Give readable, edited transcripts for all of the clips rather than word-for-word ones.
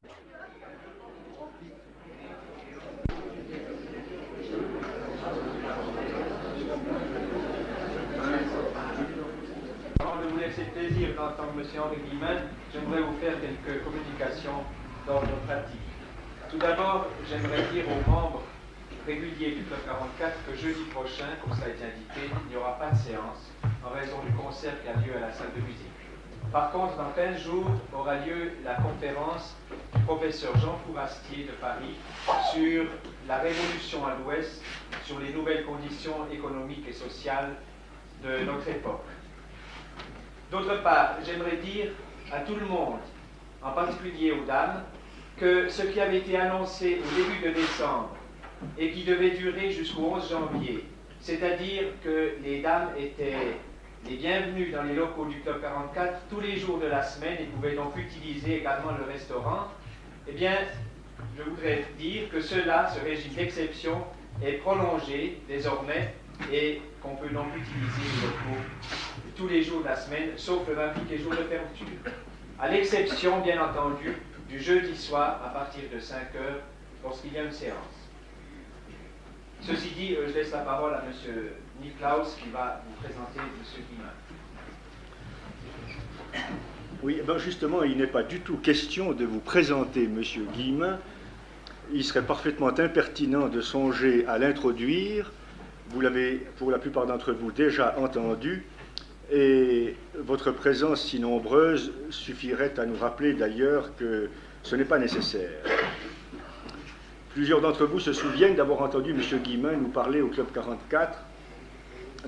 Avant de vous laisser le plaisir d'entendre M. Henri Guillemin, j'aimerais vous faire quelques communications d'ordre pratique. Tout d'abord, j'aimerais dire aux membres réguliers du Club 44 que jeudi prochain, comme ça a été indiqué, il n'y aura pas de séance en raison du concert qui a lieu à la salle de musique. Par contre, dans 15 jours aura lieu la conférence du professeur Jean Fourastier de Paris sur la révolution à l'Ouest, sur les nouvelles conditions économiques et sociales de notre époque. D'autre part, j'aimerais dire à tout le monde, en particulier aux dames, que ce qui avait été annoncé au début de décembre et qui devait durer jusqu'au 11 janvier, c'est-à-dire que les dames étaient les bienvenues dans les locaux du Club 44 tous les jours de la semaine et pouvaient donc utiliser également le restaurant, eh bien, je voudrais dire que ce régime d'exception, est prolongé désormais et qu'on peut donc utiliser les locaux tous les jours de la semaine, sauf le 28 et jour de fermeture. À l'exception, bien entendu, du jeudi soir à partir de 5 heures lorsqu'il y a une séance. Ceci dit, je laisse la parole à M. Niklaus qui va vous présenter M. Guillemin. Oui, ben justement, il n'est pas du tout question de vous présenter M. Guillemin. Il serait parfaitement impertinent de songer à l'introduire. Vous l'avez, pour la plupart d'entre vous, déjà entendu. Et votre présence si nombreuse suffirait à nous rappeler d'ailleurs que ce n'est pas nécessaire. Plusieurs d'entre vous se souviennent d'avoir entendu M. Guillemin nous parler au Club 44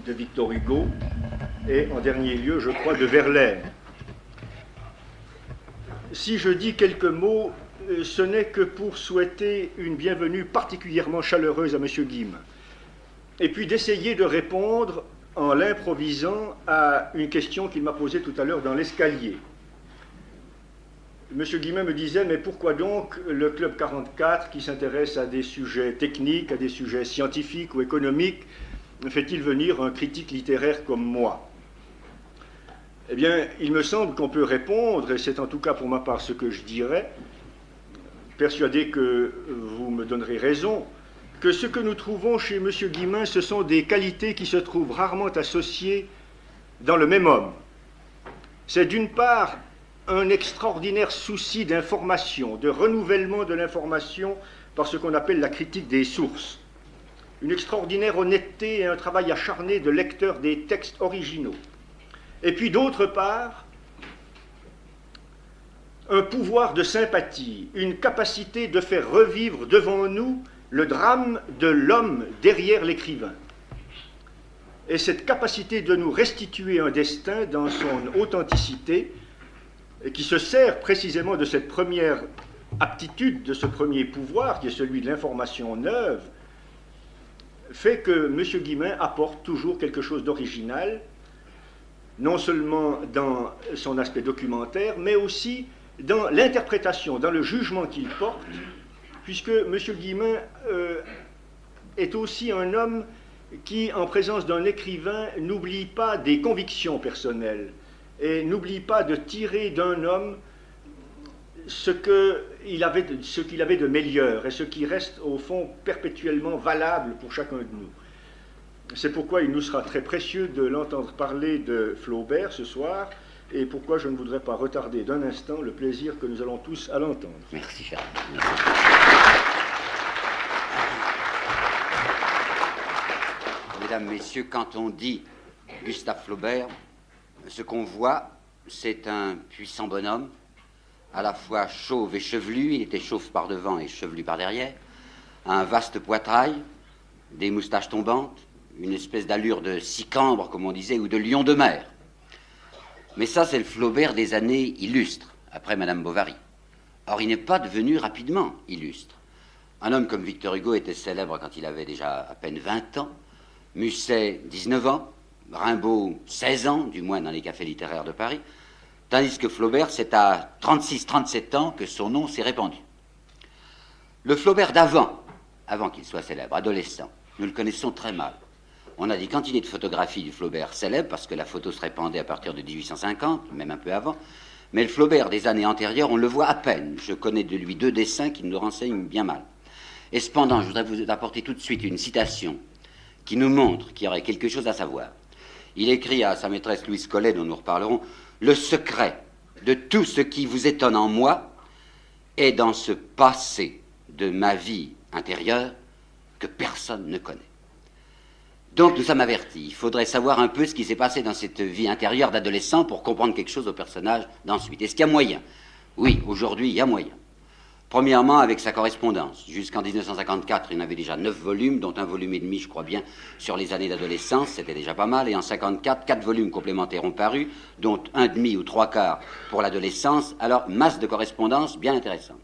de Victor Hugo et en dernier lieu, je crois, de Verlaine. Si je dis quelques mots, ce n'est que pour souhaiter une bienvenue particulièrement chaleureuse à M. Guillemin et puis d'essayer de répondre en l'improvisant à une question qu'il m'a posée tout à l'heure dans l'escalier. M. Guillemin me disait, mais pourquoi donc le Club 44, qui s'intéresse à des sujets techniques, à des sujets scientifiques ou économiques, fait-il venir un critique littéraire comme moi? Eh bien, il me semble qu'on peut répondre, et c'est en tout cas pour ma part ce que je dirais, persuadé que vous me donnerez raison, que ce que nous trouvons chez M. Guillemin, ce sont des qualités qui se trouvent rarement associées dans le même homme. C'est d'une part un extraordinaire souci d'information, de renouvellement de l'information par ce qu'on appelle la critique des sources, une extraordinaire honnêteté et un travail acharné de lecteur des textes originaux. Et puis d'autre part, un pouvoir de sympathie, une capacité de faire revivre devant nous le drame de l'homme derrière l'écrivain. Et cette capacité de nous restituer un destin dans son authenticité, et qui se sert précisément de cette première aptitude, de ce premier pouvoir, qui est celui de l'information neuve, fait que M. Guillemin apporte toujours quelque chose d'original, non seulement dans son aspect documentaire, mais aussi dans l'interprétation, dans le jugement qu'il porte, puisque M. Guillemin est aussi un homme qui, en présence d'un écrivain, n'oublie pas des convictions personnelles et n'oublie pas de tirer d'un homme ce qu'il avait de meilleur et ce qui reste au fond perpétuellement valable pour chacun de nous. C'est pourquoi il nous sera très précieux de l'entendre parler de Flaubert ce soir et pourquoi je ne voudrais pas retarder d'un instant le plaisir que nous allons tous à l'entendre. Merci, Charles. Mesdames, Messieurs, quand on dit Gustave Flaubert, ce qu'on voit, c'est un puissant bonhomme, à la fois chauve et chevelu, il était chauve par devant et chevelu par derrière, un vaste poitrail, des moustaches tombantes, une espèce d'allure de sicambre, comme on disait, ou de lion de mer. Mais ça, c'est le Flaubert des années illustres, après Madame Bovary. Or, il n'est pas devenu rapidement illustre. Un homme comme Victor Hugo était célèbre quand il avait déjà à peine 20 ans, Musset, 19 ans, Rimbaud, 16 ans, du moins dans les cafés littéraires de Paris, tandis que Flaubert, c'est à 36-37 ans que son nom s'est répandu. Le Flaubert d'avant, avant qu'il soit célèbre, adolescent, nous le connaissons très mal. On a des quantités de photographies du Flaubert célèbre, parce que la photo se répandait à partir de 1850, même un peu avant, Mais le Flaubert des années antérieures, on le voit à peine. Je connais de lui 2 dessins qui nous renseignent bien mal. Et cependant, je voudrais vous apporter tout de suite une citation qui nous montre qu'il y aurait quelque chose à savoir. Il écrit à sa maîtresse Louise Collet, dont nous reparlerons, « Le secret de tout ce qui vous étonne en moi est dans ce passé de ma vie intérieure que personne ne connaît. » Donc nous sommes avertis, il faudrait savoir un peu ce qui s'est passé dans cette vie intérieure d'adolescent pour comprendre quelque chose au personnage d'ensuite. Est-ce qu'il y a moyen? Oui, aujourd'hui il y a moyen. Premièrement, avec sa correspondance. Jusqu'en 1954, il y en avait déjà 9 volumes, dont un volume et demi, je crois bien, sur les années d'adolescence, c'était déjà pas mal. Et en 54, 4 volumes complémentaires ont paru, dont un demi ou 3/4 pour l'adolescence. Alors, masse de correspondance bien intéressante.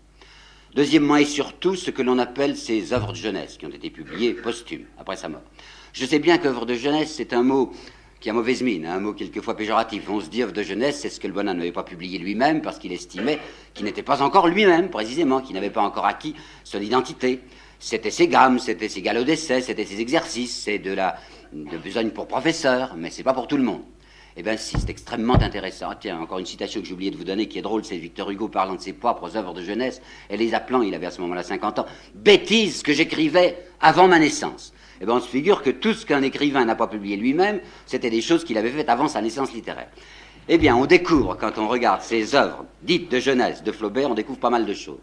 Deuxièmement, et surtout, ce que l'on appelle ses œuvres de jeunesse, qui ont été publiées posthumes, après sa mort. Je sais bien qu'œuvre de jeunesse, c'est un mot qui a mauvaise mine, un mot quelquefois péjoratif. On se dit œuvre de jeunesse, c'est ce que le bonhomme n'avait pas publié lui-même, parce qu'il estimait qu'il n'était pas encore lui-même, précisément, qu'il n'avait pas encore acquis son identité. C'était ses gammes, c'était ses galops d'essai, c'était ses exercices, c'est de besogne pour professeur, mais c'est pas pour tout le monde. Eh bien si, c'est extrêmement intéressant. Tiens, encore une citation que j'ai oublié de vous donner, qui est drôle, c'est Victor Hugo parlant de ses propres œuvres de jeunesse, et les appelant, il avait à ce moment-là 50 ans, « bêtises que j'écrivais avant ma naissance ». Eh bien, on se figure que tout ce qu'un écrivain n'a pas publié lui-même, c'était des choses qu'il avait faites avant sa naissance littéraire. Eh bien, on découvre, quand on regarde ces œuvres dites de jeunesse de Flaubert, on découvre pas mal de choses.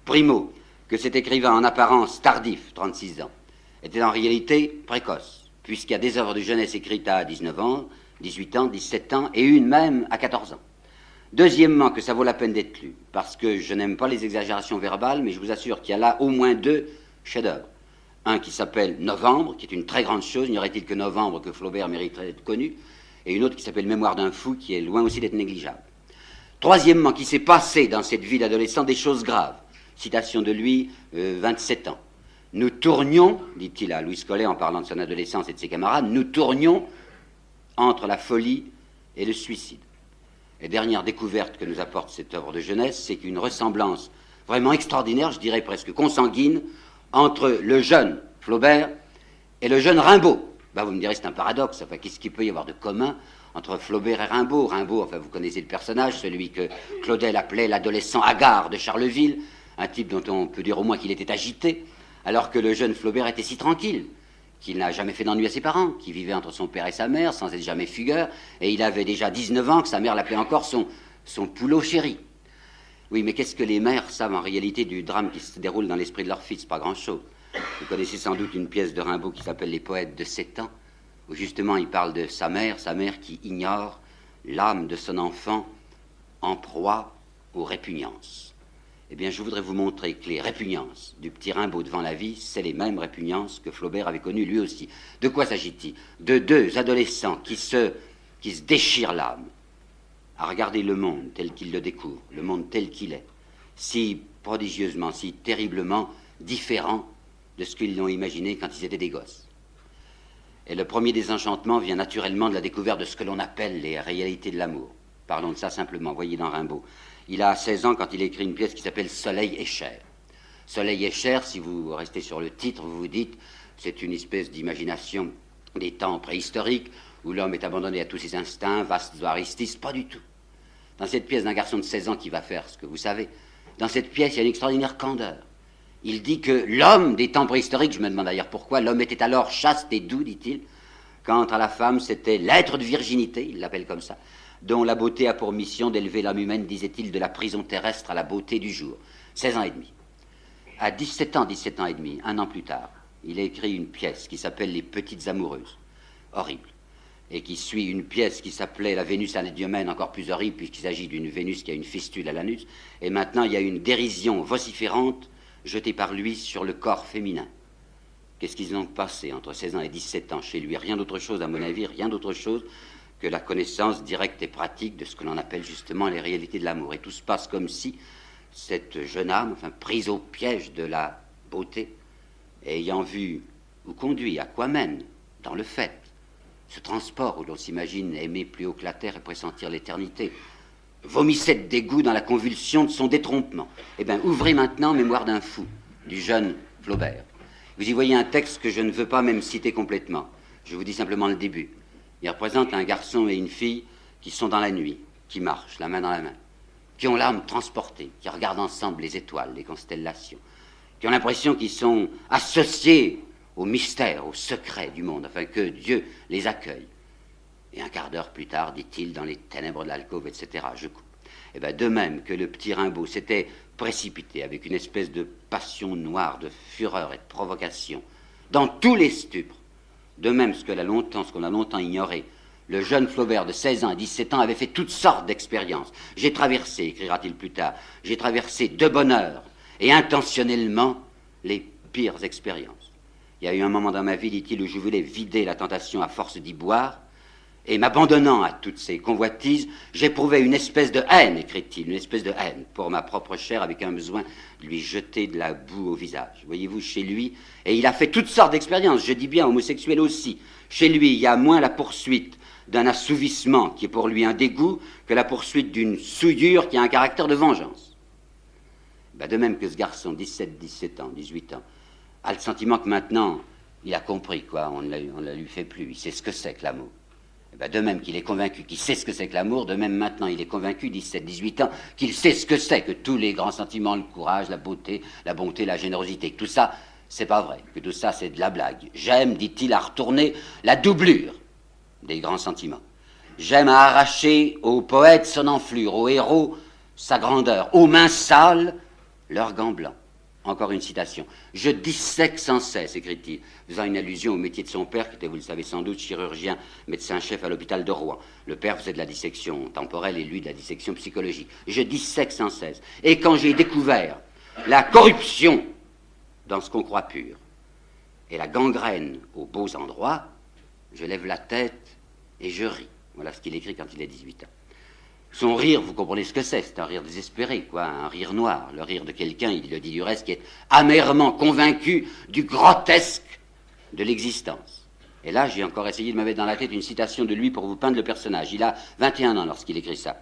Primo, que cet écrivain en apparence tardif, 36 ans, était en réalité précoce, puisqu'il y a des œuvres de jeunesse écrites à 19 ans, 18 ans, 17 ans, et une même à 14 ans. Deuxièmement, que ça vaut la peine d'être lu, parce que je n'aime pas les exagérations verbales, mais je vous assure qu'il y a là au moins 2 chefs-d'œuvre. Un qui s'appelle Novembre, qui est une très grande chose, n'y aurait-il que Novembre que Flaubert mériterait d'être connu, et une autre qui s'appelle Mémoire d'un fou, qui est loin aussi d'être négligeable. Troisièmement, qu'il s'est passé dans cette vie d'adolescent des choses graves. Citation de lui, 27 ans. Nous tournions, dit-il à Louise Collet en parlant de son adolescence et de ses camarades, nous tournions entre la folie et le suicide. Et dernière découverte que nous apporte cette œuvre de jeunesse, c'est qu'une ressemblance vraiment extraordinaire, je dirais presque consanguine, entre le jeune Flaubert et le jeune Rimbaud. Ben, vous me direz, c'est un paradoxe. Enfin, qu'est-ce qu'il peut y avoir de commun entre Flaubert et Rimbaud? Rimbaud, enfin, vous connaissez le personnage, celui que Claudel appelait l'adolescent hagard de Charleville, un type dont on peut dire au moins qu'il était agité, alors que le jeune Flaubert était si tranquille, qu'il n'a jamais fait d'ennui à ses parents, qu'il vivait entre son père et sa mère, sans être jamais fugueur, et il avait déjà 19 ans, que sa mère l'appelait encore son poulot chéri. Oui, mais qu'est-ce que les mères savent en réalité du drame qui se déroule dans l'esprit de leur fils? Pas grand-chose. Vous connaissez sans doute une pièce de Rimbaud qui s'appelle Les Poètes de 7 ans, où justement il parle de sa mère qui ignore l'âme de son enfant en proie aux répugnances. Eh bien, je voudrais vous montrer que les répugnances du petit Rimbaud devant la vie, c'est les mêmes répugnances que Flaubert avait connues lui aussi. De quoi s'agit-il? De 2 adolescents qui se déchirent l'âme à regarder le monde tel qu'ils le découvrent, le monde tel qu'il est, si prodigieusement, si terriblement différent de ce qu'ils l'ont imaginé quand ils étaient des gosses. Et le premier désenchantement vient naturellement de la découverte de ce que l'on appelle les réalités de l'amour. Parlons de ça simplement, voyez dans Rimbaud. Il a 16 ans quand il écrit une pièce qui s'appelle « Soleil et chair ». Soleil et chair, si vous restez sur le titre, vous vous dites, c'est une espèce d'imagination des temps préhistoriques où l'homme est abandonné à tous ses instincts, vastes aristis, pas du tout. Dans cette pièce d'un garçon de 16 ans qui va faire ce que vous savez, dans cette pièce, il y a une extraordinaire candeur. Il dit que l'homme des temps préhistoriques, je me demande d'ailleurs pourquoi, l'homme était alors chaste et doux, dit-il, quant à la femme, c'était l'être de virginité, il l'appelle comme ça, dont la beauté a pour mission d'élever l'âme humaine, disait-il, de la prison terrestre à la beauté du jour. 16 ans et demi. À 17 ans et demi, un an plus tard, il a écrit une pièce qui s'appelle Les Petites Amoureuses. Horrible. Et qui suit une pièce qui s'appelait La Vénus anadyomène, encore plus horrible, puisqu'il s'agit d'une Vénus qui a une fistule à l'anus. Et maintenant, il y a une dérision vociférante jetée par lui sur le corps féminin. Qu'est-ce qu'ils ont passé entre 16 ans et 17 ans chez lui? Rien d'autre chose, à mon avis, rien d'autre chose que la connaissance directe et pratique de ce que l'on appelle justement les réalités de l'amour. Et tout se passe comme si cette jeune âme, enfin prise au piège de la beauté, ayant vu ou conduit à quoi mène, dans le fait, ce transport où l'on s'imagine aimer plus haut que la terre et pressentir l'éternité, vomissait de dégoût dans la convulsion de son détrompement. Eh bien, ouvrez maintenant Mémoire d'un fou, du jeune Flaubert. Vous y voyez un texte que je ne veux pas même citer complètement. Je vous dis simplement le début. Il représente un garçon et une fille qui sont dans la nuit, qui marchent, la main dans la main. qui ont l'âme transportée, qui regardent ensemble les étoiles, les constellations, qui ont l'impression qu'ils sont associés au mystère, au secret du monde, afin que Dieu les accueille. Et un quart d'heure plus tard, dit-il, dans les ténèbres de l'alcôve, etc., je coupe. Et bien, de même que le petit Rimbaud s'était précipité avec une espèce de passion noire, de fureur et de provocation, dans tous les stupres, de même ce qu'on a longtemps ignoré, le jeune Flaubert de 16 ans et 17 ans avait fait toutes sortes d'expériences. J'ai traversé, écrira-t-il plus tard, j'ai traversé de bonne heure et intentionnellement les pires expériences. Il y a eu un moment dans ma vie, dit-il, où je voulais vider la tentation à force d'y boire, et m'abandonnant à toutes ces convoitises, j'éprouvais une espèce de haine, écrit-il, une espèce de haine pour ma propre chair, avec un besoin de lui jeter de la boue au visage. Voyez-vous, chez lui, et il a fait toutes sortes d'expériences, je dis bien homosexuel aussi. Chez lui, il y a moins la poursuite d'un assouvissement qui est pour lui un dégoût que la poursuite d'une souillure qui a un caractère de vengeance. Ben, de même que ce garçon, 17 ans, 18 ans, a le sentiment que maintenant, il a compris, quoi, on ne la lui fait plus, il sait ce que c'est que l'amour. Et ben, de même qu'il est convaincu qu'il sait ce que c'est que l'amour, de même maintenant il est convaincu, 17, 18 ans, qu'il sait ce que c'est que tous les grands sentiments, le courage, la beauté, la générosité, que tout ça, c'est pas vrai, que tout ça, c'est de la blague. J'aime, dit-il, à retourner la doublure des grands sentiments. J'aime à arracher aux poètes son enflure, aux héros sa grandeur, aux mains sales leurs gants blancs. Encore une citation. Je dissèque sans cesse, écrit-il, faisant une allusion au métier de son père, qui était, vous le savez sans doute, chirurgien, médecin-chef à l'hôpital de Rouen. Le père faisait de la dissection temporelle et lui de la dissection psychologique. Je dissèque sans cesse. Et quand j'ai découvert la corruption dans ce qu'on croit pur et la gangrène aux beaux endroits, je lève la tête et je ris. Voilà ce qu'il écrit quand il a 18 ans. Son rire, vous comprenez ce que c'est un rire désespéré, quoi, un rire noir, le rire de quelqu'un, il le dit du reste, qui est amèrement convaincu du grotesque de l'existence. Et là, j'ai encore essayé de me mettre dans la tête une citation de lui pour vous peindre le personnage. Il a 21 ans lorsqu'il écrit ça.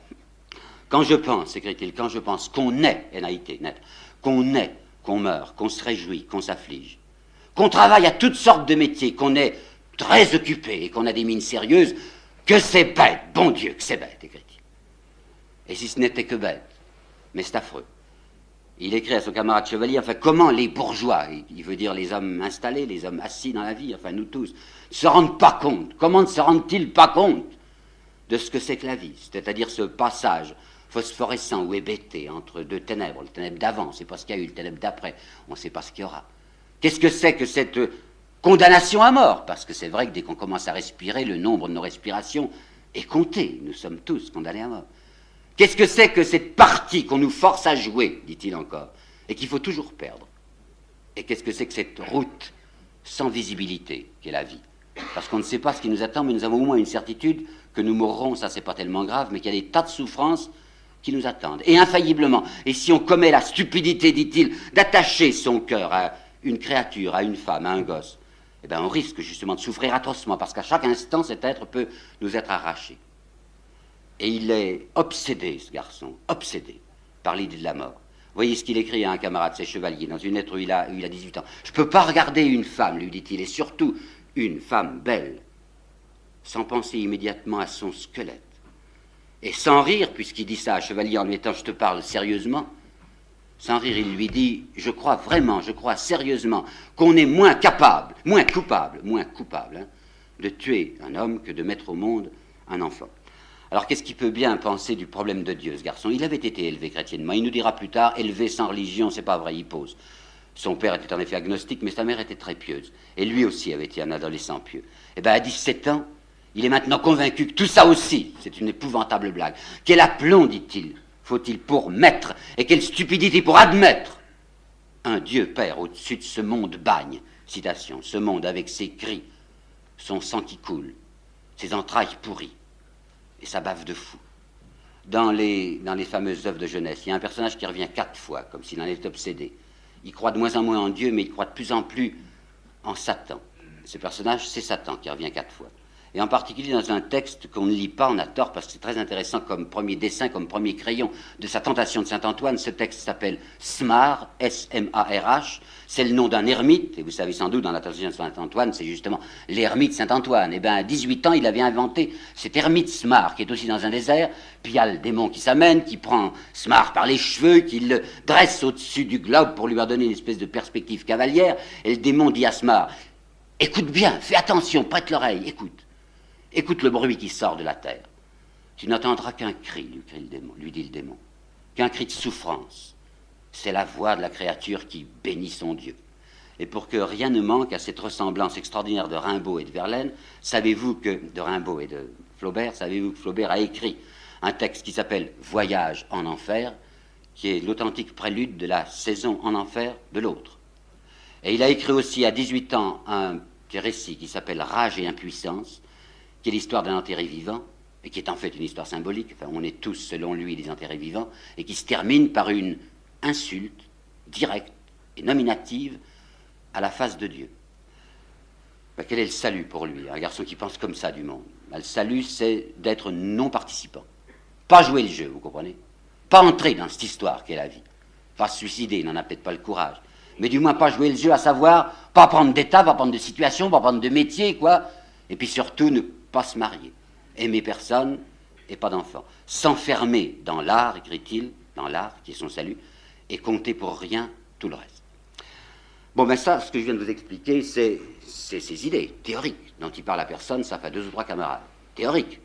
Quand je pense, écrit-il, quand je pense qu'on est, NAIT, net, qu'on est, qu'on meurt, qu'on se réjouit, qu'on s'afflige, qu'on travaille à toutes sortes de métiers, qu'on est très occupé et qu'on a des mines sérieuses, que c'est bête, bon Dieu, que c'est bête, écrit-il. Et si ce n'était que bête, mais c'est affreux. Il écrit à son camarade Chevalier, enfin, comment les bourgeois, il veut dire les hommes installés, les hommes assis dans la vie, enfin nous tous, ne se rendent pas compte, comment ne se rendent-ils pas compte de ce que c'est que la vie, c'est-à-dire ce passage phosphorescent ou hébété entre deux ténèbres, le ténèbre d'avant, on ne sait pas ce qu'il y a eu, le ténèbre d'après, on ne sait pas ce qu'il y aura. Qu'est-ce que c'est que cette condamnation à mort? Parce que c'est vrai que dès qu'on commence à respirer, le nombre de nos respirations est compté, nous sommes tous condamnés à mort. Qu'est-ce que c'est que cette partie qu'on nous force à jouer, dit-il encore, et qu'il faut toujours perdre? Et qu'est-ce que c'est que cette route sans visibilité qu'est la vie? Parce qu'on ne sait pas ce qui nous attend, mais nous avons au moins une certitude que nous mourrons, ça c'est pas tellement grave, mais qu'il y a des tas de souffrances qui nous attendent. Et infailliblement, et si on commet la stupidité, dit-il, d'attacher son cœur à une créature, à une femme, à un gosse, eh bien on risque justement de souffrir atrocement, parce qu'à chaque instant, cet être peut nous être arraché. Et il est obsédé, ce garçon, obsédé par l'idée de la mort. Voyez ce qu'il écrit à un camarade, c'est Chevalier, dans une lettre où il a 18 ans. « Je ne peux pas regarder une femme, lui dit-il, et surtout une femme belle, sans penser immédiatement à son squelette. Et sans rire, puisqu'il dit ça à Chevalier en lui disant « Je te parle sérieusement », sans rire, il lui dit « Je crois vraiment, je crois sérieusement qu'on est moins capable, moins coupable, hein, de tuer un homme que de mettre au monde un enfant. » Alors qu'est-ce qu'il peut bien penser du problème de Dieu, ce garçon? Il avait été élevé chrétiennement. Il nous dira plus tard, élevé sans religion, c'est pas vrai, il pose. Son père était en effet agnostique, mais sa mère était très pieuse. Et lui aussi avait été un adolescent pieux. Et bien à 17 ans, il est maintenant convaincu que tout ça aussi, c'est une épouvantable blague. Quel aplomb, dit-il, faut-il pour mettre, et quelle stupidité pour admettre un Dieu Père au-dessus de ce monde bagne. Citation, ce monde avec ses cris, son sang qui coule, ses entrailles pourries, et sa bave de fou. Dans les fameuses œuvres de jeunesse, il y a un personnage qui revient 4 fois, comme s'il en était obsédé. Il croit de moins en moins en Dieu, mais il croit de plus en plus en Satan. Ce personnage, c'est Satan qui revient 4 fois. et en particulier dans un texte qu'on ne lit pas, on a tort, parce que c'est très intéressant comme premier dessin, comme premier crayon de sa tentation de Saint-Antoine. Ce texte s'appelle Smar, S-M-A-R-H, c'est le nom d'un ermite, et vous savez sans doute, dans la tentation de Saint-Antoine, c'est justement l'ermite Saint-Antoine. Et bien, à 18 ans, il avait inventé cet ermite Smar, qui est aussi dans un désert, puis il y a le démon qui s'amène, qui prend Smar par les cheveux, qui le dresse au-dessus du globe pour lui donner une espèce de perspective cavalière, et le démon dit à Smar, « Écoute bien, fais attention, prête l'oreille, écoute. Écoute le bruit qui sort de la terre. Tu n'entendras qu'un cri, lui dit le démon, qu'un cri de souffrance. C'est la voix de la créature qui bénit son Dieu. Et pour que rien ne manque à cette ressemblance extraordinaire de Rimbaud et de Verlaine, de Rimbaud et de Flaubert, savez-vous que Flaubert a écrit un texte qui s'appelle Voyage en enfer, qui est l'authentique prélude de la saison en enfer de l'autre. Et il a écrit aussi à 18 ans un récit qui s'appelle Rage et impuissance, qui est l'histoire d'un enterré vivant, et qui est en fait une histoire symbolique, enfin, on est tous, selon lui, des enterrés vivants, et qui se termine par une insulte directe et nominative à la face de Dieu. Ben, quel est le salut pour lui, un garçon qui pense comme ça du monde? Ben, le salut, c'est d'être non-participant. Pas jouer le jeu, vous comprenez? Pas entrer dans cette histoire qu'est la vie. Pas se suicider, il n'en a peut-être pas le courage. Mais du moins pas jouer le jeu, à savoir, pas prendre d'état, pas prendre de situation, pas prendre de métier, quoi. Et puis surtout, ne pas se marier, aimer personne et pas d'enfant. S'enfermer dans l'art, écrit-il, dans l'art, qui est son salut, et compter pour rien tout le reste. Bon, ben ça, ce que je viens de vous expliquer, c'est ces idées théoriques dont il parle à personne, ça fait 2 ou 3 camarades. Théoriques.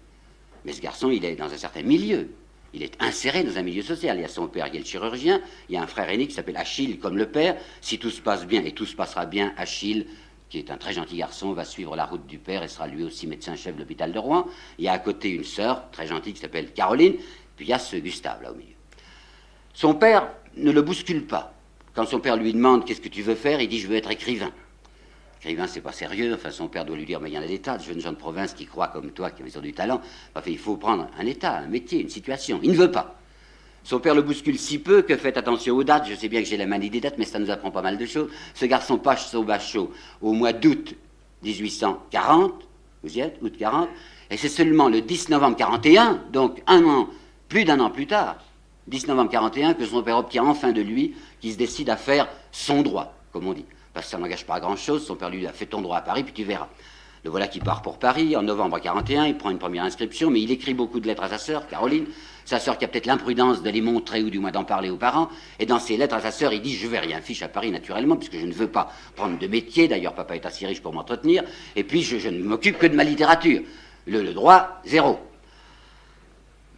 Mais ce garçon, il est dans un certain milieu. Il est inséré dans un milieu social. Il y a son père qui est le chirurgien, il y a un frère aîné qui s'appelle Achille, comme le père. Si tout se passe bien, et tout se passera bien, Achille, qui est un très gentil garçon, va suivre la route du père et sera lui aussi médecin-chef de l'hôpital de Rouen. Il y a à côté une sœur très gentille qui s'appelle Caroline, puis il y a ce Gustave là au milieu. Son père ne le bouscule pas. Quand son père lui demande « Qu'est-ce que tu veux faire ?», il dit « Je veux être écrivain ». Écrivain, c'est pas sérieux. Enfin, son père doit lui dire « Mais il y en a des tas de jeunes gens de province qui croient comme toi, qui ont du talent. Enfin, il faut prendre un état, un métier, une situation. » Il ne veut pas. Son père le bouscule si peu que faites attention aux dates. Je sais bien que j'ai la manie des dates, mais ça nous apprend pas mal de choses. Ce garçon passe au Bachot au mois d'août 1840, vous y êtes, août 40, et c'est seulement le 10 novembre 41, donc plus d'un an plus tard, 10 novembre 41, que son père obtient enfin de lui, qui se décide à faire son droit, comme on dit. Parce que ça n'engage pas à grand-chose, son père lui a fait ton droit à Paris, puis tu verras. Le voilà qui part pour Paris, en novembre 41, il prend une première inscription, mais il écrit beaucoup de lettres à sa sœur, Caroline, sa sœur qui a peut-être l'imprudence d'aller montrer, ou du moins d'en parler aux parents, et dans ses lettres à sa sœur, il dit « Je vais rien fiche à Paris, naturellement, puisque je ne veux pas prendre de métier, d'ailleurs papa est assez riche pour m'entretenir, et puis je ne m'occupe que de ma littérature. Le droit, 0. »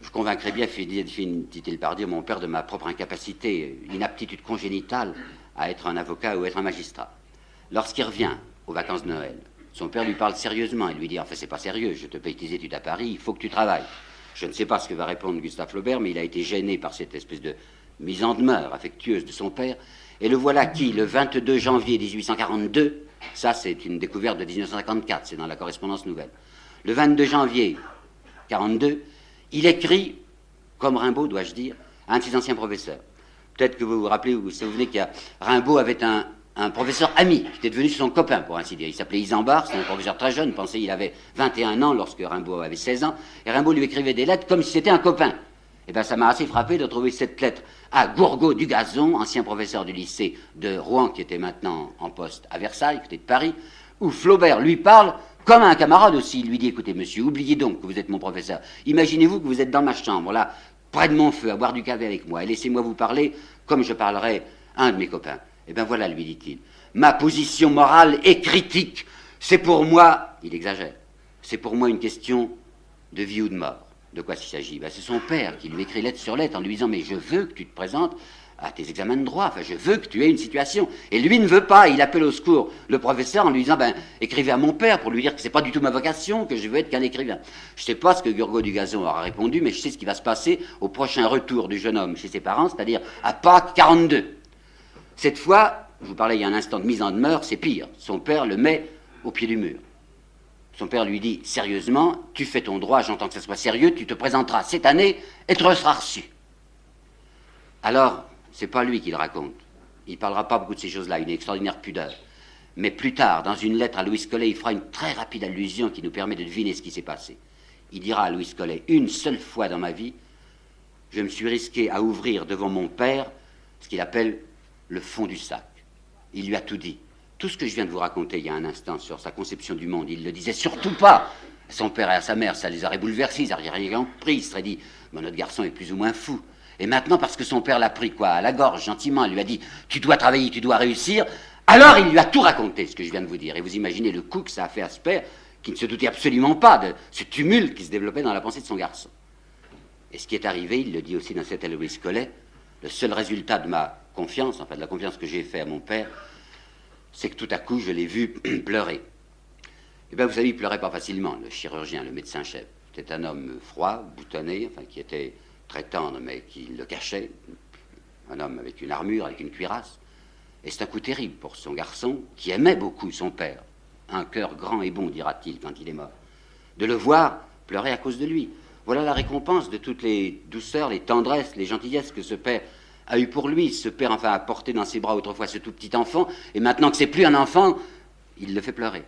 Je convaincrai bien, finit-il par dire, mon père de ma propre incapacité, inaptitude congénitale à être un avocat ou être un magistrat. Lorsqu'il revient aux vacances de Noël, son père lui parle sérieusement et lui dit « Enfin, c'est pas sérieux, je te paye tes études à Paris, il faut que tu travailles. » Je ne sais pas ce que va répondre Gustave Flaubert, mais il a été gêné par cette espèce de mise en demeure affectueuse de son père. Et le voilà qui, le 22 janvier 1842, ça c'est une découverte de 1954, c'est dans la correspondance nouvelle. Le 22 janvier 1942, il écrit, comme Rimbaud, dois-je dire, à un de ses anciens professeurs. Peut-être que vous vous rappelez, vous vous souvenez que Rimbaud avait un professeur ami, qui était devenu son copain, pour ainsi dire. Il s'appelait Isambard, c'est un professeur très jeune, pensez il avait 21 ans lorsque Rimbaud avait 16 ans, et Rimbaud lui écrivait des lettres comme si c'était un copain. Et bien ça m'a assez frappé de trouver cette lettre à Gourgaud du Gazon, ancien professeur du lycée de Rouen, qui était maintenant en poste à Versailles, côté de Paris, où Flaubert lui parle comme à un camarade aussi. Il lui dit « Écoutez monsieur, oubliez donc que vous êtes mon professeur. Imaginez-vous que vous êtes dans ma chambre, là, près de mon feu, à boire du café avec moi, et laissez-moi vous parler comme je parlerais à un de mes copains. » Eh bien voilà, lui dit-il, ma position morale est critique. C'est pour moi, il exagère, c'est pour moi une question de vie ou de mort. De quoi s'il s'agit? Ben, c'est son père qui lui écrit lettre sur lettre en lui disant « Mais je veux que tu te présentes à tes examens de droit, enfin je veux que tu aies une situation. » Et lui ne veut pas, il appelle au secours le professeur en lui disant « Ben, écrivez à mon père pour lui dire que c'est pas du tout ma vocation, que je veux être qu'un écrivain. » Je sais pas ce que Gourgaud du Gazon aura répondu, mais je sais ce qui va se passer au prochain retour du jeune homme chez ses parents, c'est-à-dire à Pâques 42. Cette fois, je vous parlais il y a un instant de mise en demeure, c'est pire. Son père le met au pied du mur. Son père lui dit, sérieusement, tu fais ton droit, j'entends que ça soit sérieux, tu te présenteras cette année et tu seras reçu. Alors, c'est pas lui qui le raconte. Il ne parlera pas beaucoup de ces choses-là, une extraordinaire pudeur. Mais plus tard, dans une lettre à Louis Collet, il fera une très rapide allusion qui nous permet de deviner ce qui s'est passé. Il dira à Louis Collet, une seule fois dans ma vie, je me suis risqué à ouvrir devant mon père ce qu'il appelle le fond du sac. Il lui a tout dit. Tout ce que je viens de vous raconter il y a un instant sur sa conception du monde, il ne le disait surtout pas à son père et à sa mère. Ça les aurait bouleversés, ils auraient rien compris. Ils se seraient dit, bon, notre garçon est plus ou moins fou. Et maintenant, parce que son père l'a pris quoi à la gorge, gentiment, il lui a dit, tu dois travailler, tu dois réussir, alors il lui a tout raconté, ce que je viens de vous dire. Et vous imaginez le coup que ça a fait à ce père, qui ne se doutait absolument pas de ce tumulte qui se développait dans la pensée de son garçon. Et ce qui est arrivé, il le dit aussi dans cette lettre à Louis Collet, le seul résultat de ma confiance, enfin de la confiance que j'ai faite à mon père, c'est que tout à coup, je l'ai vu pleurer. Eh bien, vous savez, il pleurait pas facilement, le chirurgien, le médecin-chef. C'était un homme froid, boutonné, enfin, qui était très tendre, mais qui le cachait. Un homme avec une armure, avec une cuirasse. Et c'est un coup terrible pour son garçon, qui aimait beaucoup son père. Un cœur grand et bon, dira-t-il, quand il est mort. De le voir pleurer à cause de lui. Voilà la récompense de toutes les douceurs, les tendresses, les gentillesses que ce père a eu pour lui. Ce père, enfin, a porté dans ses bras autrefois ce tout petit enfant, et maintenant que c'est plus un enfant, il le fait pleurer.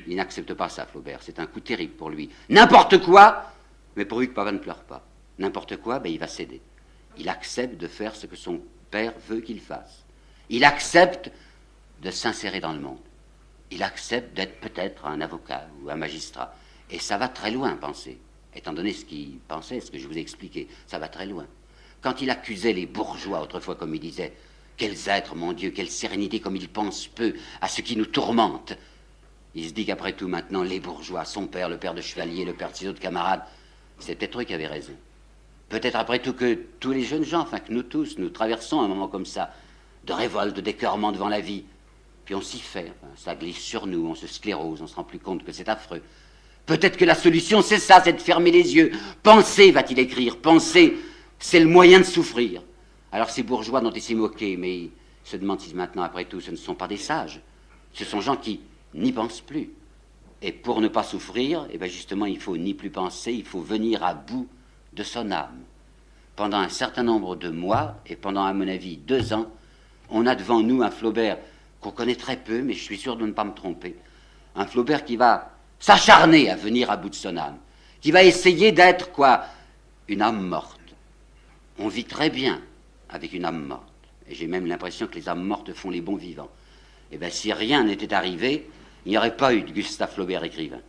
Il n'accepte pas ça, Flaubert. C'est un coup terrible pour lui. N'importe quoi, mais pourvu que papa ne pleure pas. N'importe quoi, ben, il va céder. Il accepte de faire ce que son père veut qu'il fasse. Il accepte de s'insérer dans le monde. Il accepte d'être peut-être un avocat ou un magistrat. Et ça va très loin, pensez. Étant donné ce qu'il pensait, ce que je vous ai expliqué, ça va très loin. Quand il accusait les bourgeois, autrefois, comme il disait, quels êtres, mon Dieu, quelle sérénité, comme ils pensent peu à ce qui nous tourmente. Il se dit qu'après tout, maintenant, les bourgeois, son père, le père de Chevalier, le père de ses autres camarades, c'est peut-être eux qui avaient raison. Peut-être après tout que tous les jeunes gens, enfin que nous tous, nous traversons un moment comme ça, de révolte, d'écœurement devant la vie. Puis on s'y fait, enfin, ça glisse sur nous, on se sclérose, on se rend plus compte que c'est affreux. Peut-être que la solution, c'est ça, c'est de fermer les yeux. Penser, va-t-il écrire, penser, c'est le moyen de souffrir. Alors ces bourgeois dont il s'est moqué, mais il se demande si maintenant, après tout, ce ne sont pas des sages. Ce sont gens qui n'y pensent plus. Et pour ne pas souffrir, eh bien justement, il faut ni plus penser, il faut venir à bout de son âme. Pendant un certain nombre de mois, et pendant, à mon avis, 2 ans, on a devant nous un Flaubert qu'on connaît très peu, mais je suis sûr de ne pas me tromper. Un Flaubert qui va s'acharner à venir à bout de son âme, qui va essayer d'être, quoi, une âme morte. On vit très bien avec une âme morte. Et j'ai même l'impression que les âmes mortes font les bons vivants. Eh bien, si rien n'était arrivé, il n'y aurait pas eu de Gustave Flaubert écrivain.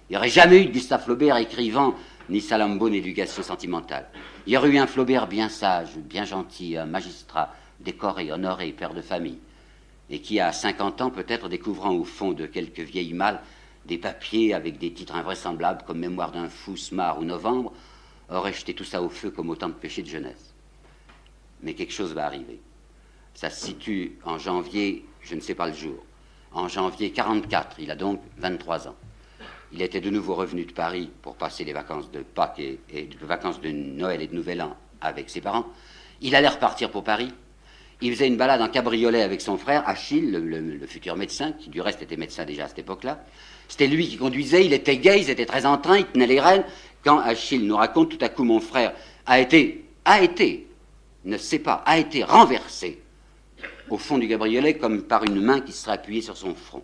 Il n'y aurait jamais eu de Gustave Flaubert écrivant ni Salammbô, ni éducation sentimentale. Il y aurait eu un Flaubert bien sage, bien gentil, un magistrat, décoré, honoré, père de famille, et qui, à 50 ans, peut-être découvrant au fond de quelques vieilles malles des papiers avec des titres invraisemblables comme Mémoire d'un fou, Smart ou Novembre, aurait jeté tout ça au feu comme autant de péchés de jeunesse. Mais quelque chose va arriver. Ça se situe en janvier, je ne sais pas le jour, en janvier 44, il a donc 23 ans. Il était de nouveau revenu de Paris pour passer les vacances de Pâques et les vacances de Noël et de Nouvel An avec ses parents. Il allait repartir pour Paris. Il faisait une balade en cabriolet avec son frère, Achille, le futur médecin, qui du reste était médecin déjà à cette époque-là. C'était lui qui conduisait, il était gai, ils étaient très en train, il tenait les rênes. Quand Achille nous raconte, tout à coup, mon frère a été renversé au fond du cabriolet comme par une main qui se serait appuyée sur son front.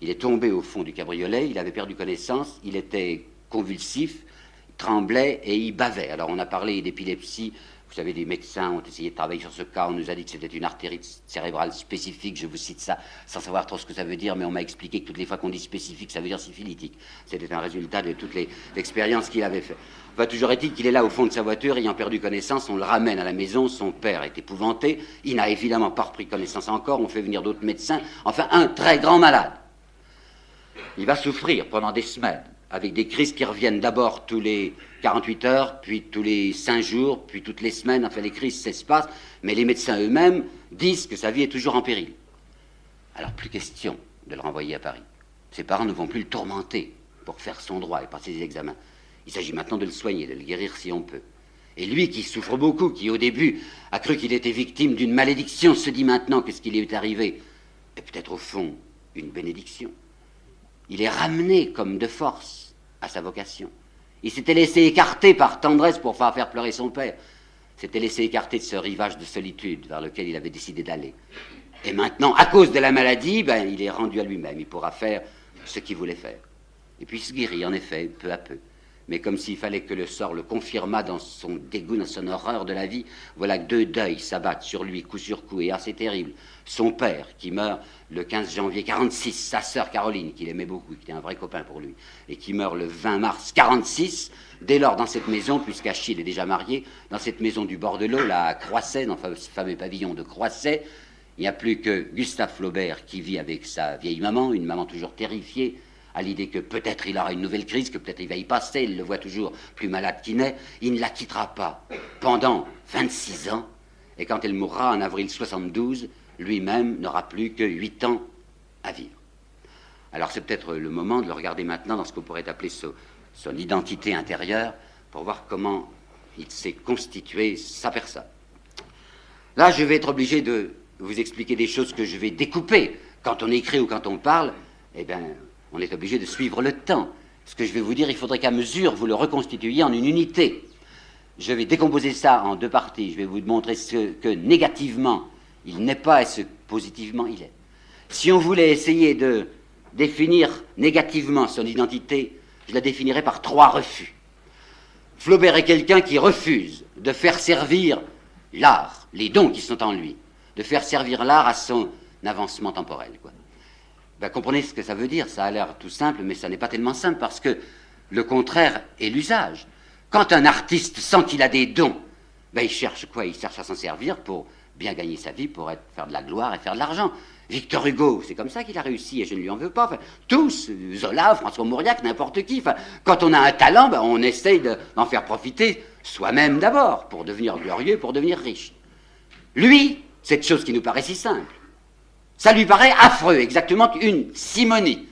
Il est tombé au fond du cabriolet, il avait perdu connaissance, il était convulsif, il tremblait et il bavait. Alors on a parlé d'épilepsie, vous savez, des médecins ont essayé de travailler sur ce cas, on nous a dit que c'était une artérite cérébrale spécifique, je vous cite ça sans savoir trop ce que ça veut dire, mais on m'a expliqué que toutes les fois qu'on dit spécifique, ça veut dire syphilitique. C'était un résultat de toute l'expérience qu'il avait fait. Enfin, toujours est-il qu'il est là au fond de sa voiture, ayant perdu connaissance, on le ramène à la maison, son père est épouvanté, il n'a évidemment pas repris connaissance encore, on fait venir d'autres médecins, enfin un très grand malade. Il va souffrir pendant des semaines, avec des crises qui reviennent d'abord tous les 48 heures, puis tous les 5 jours, puis toutes les semaines. Enfin, les crises s'espacent, mais les médecins eux-mêmes disent que sa vie est toujours en péril. Alors, plus question de le renvoyer à Paris. Ses parents ne vont plus le tourmenter pour faire son droit et passer ses examens. Il s'agit maintenant de le soigner, de le guérir si on peut. Et lui, qui souffre beaucoup, qui au début a cru qu'il était victime d'une malédiction, se dit maintenant que ce qui lui est arrivé est peut-être au fond une bénédiction. Il est ramené comme de force à sa vocation. Il s'était laissé écarter par tendresse pour faire pleurer son père. S'était laissé écarter de ce rivage de solitude vers lequel il avait décidé d'aller. Et maintenant, à cause de la maladie, ben, il est rendu à lui-même. Il pourra faire ce qu'il voulait faire. Et puis il se guérit, en effet, peu à peu. Mais comme s'il fallait que le sort le confirmât dans son dégoût, dans son horreur de la vie, voilà que 2 deuils s'abattent sur lui, coup sur coup, et assez terrible. Son père, qui meurt le 15 janvier 46, sa sœur Caroline, qu'il aimait beaucoup, qui était un vrai copain pour lui, et qui meurt le 20 mars 46. Dès lors, dans cette maison, puisqu'Achille est déjà marié, dans cette maison du bord de l'eau, là, à Croisset, dans ce fameux pavillon de Croisset, il n'y a plus que Gustave Flaubert qui vit avec sa vieille maman, une maman toujours terrifiée, à l'idée que peut-être il aura une nouvelle crise, que peut-être il va y passer, il le voit toujours plus malade qu'il n'est. Il ne la quittera pas pendant 26 ans, et quand elle mourra en avril 72, lui-même n'aura plus que 8 ans à vivre. Alors c'est peut-être le moment de le regarder maintenant dans ce qu'on pourrait appeler son identité intérieure, pour voir comment il s'est constitué sa personne. Là, je vais être obligé de vous expliquer des choses que je vais découper. Quand on écrit ou quand on parle, eh bien, on est obligé de suivre le temps. Ce que je vais vous dire, il faudrait qu'à mesure, vous le reconstituiez en une unité. Je vais décomposer ça en 2 parties. Je vais vous montrer ce que négativement il n'est pas et ce que positivement il est. Si on voulait essayer de définir négativement son identité, je la définirais par 3 refus. Flaubert est quelqu'un qui refuse de faire servir l'art, les dons qui sont en lui, de faire servir l'art à son avancement temporel, quoi. Ben, comprenez ce que ça veut dire. Ça a l'air tout simple, mais ça n'est pas tellement simple, parce que le contraire est l'usage. Quand un artiste sent qu'il a des dons, ben, il cherche quoi? Il cherche à s'en servir pour bien gagner sa vie, pour faire de la gloire et faire de l'argent. Victor Hugo, c'est comme ça qu'il a réussi, et je ne lui en veux pas. Enfin, tous, Zola, François Mauriac, n'importe qui. Enfin, quand on a un talent, ben, on essaye d'en faire profiter soi-même d'abord, pour devenir glorieux, pour devenir riche. Lui, cette chose qui nous paraît si simple, ça lui paraît affreux, exactement une simonie.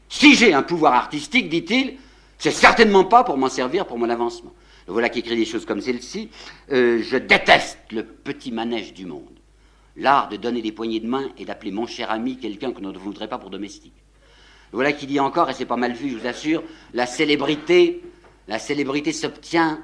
Si j'ai un pouvoir artistique, dit-il, c'est certainement pas pour m'en servir pour mon avancement. Voilà qui écrit des choses comme celle-ci. Je déteste le petit manège du monde. L'art de donner des poignées de main et d'appeler mon cher ami quelqu'un que l'on ne voudrait pas pour domestique. Voilà qui dit encore, et c'est pas mal vu, je vous assure, la célébrité s'obtient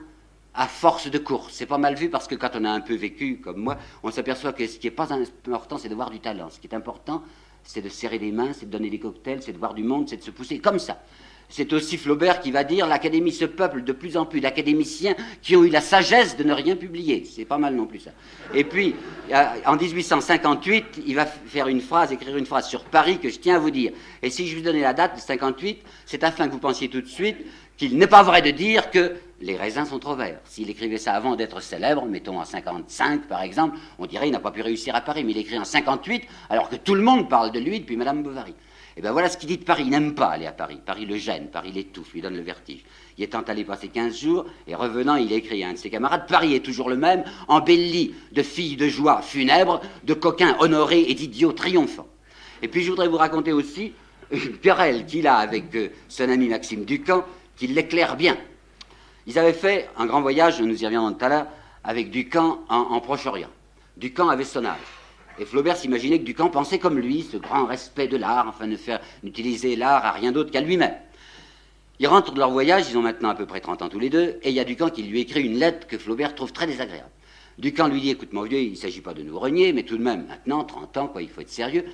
à force de course. C'est pas mal vu parce que quand on a un peu vécu comme moi, on s'aperçoit que ce qui n'est pas important, c'est de voir du talent. Ce qui est important, c'est de serrer les mains, c'est de donner des cocktails, c'est de voir du monde, c'est de se pousser comme ça. C'est aussi Flaubert qui va dire « L'Académie se peuple de plus en plus d'académiciens qui ont eu la sagesse de ne rien publier ». C'est pas mal non plus ça. Et puis, en 1858, il va écrire une phrase sur Paris que je tiens à vous dire. Et si je vous donnais la date de 58, c'est afin que vous pensiez tout de suite qu'il n'est pas vrai de dire que les raisins sont trop verts. S'il écrivait ça avant d'être célèbre, mettons en 55 par exemple, on dirait qu'il n'a pas pu réussir à Paris, mais il écrit en 58 alors que tout le monde parle de lui depuis Madame Bovary. Et bien voilà ce qu'il dit de Paris. Il n'aime pas aller à Paris. Paris le gêne, Paris l'étouffe, lui donne le vertige. Il est allé passer 15 jours, et revenant, il écrit à un de ses camarades « Paris est toujours le même, embelli de filles de joie funèbres, de coquins honorés et d'idiots triomphants. » Et puis je voudrais vous raconter aussi une querelle qu'il a avec son ami Maxime Ducamp, qui l'éclaire bien. Ils avaient fait un grand voyage, nous y reviendrons tout à l'heure, avec Ducamp en Proche-Orient. Ducamp avait son âge. Et Flaubert s'imaginait que Ducamp pensait comme lui, ce grand respect de l'art, enfin n'utiliser l'art à rien d'autre qu'à lui-même. Ils rentrent de leur voyage, ils ont maintenant à peu près 30 ans tous les deux, et il y a Ducamp qui lui écrit une lettre que Flaubert trouve très désagréable. Ducamp lui dit « Écoute mon vieux, il ne s'agit pas de nous renier, mais tout de même, maintenant, 30 ans, quoi, il faut être sérieux.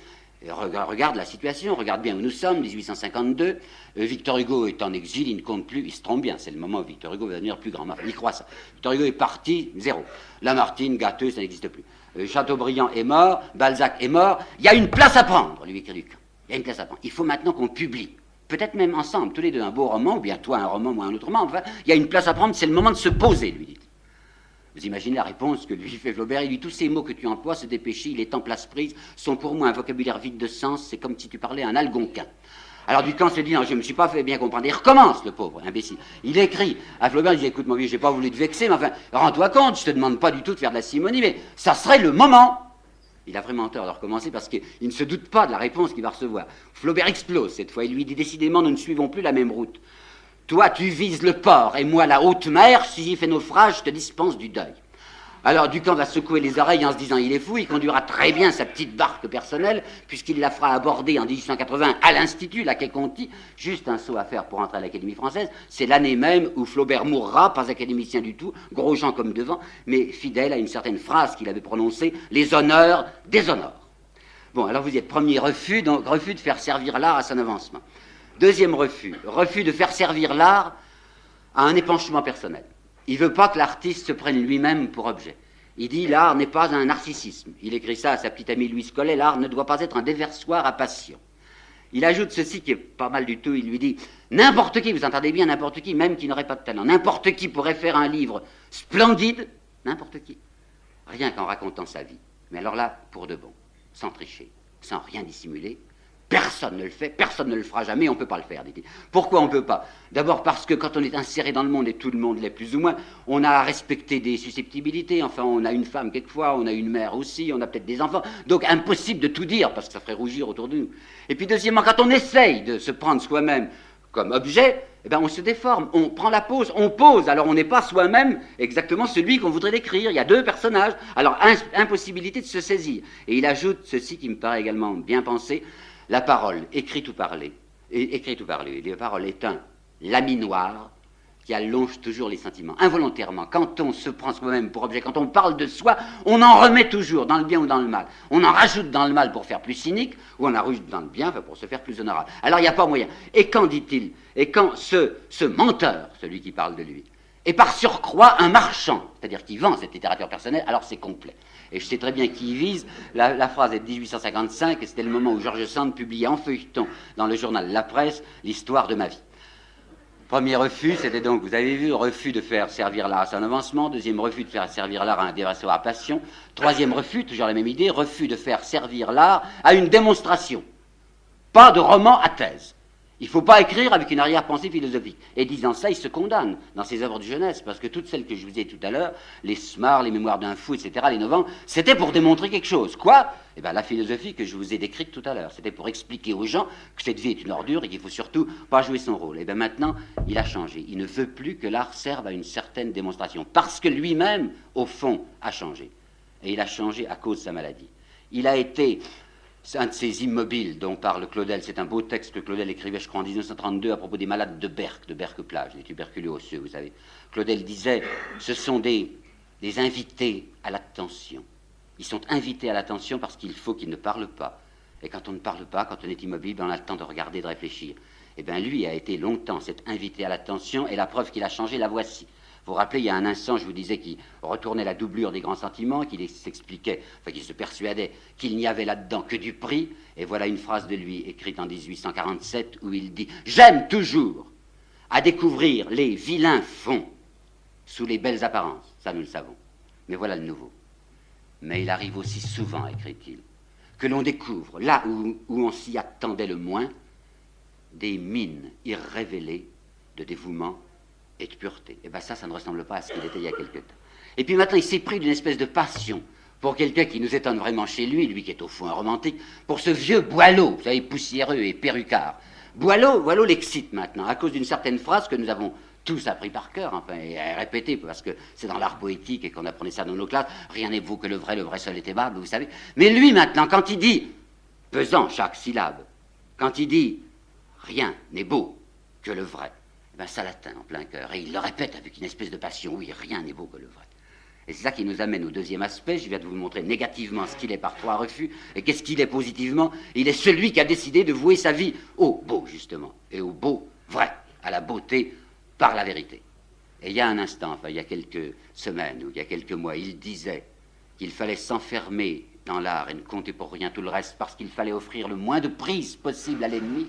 Et regarde la situation, regarde bien où nous sommes, 1852. Victor Hugo est en exil, il ne compte plus, il se trompe bien, c'est le moment où Victor Hugo va devenir plus grand. Enfin, il croit ça. Victor Hugo est parti, 0. Lamartine, Gâteux, ça n'existe plus. Chateaubriand est mort, Balzac est mort. Il y a une place à prendre, lui écrit Ducamp. Il y a une place à prendre. Il faut maintenant qu'on publie. Peut-être même ensemble, tous les deux, un beau roman, ou bien toi un roman, moi un autre roman. Enfin, il y a une place à prendre, c'est le moment de se poser, lui dit. Vous imaginez la réponse que lui fait Flaubert. Il dit « Tous ces mots que tu emploies, se dépêcher, il est en place prise, sont pour moi un vocabulaire vide de sens, c'est comme si tu parlais à un algonquin. » Alors Ducamp se dit « Non, je ne me suis pas fait bien comprendre. » Il recommence, le pauvre imbécile. Il écrit à Flaubert, il dit « Écoute mon vieux, j'ai pas voulu te vexer, mais enfin, rends-toi compte, je te demande pas du tout de faire de la simonie, mais ça serait le moment. » Il a vraiment tort de recommencer parce qu'il ne se doute pas de la réponse qu'il va recevoir. Flaubert explose cette fois, il lui dit « Décidément, nous ne suivons plus la même route. Toi, tu vises le port, et moi la haute mer, si j'y fais naufrage, je te dispense du deuil. » Alors Ducamp va secouer les oreilles en se disant il est fou, il conduira très bien sa petite barque personnelle, puisqu'il la fera aborder en 1880 à l'Institut, la Quai Conti, juste un saut à faire pour entrer à l'Académie française. C'est l'année même où Flaubert mourra, pas académicien du tout, gros gens comme devant, mais fidèle à une certaine phrase qu'il avait prononcée, les honneurs déshonorent. Bon, alors vous y êtes. Premier refus, donc refus de faire servir l'art à son avancement. Deuxième refus, refus de faire servir l'art à un épanchement personnel. Il ne veut pas que l'artiste se prenne lui-même pour objet. Il dit l'art n'est pas un narcissisme. Il écrit ça à sa petite amie Louise Collet, l'art ne doit pas être un déversoir à passion. Il ajoute ceci qui est pas mal du tout, il lui dit n'importe qui, vous entendez bien, n'importe qui, même qui n'aurait pas de talent, n'importe qui pourrait faire un livre splendide, n'importe qui, rien qu'en racontant sa vie. Mais alors là, pour de bon, sans tricher, sans rien dissimuler. Personne ne le fait, personne ne le fera jamais, on ne peut pas le faire, dit-il. Pourquoi on ne peut pas? D'abord parce que quand on est inséré dans le monde, et tout le monde l'est plus ou moins, on a à respecter des susceptibilités, enfin on a une femme quelquefois, on a une mère aussi, on a peut-être des enfants, donc impossible de tout dire, parce que ça ferait rougir autour de nous. Et puis deuxièmement, quand on essaye de se prendre soi-même comme objet, eh ben on se déforme, on prend la pose, on pose, alors on n'est pas soi-même exactement celui qu'on voudrait décrire, il y a deux personnages, alors impossibilité de se saisir. Et il ajoute ceci qui me paraît également bien pensé, la parole, écrite ou parlée, la parole est un laminoir qui allonge toujours les sentiments. Involontairement, quand on se prend soi-même pour objet, quand on parle de soi, on en remet toujours, dans le bien ou dans le mal. On en rajoute dans le mal pour faire plus cynique, ou on en rajoute dans le bien enfin, pour se faire plus honorable. Alors il n'y a pas moyen. Et quand, dit-il, et quand ce menteur, celui qui parle de lui, est par surcroît un marchand, c'est-à-dire qui vend cette littérature personnelle, alors c'est complet. Et je sais très bien qui y vise. La phrase est de 1855, et c'était le moment où George Sand publiait en feuilleton dans le journal La Presse l'histoire de ma vie. Premier refus, c'était donc, vous avez vu, refus de faire servir l'art à son avancement. Deuxième refus de faire servir l'art à un déversoir à passion. Troisième refus, toujours la même idée, refus de faire servir l'art à une démonstration. Pas de roman à thèse. Il ne faut pas écrire avec une arrière-pensée philosophique. Et disant ça, il se condamne dans ses œuvres de jeunesse, parce que toutes celles que je vous ai dit tout à l'heure, les Smart, les Mémoires d'un fou, etc., les Novans, c'était pour démontrer quelque chose. Quoi? Eh bien, la philosophie que je vous ai décrite tout à l'heure, c'était pour expliquer aux gens que cette vie est une ordure et qu'il ne faut surtout pas jouer son rôle. Eh bien, maintenant, il a changé. Il ne veut plus que l'art serve à une certaine démonstration, parce que lui-même, au fond, a changé. Et il a changé à cause de sa maladie. Il a été... C'est un de ces immobiles dont parle Claudel. C'est un beau texte que Claudel écrivait, je crois, en 1932 à propos des malades de Berck-Plage, les tuberculeux osseux, vous savez. Claudel disait, ce sont des invités à l'attention. Ils sont invités à l'attention parce qu'il faut qu'ils ne parlent pas. Et quand on ne parle pas, quand on est immobile, on a le temps de regarder, de réfléchir. Eh bien, lui a été longtemps cet invité à l'attention, et la preuve qu'il a changé, la voici. Vous vous rappelez, il y a un instant, je vous disais qu'il retournait la doublure des grands sentiments, qu'il s'expliquait, enfin qu'il se persuadait qu'il n'y avait là-dedans que du prix. Et voilà une phrase de lui, écrite en 1847, où il dit « J'aime toujours à découvrir les vilains fonds sous les belles apparences. » Ça, nous le savons. Mais voilà le nouveau. Mais il arrive aussi souvent, écrit-il, que l'on découvre, là où on s'y attendait le moins, des mines irrévélées de dévouement et de pureté. Et bien ça ne ressemble pas à ce qu'il était il y a quelque temps. Et puis maintenant, il s'est pris d'une espèce de passion pour quelqu'un qui nous étonne vraiment chez lui, lui qui est au fond un romantique, pour ce vieux Boileau, vous savez, poussiéreux et perrucard. Boileau l'excite maintenant, à cause d'une certaine phrase que nous avons tous appris par cœur, enfin, et répété, parce que c'est dans l'art poétique et qu'on apprenait ça dans nos classes, rien n'est beau que le vrai seul est aimable, vous savez. Mais lui maintenant, quand il dit, pesant chaque syllabe, quand il dit, rien n'est beau que le vrai, ben ça l'atteint en plein cœur. Et il le répète avec une espèce de passion. Oui, rien n'est beau que le vrai. Et c'est ça qui nous amène au deuxième aspect. Je viens de vous montrer négativement ce qu'il est par trois refus. Et qu'est-ce qu'il est positivement? Il est celui qui a décidé de vouer sa vie au beau, justement. Et au beau vrai. À la beauté par la vérité. Et il y a un instant, enfin il y a quelques semaines ou il y a quelques mois, il disait qu'il fallait s'enfermer dans l'art et ne compter pour rien tout le reste parce qu'il fallait offrir le moins de prise possible à l'ennemi.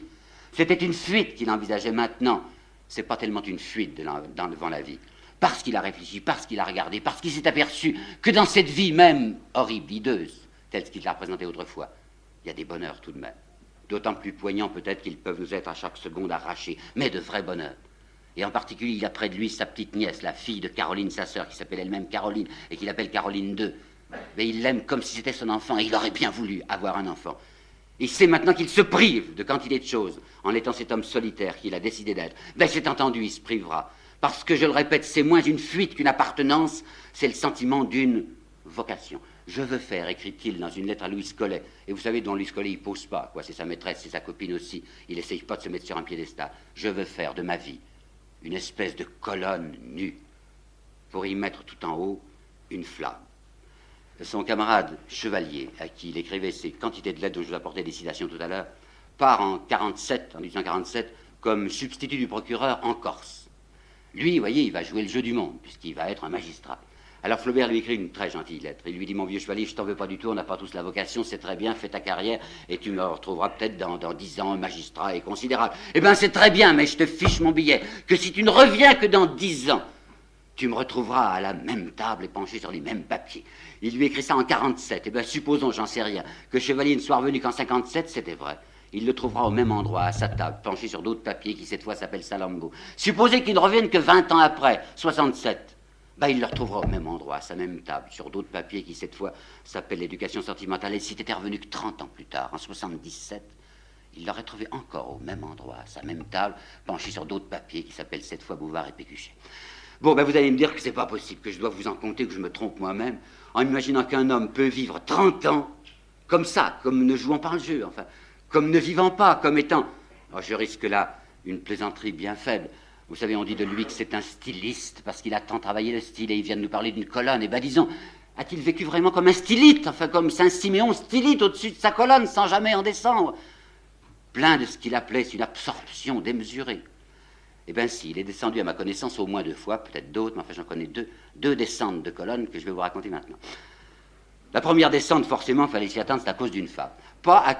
C'était une fuite qu'il envisageait maintenant. C'est pas tellement une fuite devant la vie. Parce qu'il a réfléchi, parce qu'il a regardé, parce qu'il s'est aperçu que dans cette vie même horrible, hideuse, telle qu'il l'a représentée autrefois, il y a des bonheurs tout de même. D'autant plus poignants peut-être qu'ils peuvent nous être à chaque seconde arrachés, mais de vrais bonheurs. Et en particulier, il a près de lui sa petite nièce, la fille de Caroline, sa sœur, qui s'appelle elle-même Caroline, et qu'il appelle Caroline II. Mais il l'aime comme si c'était son enfant, et il aurait bien voulu avoir un enfant. Il sait maintenant qu'il se prive de quantité de choses en étant cet homme solitaire qu'il a décidé d'être. Ben c'est entendu, il se privera. Parce que, je le répète, c'est moins une fuite qu'une appartenance, c'est le sentiment d'une vocation. Je veux faire, écrit-il dans une lettre à Louise Collet. Et vous savez, dont Louise Collet, il pose pas, quoi. C'est sa maîtresse, c'est sa copine aussi. Il n'essaye pas de se mettre sur un piédestal. Je veux faire de ma vie une espèce de colonne nue pour y mettre tout en haut une flamme. son camarade Chevalier, à qui il écrivait ces quantités de lettres dont je vous apportais des citations tout à l'heure, part en 1847, comme substitut du procureur en Corse. Lui, vous voyez, il va jouer le jeu du monde, puisqu'il va être un magistrat. Alors Flaubert lui écrit une très gentille lettre. Il lui dit, mon vieux Chevalier, je t'en veux pas du tout, on n'a pas tous la vocation, c'est très bien, fais ta carrière, et tu me retrouveras peut-être dans 10 ans, un magistrat et considérable. Eh bien, c'est très bien, mais je te fiche mon billet, que si tu ne reviens que dans 10 ans, tu me retrouveras à la même table et penché sur les mêmes papiers. Il lui écrit ça en 47. Eh bien, supposons, j'en sais rien, que Chevalier ne soit revenu qu'en 57, c'était vrai. Il le trouvera au même endroit, à sa table, penché sur d'autres papiers qui, cette fois, s'appellent Salammbô. Supposez qu'il ne revienne que 20 ans après, 67. Ben, il le retrouvera au même endroit, à sa même table, sur d'autres papiers qui, cette fois, s'appellent l'éducation sentimentale. Et s'il était revenu que 30 ans plus tard, en 77, il l'aurait trouvé encore au même endroit, à sa même table, penché sur d'autres papiers qui s'appellent cette fois Bouvard et Pécuchet. Bon, ben vous allez me dire que c'est pas possible, que je dois vous en compter, que je me trompe moi-même, en imaginant qu'un homme peut vivre 30 ans, comme ça, comme ne jouant pas le jeu, enfin, comme ne vivant pas, comme étant... Alors je risque là une plaisanterie bien faible. Vous savez, on dit de lui que c'est un styliste, parce qu'il a tant travaillé le style, et il vient de nous parler d'une colonne. Et ben disons, a-t-il vécu vraiment comme un stylite, enfin comme Saint-Siméon stylite au-dessus de sa colonne, sans jamais en descendre, plein de ce qu'il appelait une absorption démesurée. Eh bien si, il est descendu à ma connaissance au moins 2 fois, peut-être d'autres, mais enfin j'en connais deux descentes de colonnes que je vais vous raconter maintenant. La première descente, forcément, il fallait s'y attendre, c'est à cause d'une femme. Pas à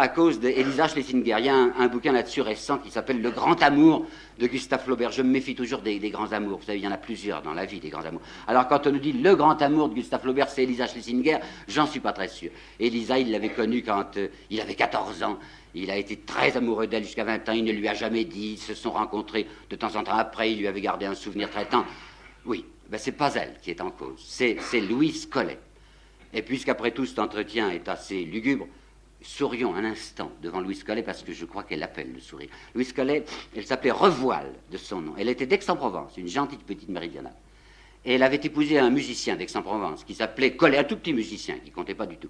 cause d'Elisa Schlesinger. Il y a un bouquin là-dessus récent qui s'appelle Le Grand Amour de Gustave Flaubert. Je me méfie toujours des grands amours. Vous savez, il y en a plusieurs dans la vie, des grands amours. Alors quand on nous dit Le Grand Amour de Gustave Flaubert, c'est Elisa Schlesinger, j'en suis pas très sûr. Elisa, il l'avait connue quand il avait 14 ans. Il a été très amoureux d'elle jusqu'à 20 ans. Il ne lui a jamais dit. Ils se sont rencontrés de temps en temps après. Il lui avait gardé un souvenir très tendre. Oui, ben c'est pas elle qui est en cause. C'est Louise Collet. Et puisqu'après tout cet entretien est assez lugubre, sourions un instant devant Louise Collet, parce que je crois qu'elle appelle le sourire. Louise Collet, elle s'appelait Revoile de son nom. Elle était d'Aix-en-Provence, une gentille petite méridionale. Et elle avait épousé un musicien d'Aix-en-Provence qui s'appelait Collet, un tout petit musicien qui comptait pas du tout.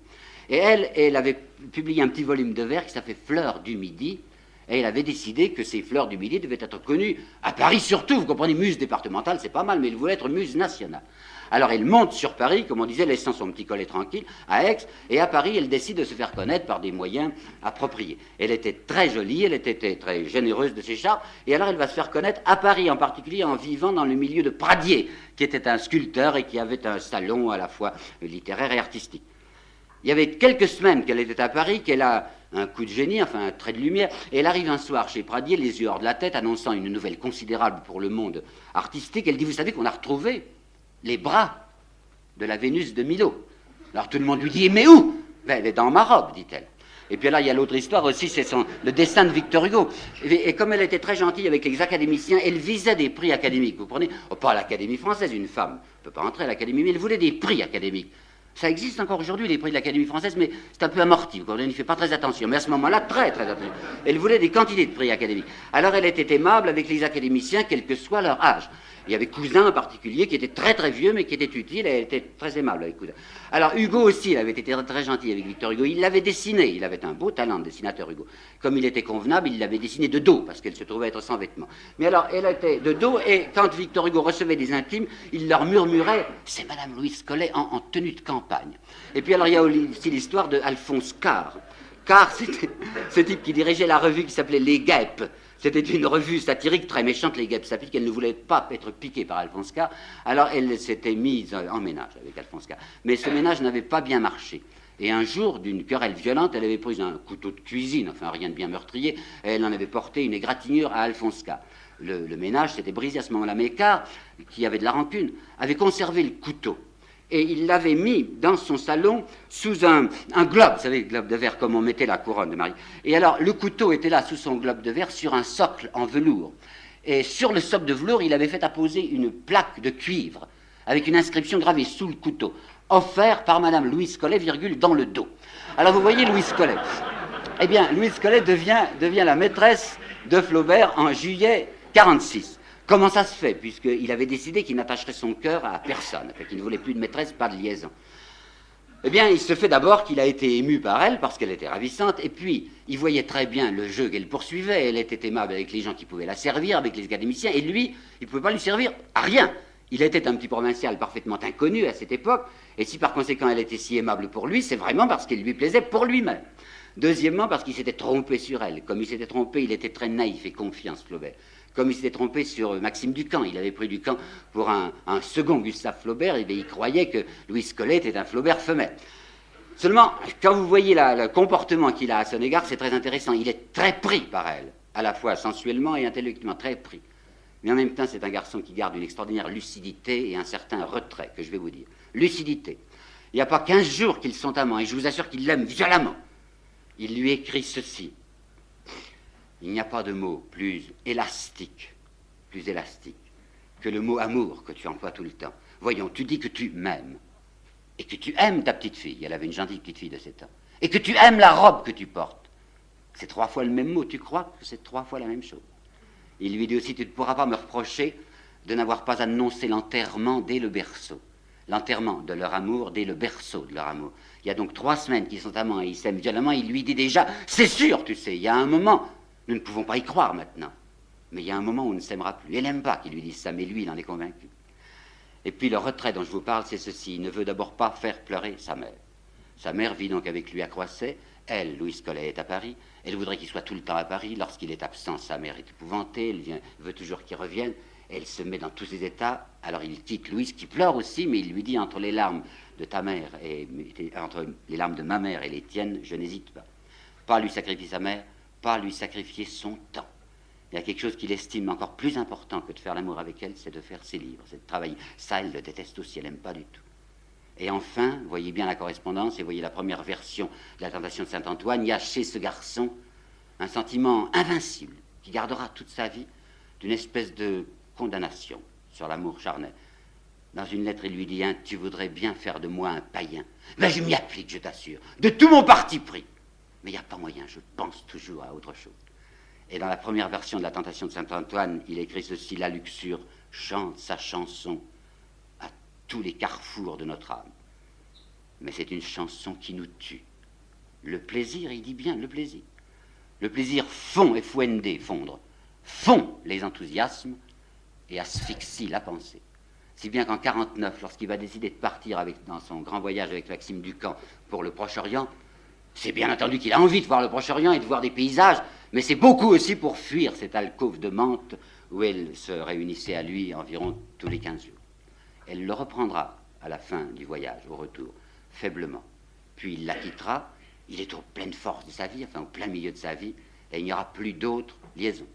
Et elle avait publié un petit volume de vers qui s'appelait Fleurs du Midi. Et elle avait décidé que ces Fleurs du Midi devaient être connues à Paris surtout. Vous comprenez, muse départementale, c'est pas mal, mais elle voulait être muse nationale. Alors elle monte sur Paris, comme on disait, laissant son petit Collet tranquille, à Aix, et à Paris, elle décide de se faire connaître par des moyens appropriés. Elle était très jolie, elle était très généreuse de ses charmes, et alors elle va se faire connaître à Paris, en particulier en vivant dans le milieu de Pradier, qui était un sculpteur et qui avait un salon à la fois littéraire et artistique. Il y avait quelques semaines qu'elle était à Paris, qu'elle a un coup de génie, enfin un trait de lumière, et elle arrive un soir chez Pradier, les yeux hors de la tête, annonçant une nouvelle considérable pour le monde artistique. Elle dit, vous savez qu'on a retrouvé les bras de la Vénus de Milo. Alors tout le monde lui dit, mais où? Ben, elle est dans ma robe, dit-elle. Et puis là, il y a l'autre histoire aussi, c'est le destin de Victor Hugo. Et comme elle était très gentille avec les académiciens, elle visait des prix académiques, vous comprenez? Oh, pas à l'Académie française, une femme ne peut pas entrer à l'Académie, mais elle voulait des prix académiques. Ça existe encore aujourd'hui, les prix de l'Académie française, mais c'est un peu amorti, vous comprenez, on n'y fait pas très attention. Mais à ce moment-là, très, très attention. Elle voulait des quantités de prix académiques. Alors elle était aimable avec les académiciens, quel que soit leur âge. Il y avait Cousin en particulier, qui était très très vieux, mais qui était utile, et elle était très aimable avec Cousin. Alors Hugo aussi, il avait été très gentil avec Victor Hugo. Il l'avait dessiné, il avait un beau talent de dessinateur, Hugo. Comme il était convenable, il l'avait dessiné de dos, parce qu'elle se trouvait être sans vêtements. Mais alors, elle était de dos, et quand Victor Hugo recevait des intimes, il leur murmurait « C'est Madame Louise Collet en tenue de campagne ». Et puis alors, il y a aussi l'histoire de Alphonse Karr. Karr, c'était ce type qui dirigeait la revue qui s'appelait Les Guêpes. C'était une revue satirique très méchante, Les Guêpes. Ça fait qu'elle ne voulait pas être piquée par Alphonse Karr. Alors elle s'était mise en ménage avec Alphonse Karr. Mais ce ménage n'avait pas bien marché. Et un jour, d'une querelle violente, elle avait pris un couteau de cuisine, enfin rien de bien meurtrier, et elle en avait porté une égratignure à Alphonse Karr. Le ménage s'était brisé à ce moment-là. Mais Karr, qui avait de la rancune, avait conservé le couteau. Et il l'avait mis dans son salon sous un globe, vous savez, le globe de verre, comme on mettait la couronne de Marie. Et alors, le couteau était là, sous son globe de verre, sur un socle en velours. Et sur le socle de velours, il avait fait apposer une plaque de cuivre, avec une inscription gravée sous le couteau, offert par Madame Louise Collet, virgule, dans le dos. Alors, vous voyez Louise Collet. Eh bien, Louise Collet devient la maîtresse de Flaubert en juillet 46. Comment ça se fait, puisqu'il avait décidé qu'il n'attacherait son cœur à personne, qu'il ne voulait plus de maîtresse, pas de liaison. Eh bien, il se fait d'abord qu'il a été ému par elle, parce qu'elle était ravissante, et puis, il voyait très bien le jeu qu'elle poursuivait, elle était aimable avec les gens qui pouvaient la servir, avec les académiciens, et lui, il ne pouvait pas lui servir à rien. Il était un petit provincial parfaitement inconnu à cette époque, et si par conséquent elle était si aimable pour lui, c'est vraiment parce qu'il lui plaisait pour lui-même. Deuxièmement, parce qu'il s'était trompé sur elle. Comme il s'était trompé, il était très naïf et confiant, ce Flaubert. Comme il s'était trompé sur Maxime Ducamp, il avait pris Ducamp pour un second Gustave Flaubert, et bien il croyait que Louise Collet était un Flaubert femelle. Seulement, quand vous voyez le comportement qu'il a à son égard, c'est très intéressant. Il est très pris par elle, à la fois sensuellement et intellectuellement, très pris. Mais en même temps, c'est un garçon qui garde une extraordinaire lucidité et un certain retrait, que je vais vous dire. Lucidité. Il n'y a pas 15 jours qu'ils sont amants, et je vous assure qu'il l'aime violemment. Il lui écrit ceci. Il n'y a pas de mot plus élastique que le mot amour que tu emploies tout le temps. Voyons, tu dis que tu m'aimes, et que tu aimes ta petite fille, elle avait une gentille petite fille de 7 ans, et que tu aimes la robe que tu portes. C'est 3 fois le même mot, tu crois que c'est 3 fois la même chose. Il lui dit aussi, tu ne pourras pas me reprocher de n'avoir pas annoncé l'enterrement dès le berceau. L'enterrement de leur amour dès le berceau de leur amour. Il y a donc 3 semaines qu'ils sont amants et ils s'aiment violemment, il lui dit déjà, c'est sûr, tu sais, il y a un moment, nous ne pouvons pas y croire maintenant, mais il y a un moment où on ne s'aimera plus. Elle n'aime pas qu'il lui dise ça, mais lui, il en est convaincu. Et puis le retrait dont je vous parle, c'est ceci, il ne veut d'abord pas faire pleurer sa mère. Sa mère vit donc avec lui à Croisset, elle, Louise Collet, est à Paris, elle voudrait qu'il soit tout le temps à Paris, lorsqu'il est absent, sa mère est épouvantée, elle veut toujours qu'il revienne, elle se met dans tous ses états, alors il quitte Louise, qui pleure aussi, mais il lui dit, entre les larmes de ta mère, entre les larmes de ma mère et les tiennes, je n'hésite pas. Pas lui sacrifier sa mère, pas lui sacrifier son temps. Il y a quelque chose qu'il estime encore plus important que de faire l'amour avec elle, c'est de faire ses livres, c'est de travailler. Ça, elle le déteste aussi, elle n'aime pas du tout. Et enfin, voyez bien la correspondance, et voyez la première version de la Tentation de Saint-Antoine, il y a chez ce garçon un sentiment invincible, qui gardera toute sa vie, d'une espèce de condamnation sur l'amour charnel. Dans une lettre, il lui dit, hein, tu voudrais bien faire de moi un païen. Ben, je m'y applique, je t'assure, de tout mon parti pris. Mais il n'y a pas moyen, je pense toujours à autre chose. Et dans la première version de la Tentation de Saint-Antoine, il écrit ceci, la luxure chante sa chanson à tous les carrefours de notre âme. Mais c'est une chanson qui nous tue. Le plaisir, il dit bien le plaisir. Le plaisir fond et fondre, fond les enthousiasmes et asphyxie la pensée. Si bien qu'en 1949, lorsqu'il va décider de partir dans son grand voyage avec Maxime Ducamp pour le Proche-Orient, c'est bien entendu qu'il a envie de voir le Proche-Orient et de voir des paysages, mais c'est beaucoup aussi pour fuir cette alcôve de Mantes où elle se réunissait à lui environ tous les 15 jours. Elle le reprendra à la fin du voyage, au retour, faiblement. Puis il la quittera, il est aux pleines forces de sa vie, enfin au plein milieu de sa vie, et il n'y aura plus d'autres liaisons.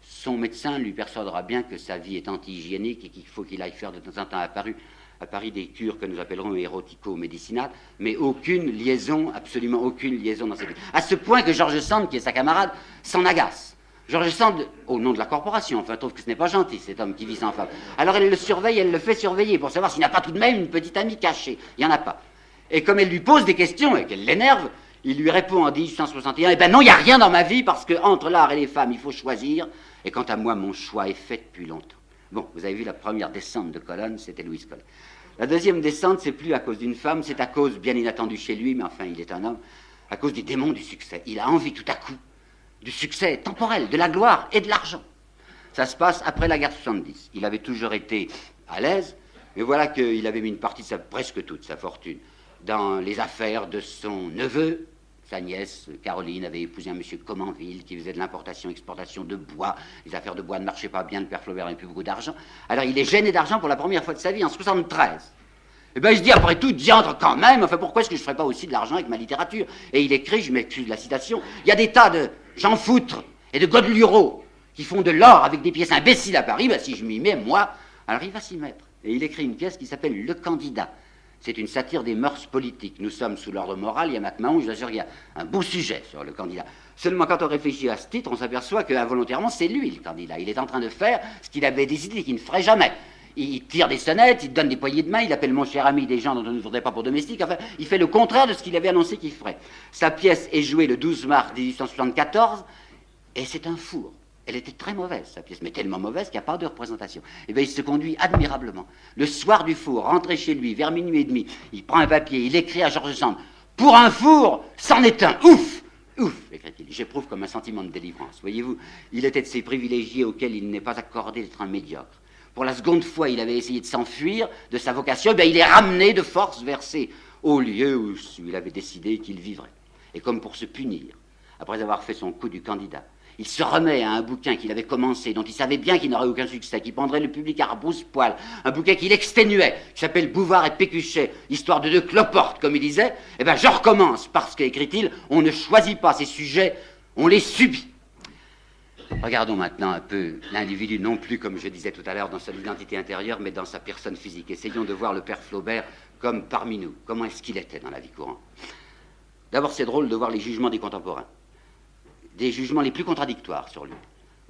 Son médecin lui persuadera bien que sa vie est anti-hygiénique et qu'il faut qu'il aille faire de temps en temps à Paris des cures que nous appellerons érotico-médicinales, mais aucune liaison, absolument aucune liaison dans cette vie. À ce point que George Sand, qui est sa camarade, s'en agace. George Sand, au nom de la corporation, enfin, trouve que ce n'est pas gentil, cet homme qui vit sans femme. Alors elle le surveille, elle le fait surveiller pour savoir s'il n'a pas tout de même une petite amie cachée. Il n'y en a pas. Et comme elle lui pose des questions et qu'elle l'énerve, il lui répond en 1861, eh ben non, il n'y a rien dans ma vie parce que entre l'art et les femmes, il faut choisir. Et quant à moi, mon choix est fait depuis longtemps. Bon, vous avez vu la première descente de colonne, c'était Louise Collet. La deuxième descente, c'est plus à cause d'une femme, c'est à cause, bien inattendue chez lui, mais enfin, il est un homme, à cause du démon du succès. Il a envie tout à coup du succès temporel, de la gloire et de l'argent. Ça se passe après la guerre de 70. Il avait toujours été à l'aise, mais voilà qu'il avait mis une partie de presque toute sa fortune dans les affaires de son neveu. Sa nièce, Caroline, avait épousé un monsieur Comenville qui faisait de l'importation-exportation de bois. Les affaires de bois ne marchaient pas bien, le père Flaubert n'avait plus beaucoup d'argent. Alors il est gêné d'argent pour la première fois de sa vie, en 73. Et bien il se dit, après tout, diantre quand même, enfin pourquoi est-ce que je ne ferais pas aussi de l'argent avec ma littérature? Et il écrit, je m'excuse de la citation, il y a des tas de Jean Foutre et de Godelureau qui font de l'or avec des pièces imbéciles à Paris, ben si je m'y mets, moi, alors il va s'y mettre. Et il écrit une pièce qui s'appelle Le Candidat. C'est une satire des mœurs politiques. Nous sommes sous l'ordre moral, il y a MacMahon, je vous assure qu'il y a un beau sujet sur le candidat. Seulement quand on réfléchit à ce titre, on s'aperçoit qu'involontairement, c'est lui le candidat. Il est en train de faire ce qu'il avait décidé qu'il ne ferait jamais. Il tire des sonnettes, il donne des poignées de main, il appelle mon cher ami des gens dont on ne voudrait pas pour domestique. Enfin, il fait le contraire de ce qu'il avait annoncé qu'il ferait. Sa pièce est jouée le 12 mars 1874 et c'est un four. Elle était très mauvaise, sa pièce, mais tellement mauvaise qu'il n'y a pas de représentation. Et bien, il se conduit admirablement. Le soir du four, rentré chez lui, vers minuit et demi, il prend un papier, il écrit à George Sand, « Pour un four, c'en est un, ouf !» Ouf, écrit-il, j'éprouve comme un sentiment de délivrance. Voyez-vous, il était de ces privilégiés auxquels il n'est pas accordé d'être un médiocre. pour la seconde fois il avait essayé de s'enfuir de sa vocation, il est ramené de force vers ces hauts lieux où il avait décidé qu'il vivrait. Et comme pour se punir, après avoir fait son coup du candidat, il se remet à un bouquin qu'il avait commencé, dont il savait bien qu'il n'aurait aucun succès, qui prendrait le public à rebrousse-poil, un bouquin qu'il exténuait, qui s'appelle Bouvard et Pécuchet, histoire de deux cloportes, comme il disait. Je recommence, parce qu'écrit-il, on ne choisit pas ses sujets, on les subit. Regardons maintenant un peu l'individu, non plus, comme je disais tout à l'heure, dans son identité intérieure, mais dans sa personne physique. Essayons de voir le père Flaubert comme parmi nous. Comment est-ce qu'il était dans la vie courante? D'abord, c'est drôle de voir les jugements des contemporains. Des jugements les plus contradictoires sur lui.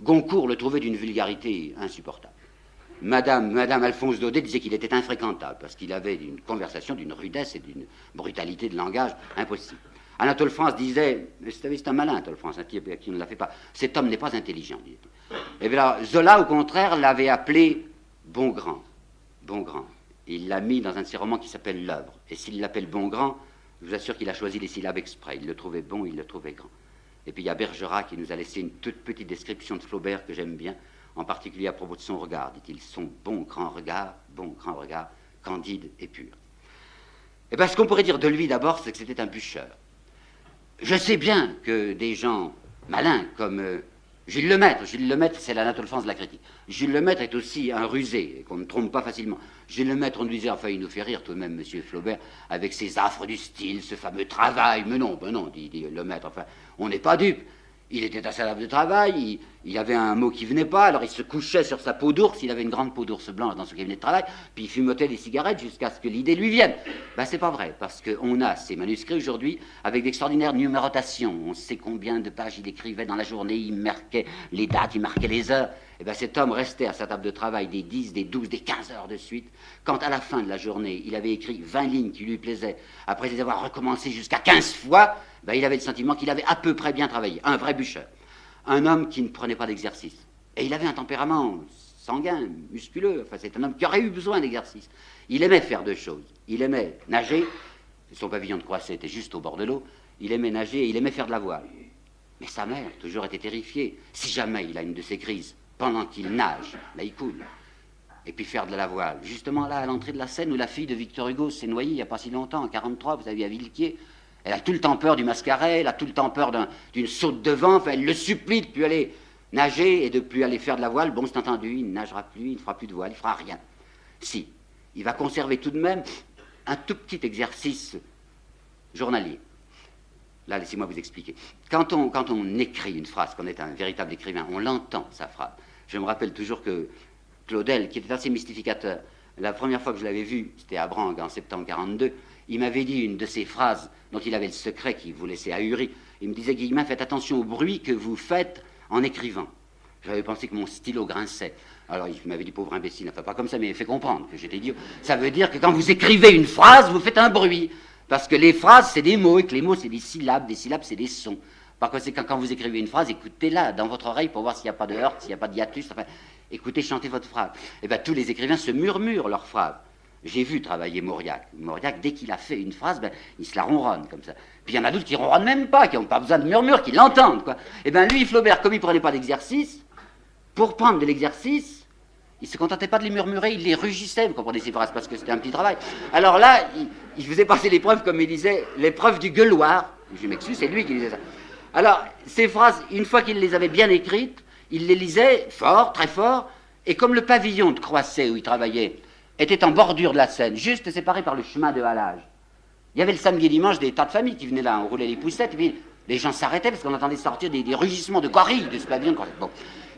Goncourt le trouvait d'une vulgarité insupportable. Madame Alphonse Daudet disait qu'il était infréquentable, parce qu'il avait une conversation d'une rudesse et d'une brutalité de langage impossible. Anatole France disait, c'est un malin Anatole France, qui ne l'a fait pas, cet homme n'est pas intelligent, disait-il. Et bien Zola, au contraire, l'avait appelé Bongrand. Bongrand. Il l'a mis dans un de ses romans qui s'appelle L'œuvre. Et s'il l'appelle Bongrand, je vous assure qu'il a choisi les syllabes exprès. Il le trouvait bon, il le trouvait grand. Et puis il y a Bergerac qui nous a laissé une toute petite description de Flaubert que j'aime bien, en particulier à propos de son regard. Dit-il, son bon grand regard, candide et pur. Et bien ce qu'on pourrait dire de lui d'abord, c'est que c'était un bûcheur. Je sais bien que des gens malins comme Jules Lemaître c'est l'Anatole France de la critique. Jules Lemaître est aussi un rusé, qu'on ne trompe pas facilement. Jules Lemaître, on nous disait, enfin il nous fait rire tout de même, monsieur Flaubert, avec ses affres du style, ce fameux travail. Mais non, dit Lemaître, enfin, on n'est pas dupe. Il était à sa table de travail, il avait un mot qui venait pas, alors il se couchait sur sa peau d'ours, il avait une grande peau d'ours blanche dans son cabinet de travail, puis il fumotait des cigarettes jusqu'à ce que l'idée lui vienne. C'est pas vrai, parce qu'on a ces manuscrits aujourd'hui avec d'extraordinaires numérotations. On sait combien de pages il écrivait dans la journée, il marquait les dates, il marquait les heures. Cet homme restait à sa table de travail des 10, des 12, des 15 heures de suite. Quand à la fin de la journée, il avait écrit 20 lignes qui lui plaisaient, après les avoir recommencées jusqu'à 15 fois, il avait le sentiment qu'il avait à peu près bien travaillé. Un vrai bûcheur. Un homme qui ne prenait pas d'exercice. Et il avait un tempérament sanguin, musculeux. Enfin, c'est un homme qui aurait eu besoin d'exercice. Il aimait faire deux choses. Il aimait nager. Son pavillon de Croisset était juste au bord de l'eau. Il aimait nager et il aimait faire de la voile. Mais sa mère, toujours était terrifiée. Si jamais il a une de ces crises, pendant qu'il nage, là il coule. Et puis faire de la voile. Justement là, à l'entrée de la Seine, où la fille de Victor Hugo s'est noyée il n'y a pas si longtemps, en 1943, vous avez à Villequier. Elle a tout le temps peur du mascaret, elle a tout le temps peur d'une saute de vent, elle le supplie de ne plus aller nager et de ne plus aller faire de la voile. Bon, c'est entendu, il ne nagera plus, il ne fera plus de voile, il ne fera rien. Si, il va conserver tout de même un tout petit exercice journalier. Là, laissez-moi vous expliquer. Quand on écrit une phrase, qu'on est un véritable écrivain, on l'entend, sa phrase. Je me rappelle toujours que Claudel, qui était assez mystificateur, la première fois que je l'avais vu, c'était à Brangue en septembre 1942, il m'avait dit une de ces phrases dont il avait le secret qui vous laissait ahuri. Il me disait, Guillemin, faites attention au bruit que vous faites en écrivant. J'avais pensé que mon stylo grinçait. Alors il m'avait dit, pauvre imbécile, enfin pas comme ça, mais il fait comprendre que j'étais idiot. Ça veut dire que quand vous écrivez une phrase, vous faites un bruit. Parce que les phrases, c'est des mots, et que les mots, c'est des syllabes, c'est des sons. Par conséquent, quand vous écrivez une phrase, écoutez-la dans votre oreille pour voir s'il n'y a pas de heurte, s'il n'y a pas de hiatus. Enfin, écoutez, chantez votre phrase. Et tous les écrivains se murmurent leurs phrases. J'ai vu travailler Mauriac. Mauriac, dès qu'il a fait une phrase, il se la ronronne comme ça. Puis il y en a d'autres qui ronronnent même pas, qui n'ont pas besoin de murmure, qui l'entendent, quoi. Lui, Flaubert, comme il ne prenait pas d'exercice, pour prendre de l'exercice, il ne se contentait pas de les murmurer, il les rugissait, vous comprenez ces phrases, parce que c'était un petit travail. Alors là, il faisait passer l'épreuve, comme il disait, l'épreuve du gueuloir. Je m'excuse, c'est lui qui disait ça. Alors, ces phrases, une fois qu'il les avait bien écrites, il les lisait fort, très fort, et comme le pavillon de Croisset où il travaillait était en bordure de la Seine, juste séparé par le chemin de halage. Il y avait le samedi et dimanche des tas de familles qui venaient là, on roulait les poussettes, et puis les gens s'arrêtaient parce qu'on entendait sortir des rugissements de gorilles de ce pavillon. Bon.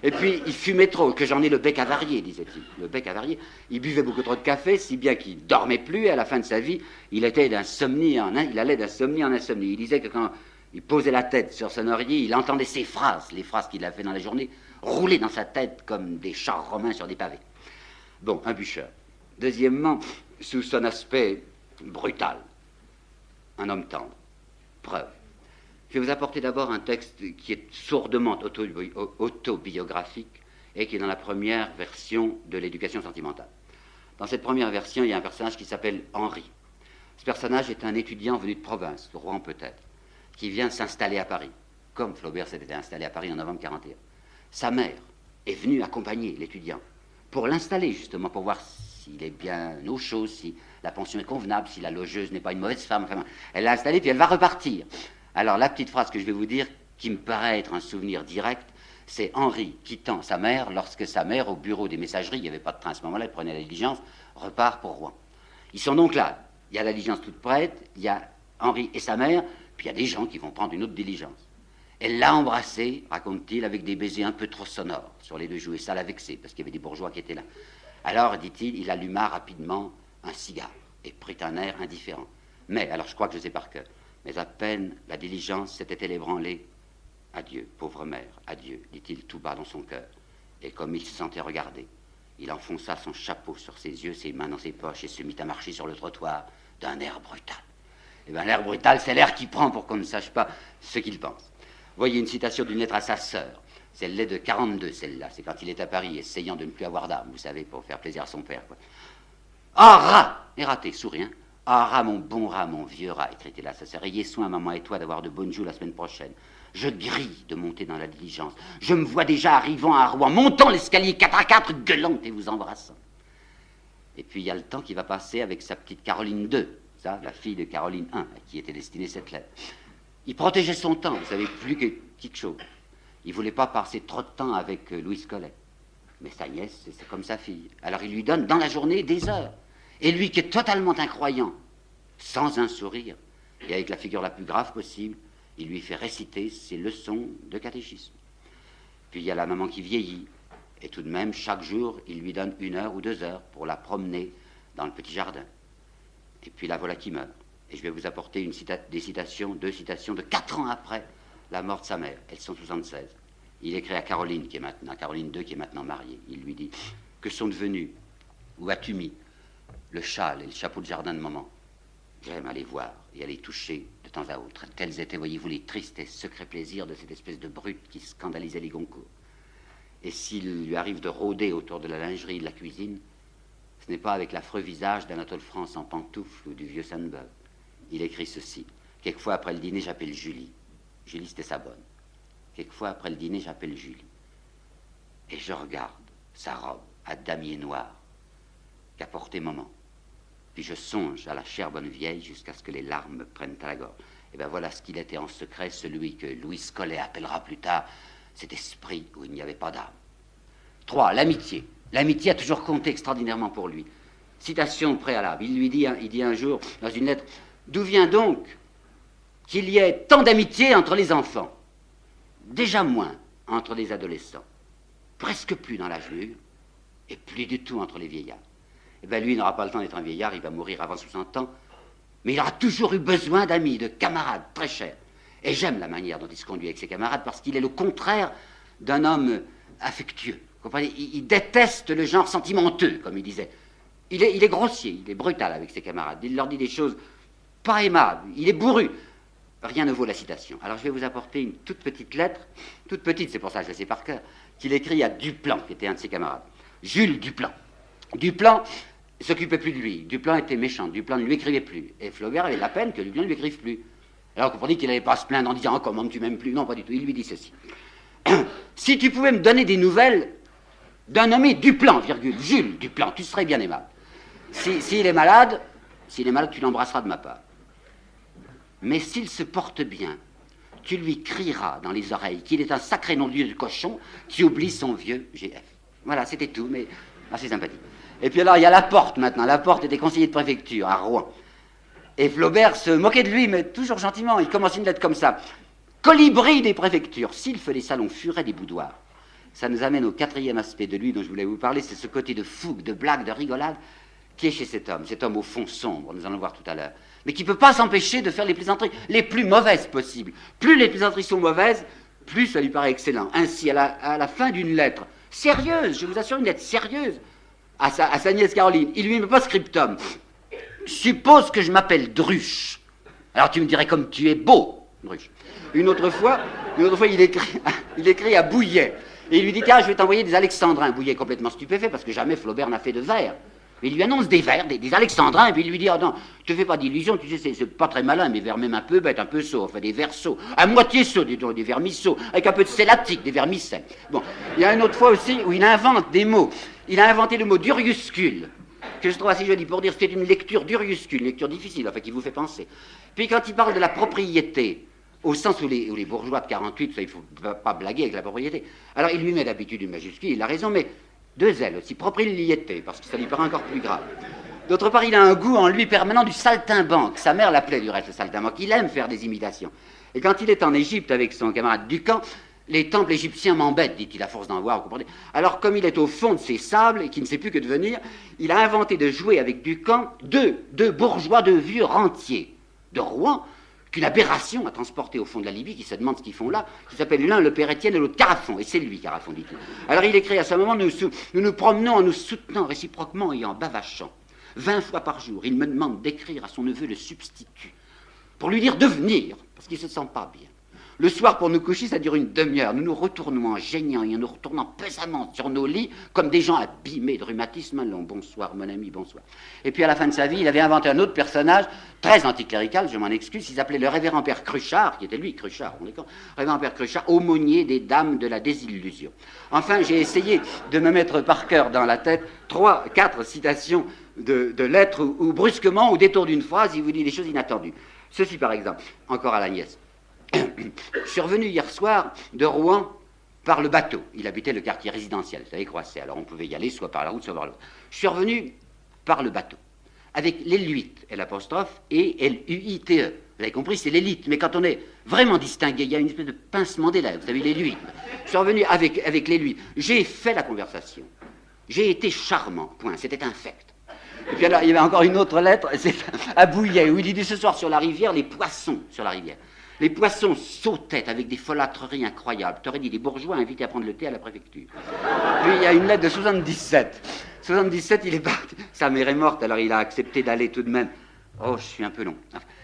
Et puis il fumait trop, que j'en ai le bec avarié, disait-il. Le bec avarié. Il buvait beaucoup trop de café, si bien qu'il ne dormait plus, et à la fin de sa vie, il allait d'insomnie en insomnie. Il disait que quand il posait la tête sur son oreiller, il entendait ses phrases, les phrases qu'il a fait dans la journée, rouler dans sa tête comme des chars romains sur des pavés. Bon, un bûcheur. Deuxièmement, sous son aspect brutal, un homme tendre. Preuve. Je vais vous apporter d'abord un texte qui est sourdement autobiographique et qui est dans la première version de l'éducation sentimentale. Dans cette première version, il y a un personnage qui s'appelle Henri. Ce personnage est un étudiant venu de province, de Rouen peut-être, qui vient s'installer à Paris, comme Flaubert s'était installé à Paris en novembre 1941. Sa mère est venue accompagner l'étudiant pour l'installer, justement, pour voir s'il est bien au chaud, si la pension est convenable, si la logeuse n'est pas une mauvaise femme. Enfin, elle l'a installée, puis elle va repartir. Alors, la petite phrase que je vais vous dire, qui me paraît être un souvenir direct, c'est Henri quittant sa mère lorsque sa mère, au bureau des messageries, il n'y avait pas de train à ce moment-là, elle prenait la diligence, repart pour Rouen. Ils sont donc là. Il y a la diligence toute prête, il y a Henri et sa mère, puis il y a des gens qui vont prendre une autre diligence. Elle l'a embrassé, raconte-t-il, avec des baisers un peu trop sonores sur les deux joues, et ça l'a vexé, parce qu'il y avait des bourgeois qui étaient là. Alors, dit-il, il alluma rapidement un cigare, et prit un air indifférent. Mais, alors je crois que je sais par cœur, mais à peine la diligence s'était-elle ébranlée, adieu, pauvre mère, adieu, dit-il tout bas dans son cœur. Et comme il se sentait regardé, il enfonça son chapeau sur ses yeux, ses mains dans ses poches, et se mit à marcher sur le trottoir d'un air brutal. Eh bien, l'air brutal, c'est l'air qu'il prend pour qu'on ne sache pas ce qu'il pense. Voyez une citation d'une lettre à sa sœur. Celle-là de 42, celle-là. C'est quand il est à Paris, essayant de ne plus avoir d'armes, vous savez, pour faire plaisir à son père, quoi. Ah, rat! Et raté, souris, hein. Ah, rat, mon bon rat, mon vieux rat, écrit-il à sa sœur. Ayez soin, maman et toi, d'avoir de bonnes joues la semaine prochaine. Je grille de monter dans la diligence. Je me vois déjà arrivant à Rouen, montant l'escalier 4 à 4, gueulant et vous embrassant. Et puis il y a le temps qui va passer avec sa petite Caroline II, ça, la fille de Caroline I, à qui était destinée cette lettre. Il protégeait son temps, vous savez, plus que quelque chose. Il ne voulait pas passer trop de temps avec Louise Collet. Mais sa nièce, c'est comme sa fille. Alors il lui donne dans la journée des heures. Et lui qui est totalement incroyant, sans un sourire, et avec la figure la plus grave possible, il lui fait réciter ses leçons de catéchisme. Puis il y a la maman qui vieillit, et tout de même, chaque jour, il lui donne 1 heure ou 2 heures pour la promener dans le petit jardin. Et puis la voilà qui meurt. Et je vais vous apporter deux citations de 4 ans après la mort de sa mère. Elles sont 76. Il écrit à Caroline II, qui est maintenant mariée. Il lui dit, que sont devenus, où as-tu mis le châle et le chapeau de jardin de maman? J'aime aller voir et aller toucher de temps à autre. Tels étaient, voyez-vous, les tristes et secrets plaisirs de cette espèce de brute qui scandalisait les Goncourt. Et s'il lui arrive de rôder autour de la lingerie et de la cuisine, ce n'est pas avec l'affreux visage d'Anatole France en pantoufles ou du vieux Sainte-Beuve. Il écrit ceci. Quelquefois, après le dîner, j'appelle Julie. Julie, c'était sa bonne. Quelquefois, après le dîner, j'appelle Julie. Et je regarde sa robe à damier noir qu'a porté maman. Puis je songe à la chère bonne vieille jusqu'à ce que les larmes me prennent à la gorge. Et bien voilà ce qu'il était en secret, celui que Louise Collet appellera plus tard cet esprit où il n'y avait pas d'âme. 3. L'amitié. L'amitié a toujours compté extraordinairement pour lui. Citation préalable. Il dit un jour dans une lettre, d'où vient donc qu'il y ait tant d'amitié entre les enfants? Déjà moins entre les adolescents, presque plus dans l'âge mûr, et plus du tout entre les vieillards. Eh bien, lui, il n'aura pas le temps d'être un vieillard, il va mourir avant 60 ans, mais il aura toujours eu besoin d'amis, de camarades très chers. Et j'aime la manière dont il se conduit avec ses camarades, parce qu'il est le contraire d'un homme affectueux. Vous comprenez? Il déteste le genre sentimenteux, comme il disait. Il est grossier, il est brutal avec ses camarades. Il leur dit des choses pas aimables, il est bourru. Rien ne vaut la citation. Alors je vais vous apporter une toute petite lettre, toute petite, c'est pour ça que je la sais par cœur, qu'il écrit à Duplan, qui était un de ses camarades. Jules Duplan. Duplan s'occupait plus de lui. Duplan était méchant. Duplan ne lui écrivait plus. Et Flaubert avait la peine que Duplan ne lui écrive plus. Alors vous comprenez qu'il n'allait pas se plaindre en disant « comment tu m'aimes plus ?» Non, pas du tout. Il lui dit ceci. « Si tu pouvais me donner des nouvelles d'un nommé Duplan, virgule, Jules Duplan, tu serais bien aimable. S'il est malade, tu l'embrasseras de ma part. Mais s'il se porte bien, tu lui crieras dans les oreilles qu'il est un sacré nom-de-Dieu de cochon qui oublie son vieux GF. » Voilà, c'était tout, mais assez sympathique. Et puis alors, il y a Laporte maintenant. Laporte était conseiller de préfecture à Rouen. Et Flaubert se moquait de lui, mais toujours gentiment. Il commence une lettre comme ça. Colibri des préfectures, sylphe des salons, furet des boudoirs. Ça nous amène au 4e aspect de lui dont je voulais vous parler, c'est ce côté de fougue, de blague, de rigolade qui est chez cet homme au fond sombre, nous allons voir tout à l'heure, mais qui ne peut pas s'empêcher de faire les plaisanteries les plus mauvaises possibles. Plus les plaisanteries sont mauvaises, plus ça lui paraît excellent. Ainsi, à la fin d'une lettre sérieuse, je vous assure, une lettre sérieuse, à sa nièce Caroline, il lui met pas scriptum. Suppose que je m'appelle Druche. Alors tu me dirais comme tu es beau, Druche. Une autre fois, il écrit à Bouillet. Et il lui dit, tiens, je vais t'envoyer des alexandrins. Bouillet est complètement stupéfait parce que jamais Flaubert n'a fait de vers. Il lui annonce des vers, des alexandrins, et puis il lui dit, oh non, te fais pas d'illusions, tu sais, c'est pas très malin, mais vers même un peu bête, un peu sot, enfin des vers sots, à moitié sots, des vers mi-sots, avec un peu de célatique, des vers mi-sains. Bon, il y a une autre fois aussi où il invente des mots. Il a inventé le mot d'uriuscule, que je trouve assez joli pour dire que c'est une lecture d'uriuscule, une lecture difficile, enfin qui vous fait penser. Puis quand il parle de la propriété, au sens où les bourgeois de 48, ça il faut pas blaguer avec la propriété, alors il lui met d'habitude une majuscule, il a raison, mais deux L aussi, propriété, parce que ça lui paraît encore plus grave. D'autre part, il a un goût en lui permanent du saltimbanque. Sa mère l'appelait du reste le saltimbanque. Il aime faire des imitations. Et quand il est en Égypte avec son camarade Ducamp, les temples égyptiens m'embêtent, dit-il, à force d'en voir, vous comprenez. Alors, comme il est au fond de ses sables et qu'il ne sait plus que devenir, il a inventé de jouer avec Ducamp deux bourgeois de vieux rentiers de Rouen, qu'une aberration a transporté au fond de la Libye, qui se demande ce qu'ils font là, qui s'appelle l'un le père Étienne et l'autre Carafon, et c'est lui Carafon, dit-il. Alors il écrit à ce moment, nous nous promenons en nous soutenant réciproquement et en bavachant. 20 fois par jour, il me demande d'écrire à son neveu le substitut, pour lui dire de venir, parce qu'il ne se sent pas bien. Le soir, pour nous coucher, ça dure une demi-heure. Nous nous retournons en geignant et en nous retournant pesamment sur nos lits, comme des gens abîmés de rhumatisme. Long, bonsoir, mon ami, bonsoir. Et puis, à la fin de sa vie, il avait inventé un autre personnage, très anticlérical, je m'en excuse, il s'appelait le révérend père Cruchard, qui était lui, Cruchard, on est con, révérend père Cruchard, aumônier des dames de la désillusion. Enfin, j'ai essayé de me mettre par cœur dans la tête 3-4 citations de lettres où brusquement, au détour d'une phrase, il vous dit des choses inattendues. Ceci, par exemple, encore à la nièce. Je suis revenu hier soir de Rouen par le bateau. Il habitait le quartier résidentiel, vous savez, Croisset. Alors on pouvait y aller soit par la route, soit par l'eau. Je suis revenu par le bateau, avec l'élite, l'apostrophe, et L-U-I-T-E. Vous avez compris, c'est l'élite. Mais quand on est vraiment distingué, il y a une espèce de pincement des lèvres. Vous savez, l'élite. Je suis revenu avec l'élite. J'ai fait la conversation. J'ai été charmant, point. C'était infect. Et puis alors, il y avait encore une autre lettre, c'est à Bouillet, où il dit ce soir sur la rivière, les poissons sur la rivière. Les poissons sautaient avec des folâtreries incroyables. T'aurais dit des bourgeois invités à prendre le thé à la préfecture. Puis il y a une lettre de 77. 77, il est parti. Sa mère est morte, alors il a accepté d'aller tout de même. Oh, je suis un peu long.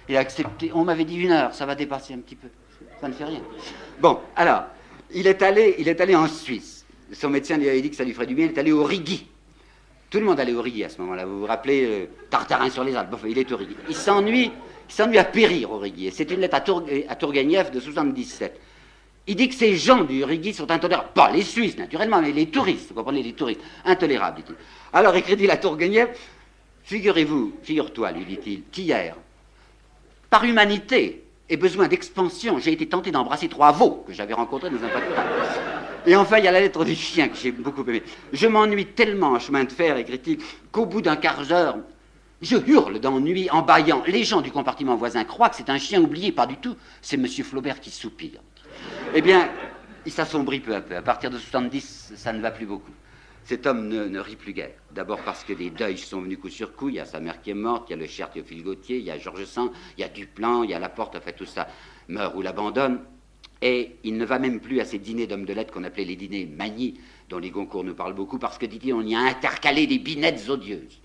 Il a accepté, on m'avait dit 1 heure, ça va dépasser un petit peu. Ça ne fait rien. Bon, alors, il est allé en Suisse. Son médecin lui avait dit que ça lui ferait du bien, il est allé au Rigi. Tout le monde allait au Rigi à ce moment-là. Vous vous rappelez, Tartarin sur les Alpes. Enfin, il est au Rigi. Il s'ennuie à périr au Rigi. C'est une lettre à Tourguenieff de 77. Il dit que ces gens du Rigi sont intolérables. Pas les Suisses, naturellement, mais les touristes. Vous comprenez, les touristes. Intolérables, dit-il. Alors, écrit-il à Tourguenieff, figure-toi, lui dit-il, qu'hier, par humanité et besoin d'expansion, j'ai été tenté d'embrasser 3 veaux que j'avais rencontrés dans un pâturage. Et enfin, il y a la lettre du chien que j'ai beaucoup aimée. Je m'ennuie tellement en chemin de fer, écrit-il, qu'au bout d'un quart d'heure, je hurle d'ennui en bâillant. Les gens du compartiment voisin croient que c'est un chien oublié, pas du tout. C'est M. Flaubert qui soupire. Eh bien, il s'assombrit peu à peu. À partir de 70, ça ne va plus beaucoup. Cet homme ne rit plus guère. D'abord parce que des deuils sont venus coup sur coup. Il y a sa mère qui est morte, il y a le cher Théophile Gautier, il y a Georges Sand, il y a Duplan, il y a Laporte, en fait tout ça meurt ou l'abandonne. Et il ne va même plus à ces dîners d'hommes de lettres qu'on appelait les dîners Magny, dont les Goncourt nous parlent beaucoup, parce que, dit-il, on y a intercalé des binettes odieuses.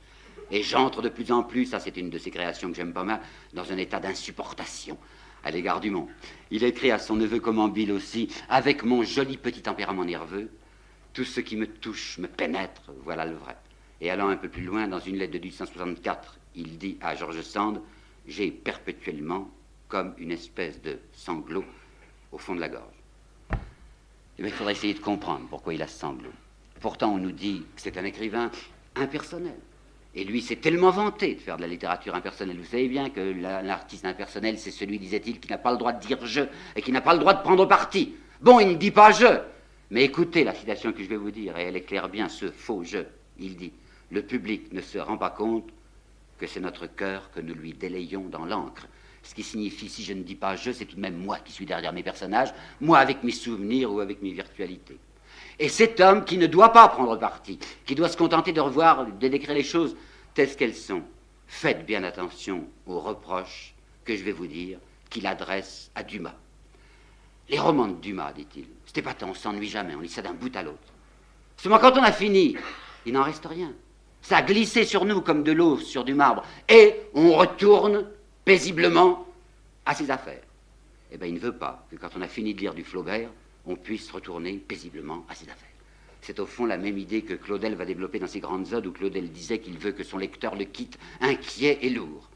Et j'entre de plus en plus, ça c'est une de ces créations que j'aime pas mal, dans un état d'insupportation à l'égard du monde. Il écrit à son neveu Commanville aussi, avec mon joli petit tempérament nerveux, tout ce qui me touche me pénètre, voilà le vrai. Et allant un peu plus loin, dans une lettre de 1864, il dit à Georges Sand, j'ai perpétuellement comme une espèce de sanglot au fond de la gorge. Eh bien, il faudrait essayer de comprendre pourquoi il a ce sanglot. Pourtant, on nous dit que c'est un écrivain impersonnel. Et lui s'est tellement vanté de faire de la littérature impersonnelle. Vous savez bien que l'artiste impersonnel, c'est celui, disait-il, qui n'a pas le droit de dire « je » et qui n'a pas le droit de prendre parti. Bon, il ne dit pas « je », mais écoutez la citation que je vais vous dire, et elle éclaire bien ce faux « je ». Il dit « Le public ne se rend pas compte que c'est notre cœur que nous lui délayons dans l'encre. » Ce qui signifie, si je ne dis pas « je », c'est tout de même moi qui suis derrière mes personnages, moi avec mes souvenirs ou avec mes virtualités. Et cet homme qui ne doit pas prendre parti, qui doit se contenter de revoir, de décrire les choses telles qu'elles sont, faites bien attention aux reproches que je vais vous dire qu'il adresse à Dumas. Les romans de Dumas, dit-il, c'est épatant, on s'ennuie jamais, on lit ça d'un bout à l'autre. Seulement quand on a fini, il n'en reste rien. Ça a glissé sur nous comme de l'eau sur du marbre, et on retourne paisiblement à ses affaires. Eh bien, il ne veut pas que quand on a fini de lire du Flaubert, on puisse retourner paisiblement à ses affaires. C'est au fond la même idée que Claudel va développer dans ses grandes odes, où Claudel disait qu'il veut que son lecteur le quitte inquiet et lourd.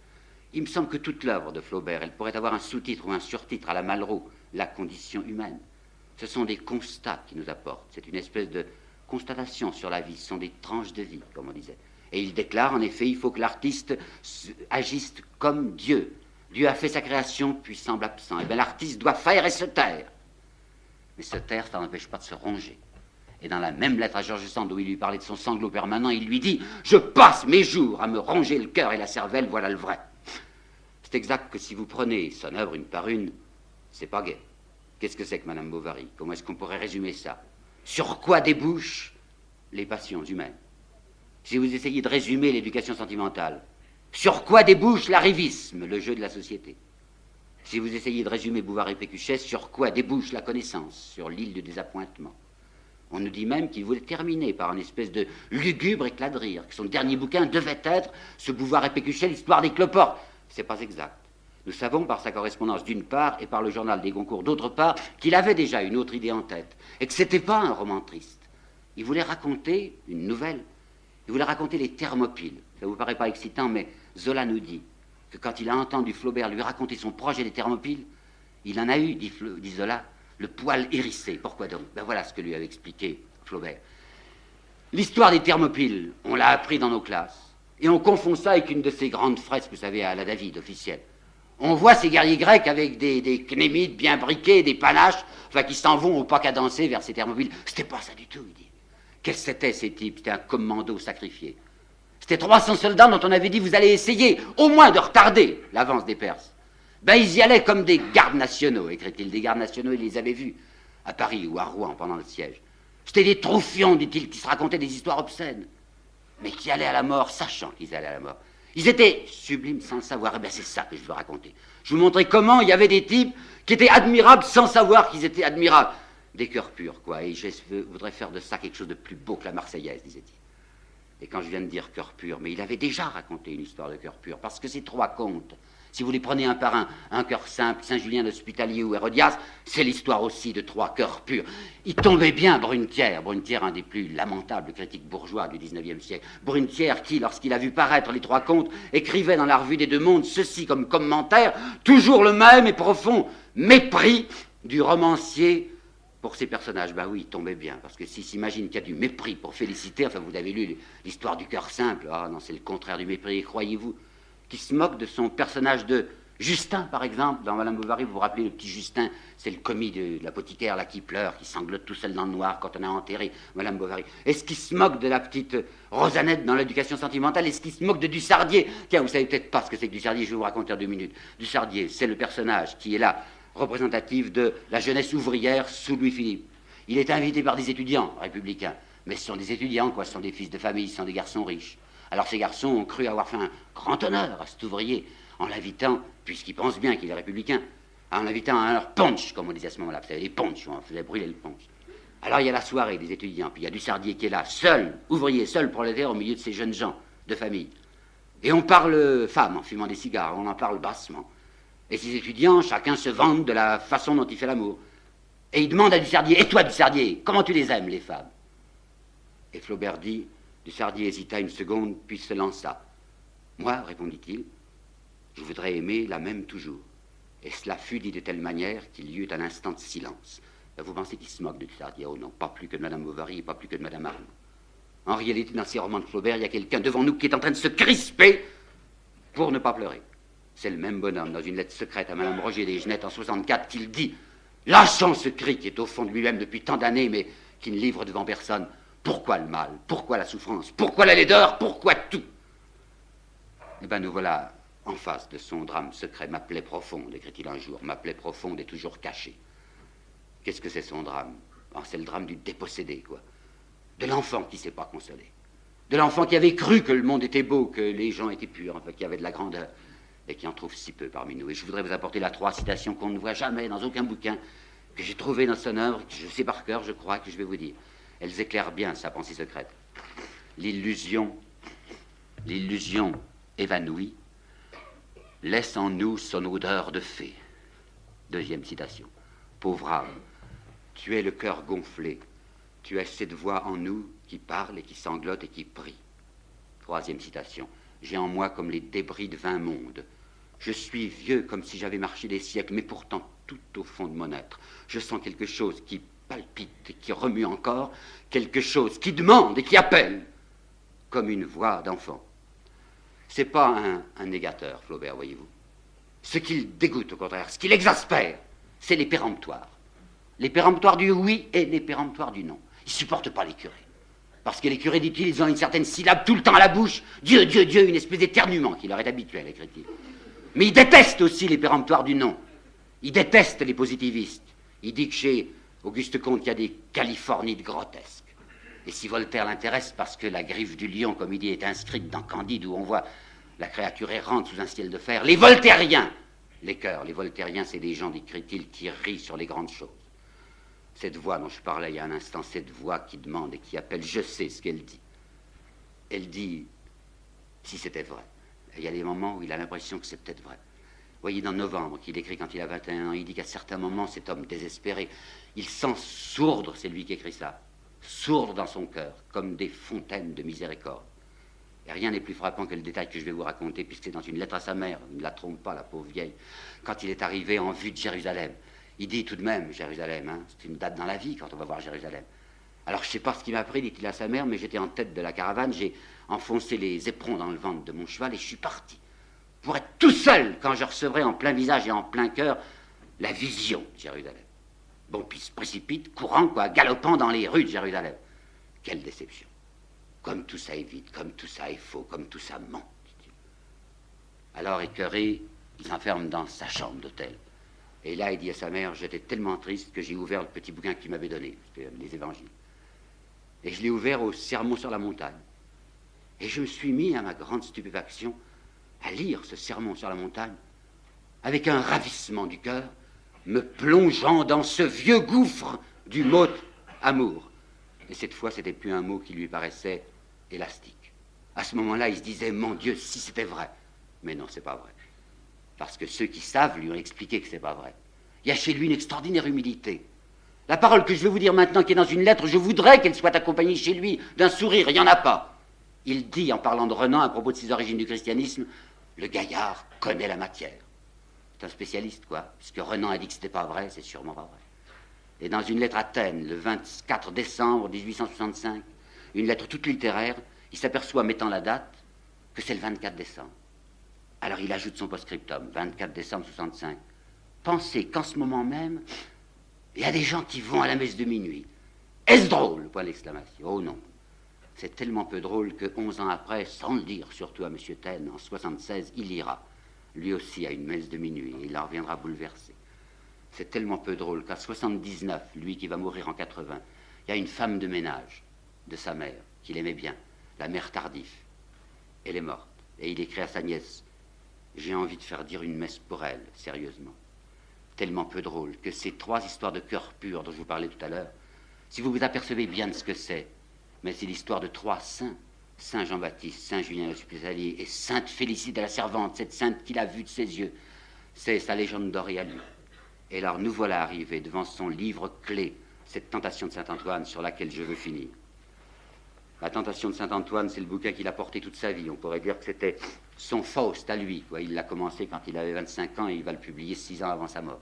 Il me semble que toute l'œuvre de Flaubert, elle pourrait avoir un sous-titre ou un surtitre à la Malraux, la condition humaine. Ce sont des constats qu'il nous apporte. C'est une espèce de constatation sur la vie. Ce sont des tranches de vie, comme on disait. Et il déclare, en effet, il faut que l'artiste agisse comme Dieu. Dieu a fait sa création, puis semble absent. Et bien l'artiste doit faire et se taire. Mais se taire, ça n'empêche pas de se ronger. Et dans la même lettre à George Sand, où il lui parlait de son sanglot permanent, il lui dit « Je passe mes jours à me ronger le cœur et la cervelle, voilà le vrai. » C'est exact que si vous prenez son œuvre une par une, c'est pas gai. Qu'est-ce que c'est que Madame Bovary? Comment est-ce qu'on pourrait résumer ça? Sur quoi débouchent les passions humaines? Si vous essayez de résumer l'éducation sentimentale, sur quoi débouche l'arrivisme, le jeu de la société? Si vous essayez de résumer Bouvard et Pécuchet, sur quoi débouche la connaissance? Sur l'île du désappointement. On nous dit même qu'il voulait terminer par une espèce de lugubre éclat de rire, que son dernier bouquin devait être ce Bouvard et Pécuchet, l'histoire des cloportes. C'est pas exact. Nous savons par sa correspondance d'une part et par le journal des Goncourt d'autre part qu'il avait déjà une autre idée en tête et que c'était pas un roman triste. Il voulait raconter une nouvelle. Il voulait raconter les Thermopyles. Ça vous paraît pas excitant, mais Zola nous dit que quand il a entendu Flaubert lui raconter son projet des Thermopyles, il en a eu, dit Zola, le poil hérissé. Pourquoi donc? Ben voilà ce que lui avait expliqué Flaubert. L'histoire des Thermopyles, on l'a appris dans nos classes. Et on confond ça avec une de ces grandes fresques, vous savez, à la David, officielle. On voit ces guerriers grecs avec des cnémides bien briqués, des panaches, enfin, qui s'en vont au pas qu'à danser vers ces Thermopyles. C'était pas ça du tout, il dit. Qu'est-ce que c'était, ces types? C'était un commando sacrifié. C'était 300 soldats dont on avait dit, vous allez essayer au moins de retarder l'avance des Perses. Ben, ils y allaient comme des gardes nationaux, écrit-il. Des gardes nationaux, il les avait vus à Paris ou à Rouen pendant le siège. C'était des troufions, dit-il, qui se racontaient des histoires obscènes, mais qui allaient à la mort, sachant qu'ils allaient à la mort. Ils étaient sublimes sans le savoir. Eh bien, c'est ça que je veux raconter. Je vous montrer comment il y avait des types qui étaient admirables sans savoir qu'ils étaient admirables. Des cœurs purs, quoi. Et je voudrais faire de ça quelque chose de plus beau que la Marseillaise, disait-il. Et quand je viens de dire cœur pur, mais il avait déjà raconté une histoire de cœur pur, parce que ces trois contes, si vous les prenez un par un cœur simple, Saint-Julien d'Hospitalier ou Hérodias, c'est l'histoire aussi de trois cœurs purs. Il tombait bien Brunetière, un des plus lamentables critiques bourgeois du XIXe siècle. Brunetière qui, lorsqu'il a vu paraître les trois contes, écrivait dans la Revue des Deux Mondes ceci comme commentaire, toujours le même et profond mépris du romancier pour ses personnages. Ben oui, il tombait bien, parce que s'il s'imagine qu'il y a du mépris pour Félicité, enfin vous avez lu l'histoire du cœur simple, ah non, c'est le contraire du mépris, et croyez-vous, qui se moque de son personnage de Justin, par exemple, dans Madame Bovary, vous vous rappelez le petit Justin, c'est le commis de l'apothicaire là qui pleure, qui sanglote tout seul dans le noir quand on a enterré Madame Bovary. Est-ce qu'il se moque de la petite Rosanette dans l'éducation sentimentale? Est-ce qu'il se moque de Dussardier? Tiens, vous savez peut-être pas ce que c'est que Dussardier, je vais vous raconter en 2 minutes. Dussardier, c'est le personnage qui est là, représentatif de la jeunesse ouvrière sous Louis-Philippe. Il est invité par des étudiants républicains, mais ce sont des étudiants, quoi, ce sont des fils de famille, ce sont des garçons riches. Alors ces garçons ont cru avoir fait un grand honneur à cet ouvrier en l'invitant, puisqu'ils pensent bien qu'il est républicain, en l'invitant à leur punch, comme on disait à ce moment-là. Vous savez, les punch, on faisait brûler le punch. Alors il y a la soirée des étudiants, puis il y a Dussardier qui est là, seul, ouvrier, seul prolétaire au milieu de ces jeunes gens de famille. Et on parle femmes en fumant des cigares, on en parle bassement. Et ces étudiants, chacun se vante de la façon dont il fait l'amour. Et il demande à Dussardier, et toi Dussardier, comment tu les aimes, les femmes? Et Flaubert dit, Dussardier hésita une seconde, puis se lança. Moi, répondit-il, je voudrais aimer la même toujours. Et cela fut dit de telle manière qu'il y eut un instant de silence. Vous pensez qu'il se moque de Dussardier? Oh non, pas plus que de Madame Bovary et pas plus que de Madame Arne. En réalité, dans ces romans de Flaubert, il y a quelqu'un devant nous qui est en train de se crisper pour ne pas pleurer. C'est le même bonhomme, dans une lettre secrète à Madame Roger Desgenettes en 64, qu'il dit, lâchant ce cri qui est au fond de lui-même depuis tant d'années, mais qui ne livre devant personne. Pourquoi le mal? Pourquoi la souffrance? Pourquoi la laideur? Pourquoi tout? Eh bien, nous voilà en face de son drame secret. Ma plaie profonde, écrit-il un jour. Ma plaie profonde est toujours cachée. Qu'est-ce que c'est son drame? Oh, c'est le drame du dépossédé, quoi. De l'enfant qui ne s'est pas consolé. De l'enfant qui avait cru que le monde était beau, que les gens étaient purs, enfin, qu'il y avait de la grandeur, et qui en trouve si peu parmi nous. Et je voudrais vous apporter là 3 citations qu'on ne voit jamais dans aucun bouquin, que j'ai trouvé dans son œuvre, que je sais par cœur, je crois, que je vais vous dire. Elles éclairent bien sa pensée secrète. L'illusion évanouie, laisse en nous son odeur de fée. 2e citation. Pauvre âme, tu es le cœur gonflé, Tu es cette voix en nous qui parle et qui sanglote et qui prie. Troisième citation. J'ai en moi comme les débris de 20 mondes. Je suis vieux comme si j'avais marché des siècles, mais pourtant tout au fond de mon être, je sens quelque chose qui palpite et qui remue encore, quelque chose qui demande et qui appelle, comme une voix d'enfant. C'est pas un négateur, Flaubert, voyez-vous. Ce qui le dégoûte, au contraire, ce qui l'exaspère, c'est les péremptoires. Les péremptoires du oui et les péremptoires du non. Ils ne supportent pas les curés. Parce que les curés, dit-il, ils ont une certaine syllabe tout le temps à la bouche. Dieu, Dieu, Dieu, une espèce d'éternuement qui leur est habituel, écrit-il. Mais ils détestent aussi les péremptoires du non. Ils détestent les positivistes. Il dit que chez Auguste Comte, il y a des Californies grotesques. Et si Voltaire l'intéresse, parce que la griffe du lion, comme il dit, est inscrite dans Candide, où on voit la créature errante sous un ciel de fer, les voltairiens, les cœurs, les voltairiens, c'est des gens, écrit-il, qui rient sur les grandes choses. Cette voix dont je parlais il y a un instant, cette voix qui demande et qui appelle, je sais ce qu'elle dit. Elle dit, si c'était vrai. Et il y a des moments où il a l'impression que c'est peut-être vrai. Vous voyez, dans Novembre, qu'il écrit quand il a 21 ans, il dit qu'à certains moments, cet homme désespéré, il sent sourdre, c'est lui qui écrit ça, sourdre dans son cœur, comme des fontaines de miséricorde. Et rien n'est plus frappant que le détail que je vais vous raconter, puisque c'est dans une lettre à sa mère, il ne la trompe pas, la pauvre vieille, quand il est arrivé en vue de Jérusalem. Il dit tout de même, Jérusalem, hein, c'est une date dans la vie quand on va voir Jérusalem. Alors je ne sais pas ce qui m'a pris, dit-il à sa mère, mais j'étais en tête de la caravane, j'ai enfoncé les éperons dans le ventre de mon cheval et je suis parti. Pour être tout seul quand je recevrai en plein visage et en plein cœur la vision de Jérusalem. Bon, puis il se précipite, courant, quoi, galopant dans les rues de Jérusalem. Quelle déception. Comme tout ça est vide, comme tout ça est faux, comme tout ça ment, dit-il. Alors, écœuré, il s'enferme dans sa chambre d'hôtel. Et là, il dit à sa mère, j'étais tellement triste que j'ai ouvert le petit bouquin qu'il m'avait donné, les évangiles. Et je l'ai ouvert au Sermon sur la montagne. Et je me suis mis, à ma grande stupéfaction, à lire ce Sermon sur la montagne, avec un ravissement du cœur, me plongeant dans ce vieux gouffre du mot amour. Et cette fois, c'était plus un mot qui lui paraissait élastique. À ce moment-là, il se disait, mon Dieu, si c'était vrai. Mais non, c'est pas vrai. Parce que ceux qui savent lui ont expliqué que c'est pas vrai. Il y a chez lui une extraordinaire humilité. La parole que je vais vous dire maintenant, qui est dans une lettre, je voudrais qu'elle soit accompagnée chez lui d'un sourire. Il n'y en a pas. Il dit, en parlant de Renan, à propos de ses origines du christianisme, le gaillard connaît la matière. C'est un spécialiste, quoi. Puisque Renan a dit que c'était pas vrai, c'est sûrement pas vrai. Et dans une lettre à Athènes, le 24 décembre 1865, une lettre toute littéraire, il s'aperçoit, mettant la date, que c'est le 24 décembre. Alors il ajoute son post-scriptum, 24 décembre 65. Pensez qu'en ce moment même, il y a des gens qui vont à la messe de minuit. Est-ce drôle? Point d'exclamation. Oh non. C'est tellement peu drôle que 11 ans après, sans le dire surtout à M. Taine, en 76, il ira, lui aussi, à une messe de minuit, et il en reviendra bouleversé. C'est tellement peu drôle qu'à 79, lui qui va mourir en 80, il y a une femme de ménage de sa mère, qu'il aimait bien, la mère Tardif. Elle est morte. Et il écrit à sa nièce, j'ai envie de faire dire une messe pour elle, sérieusement. Tellement peu drôle que ces trois histoires de cœur pur dont je vous parlais tout à l'heure, si vous vous apercevez bien de ce que c'est, mais c'est l'histoire de trois saints, Saint Jean-Baptiste, Saint Julien l'Hospitalier et Sainte Félicité la Servante, cette sainte qu'il a vue de ses yeux. C'est sa légende dorée à lui. Et alors nous voilà arrivés devant son livre clé, cette tentation de Saint-Antoine sur laquelle je veux finir. La tentation de Saint-Antoine, c'est le bouquin qu'il a porté toute sa vie. On pourrait dire que c'était son Faust à lui, quoi. Il l'a commencé quand il avait 25 ans et il va le publier 6 ans avant sa mort.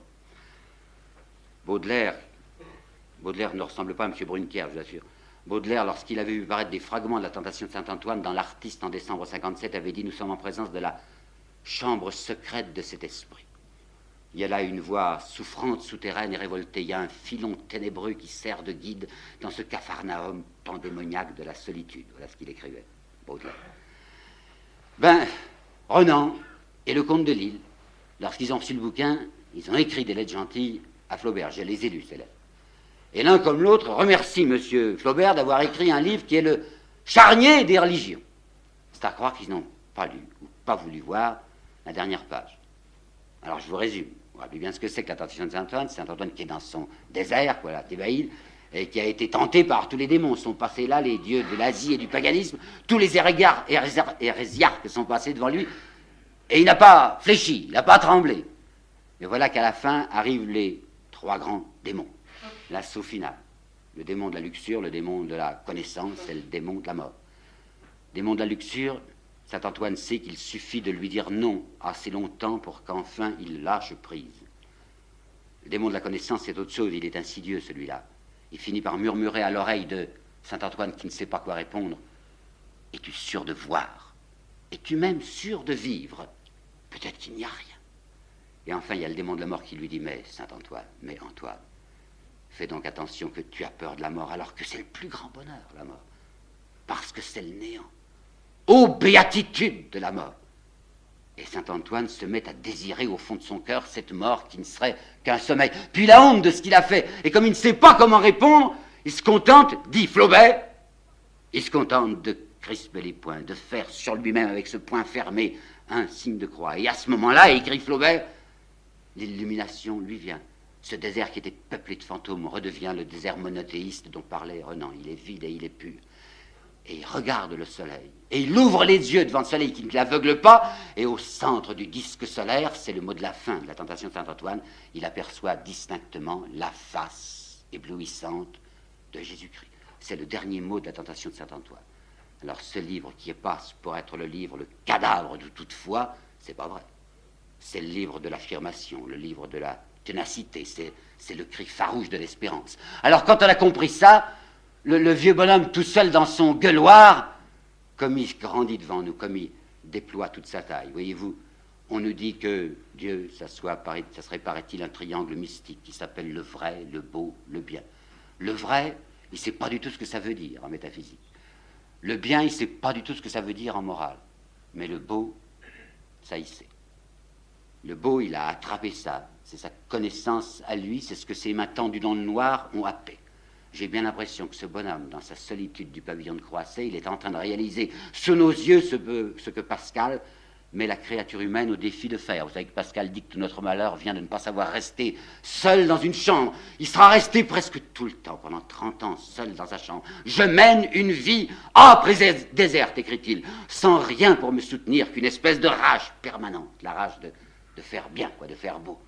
Baudelaire ne ressemble pas à M. Brunker, je vous assure. Baudelaire, lorsqu'il avait vu paraître des fragments de la tentation de Saint-Antoine dans l'Artiste en décembre 57, avait dit « Nous sommes en présence de la chambre secrète de cet esprit. Il y a là une voix souffrante, souterraine et révoltée. Il y a un filon ténébreux qui sert de guide dans ce capharnaüm pandémoniaque de la solitude. » Voilà ce qu'il écrivait, Baudelaire. Renan et le comte de Lille, lorsqu'ils ont reçu le bouquin, ils ont écrit des lettres gentilles à Flaubert. Je les ai lues, ces lettres. Et l'un comme l'autre remercie M. Flaubert d'avoir écrit un livre qui est le charnier des religions. C'est à croire qu'ils n'ont pas lu ou pas voulu voir la dernière page. Alors je vous résume. Vous rappelez bien ce que c'est que la tentation de Saint-Antoine. C'est Saint-Antoine qui est dans son désert, quoi, la Thébaïde, et qui a été tenté par tous les démons. Sont passés là les dieux de l'Asie et du paganisme. Tous les hérésiarques sont passés devant lui. Et il n'a pas fléchi, il n'a pas tremblé. Et voilà qu'à la fin arrivent les trois grands démons. L'assaut final. Le démon de la luxure, le démon de la connaissance, c'est le démon de la mort. Le démon de la luxure, saint Antoine sait qu'il suffit de lui dire non assez longtemps pour qu'enfin il lâche prise. Le démon de la connaissance, c'est autre chose, il est insidieux celui-là. Il finit par murmurer à l'oreille de saint Antoine qui ne sait pas quoi répondre. Es-tu sûr de voir? Es-tu même sûr de vivre? Peut-être qu'il n'y a rien. Et enfin, il y a le démon de la mort qui lui dit, mais saint Antoine, mais Antoine, fais donc attention que tu as peur de la mort, alors que c'est le plus grand bonheur, la mort. Parce que c'est le néant. Ô béatitude de la mort! Et saint Antoine se met à désirer au fond de son cœur cette mort qui ne serait qu'un sommeil. Puis la honte de ce qu'il a fait. Et comme il ne sait pas comment répondre, il se contente, dit Flaubert, il se contente de crisper les poings, de faire sur lui-même avec ce poing fermé un signe de croix. Et à ce moment-là, écrit Flaubert, l'illumination lui vient. Ce désert qui était peuplé de fantômes redevient le désert monothéiste dont parlait Renan. Il est vide et il est pur. Et il regarde le soleil. Et il ouvre les yeux devant le soleil qui ne l'aveugle pas. Et au centre du disque solaire, c'est le mot de la fin de la tentation de saint Antoine, il aperçoit distinctement la face éblouissante de Jésus-Christ. C'est le dernier mot de la tentation de saint Antoine. Alors ce livre qui passe pour être le livre, le cadavre de toute foi, c'est pas vrai. C'est le livre de l'affirmation, le livre de la ténacité, c'est le cri farouche de l'espérance. Alors quand on a compris ça, le vieux bonhomme tout seul dans son gueuloir, comme il grandit devant nous, comme il déploie toute sa taille. Voyez-vous, on nous dit que Dieu, ça serait, paraît-il, un triangle mystique qui s'appelle le vrai, le beau, le bien. Le vrai, il ne sait pas du tout ce que ça veut dire en métaphysique. Le bien, il ne sait pas du tout ce que ça veut dire en morale. Mais le beau, ça il sait. Le beau, il a attrapé ça. C'est sa connaissance à lui, c'est ce que ses mains tendues dans le noir ont happé. J'ai bien l'impression que ce bonhomme, dans sa solitude du pavillon de Croisset, il est en train de réaliser sous nos yeux ce que Pascal met la créature humaine au défi de faire. Vous savez que Pascal dit que tout notre malheur vient de ne pas savoir rester seul dans une chambre. Il sera resté presque tout le temps, pendant 30 ans, seul dans sa chambre. Je mène une vie âpre et déserte, écrit-il, sans rien pour me soutenir qu'une espèce de rage permanente, la rage de faire bien, de faire beau.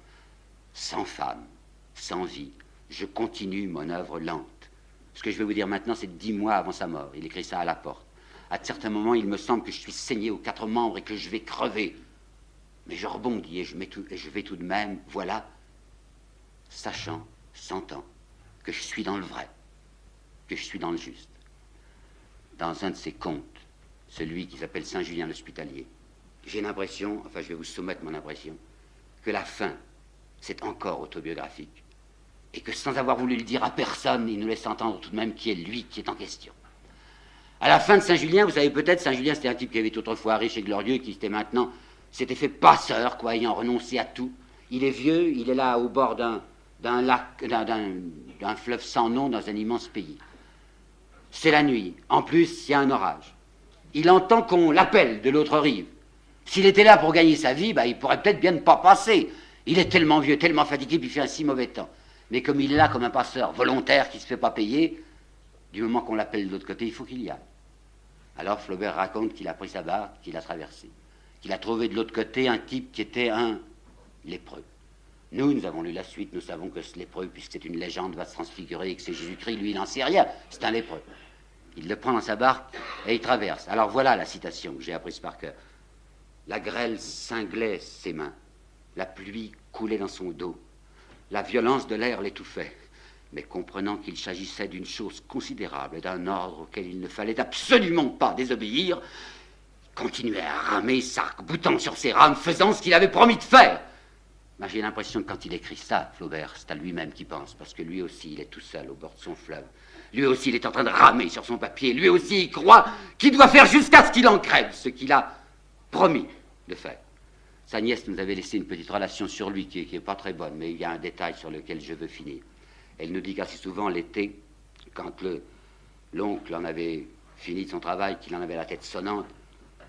Sans femme, sans vie, je continue mon œuvre lente. Ce que je vais vous dire maintenant, c'est 10 mois avant sa mort. Il écrit ça à la porte. À certains moments, il me semble que je suis saigné aux 4 membres et que je vais crever. Mais je rebondis et je vais tout de même, voilà, sachant, sentant, que je suis dans le vrai, que je suis dans le juste. Dans un de ses contes, celui qui s'appelle Saint-Julien l'Hospitalier, j'ai l'impression, enfin je vais vous soumettre mon impression, que la fin, c'est encore autobiographique. Et que sans avoir voulu le dire à personne, il nous laisse entendre tout de même qui est lui qui est en question. À la fin de Saint-Julien, vous savez peut-être, Saint-Julien c'était un type qui avait autrefois riche et glorieux, qui s'était fait passeur, ayant renoncé à tout. Il est vieux, il est là au bord d'un fleuve sans nom dans un immense pays. C'est la nuit, en plus il y a un orage. Il entend qu'on l'appelle de l'autre rive. S'il était là pour gagner sa vie, il pourrait peut-être bien ne pas passer. Il est tellement vieux, tellement fatigué, puis il fait un si mauvais temps. Mais comme il est là comme un passeur volontaire qui ne se fait pas payer, du moment qu'on l'appelle de l'autre côté, il faut qu'il y aille. Alors Flaubert raconte qu'il a pris sa barque, qu'il a traversé, qu'il a trouvé de l'autre côté un type qui était un lépreux. Nous avons lu la suite, nous savons que ce lépreux, puisque c'est une légende, va se transfigurer et que c'est Jésus-Christ, lui, il n'en sait rien, c'est un lépreux. Il le prend dans sa barque et il traverse. Alors voilà la citation que j'ai apprise par cœur. La grêle cinglait ses mains, la pluie coulait dans son dos, la violence de l'air l'étouffait. Mais comprenant qu'il s'agissait d'une chose considérable, d'un ordre auquel il ne fallait absolument pas désobéir, il continuait à ramer, s'arc-boutant sur ses rames, faisant ce qu'il avait promis de faire. J'ai l'impression que quand il écrit ça, Flaubert, c'est à lui-même qu'il pense, parce que lui aussi, il est tout seul au bord de son fleuve. Lui aussi, il est en train de ramer sur son papier. Lui aussi, il croit qu'il doit faire jusqu'à ce qu'il en crève, ce qu'il a promis de faire. Sa nièce nous avait laissé une petite relation sur lui qui est pas très bonne, mais il y a un détail sur lequel je veux finir. Elle nous dit qu'assez souvent, l'été, quand l'oncle en avait fini de son travail, qu'il en avait la tête sonnante,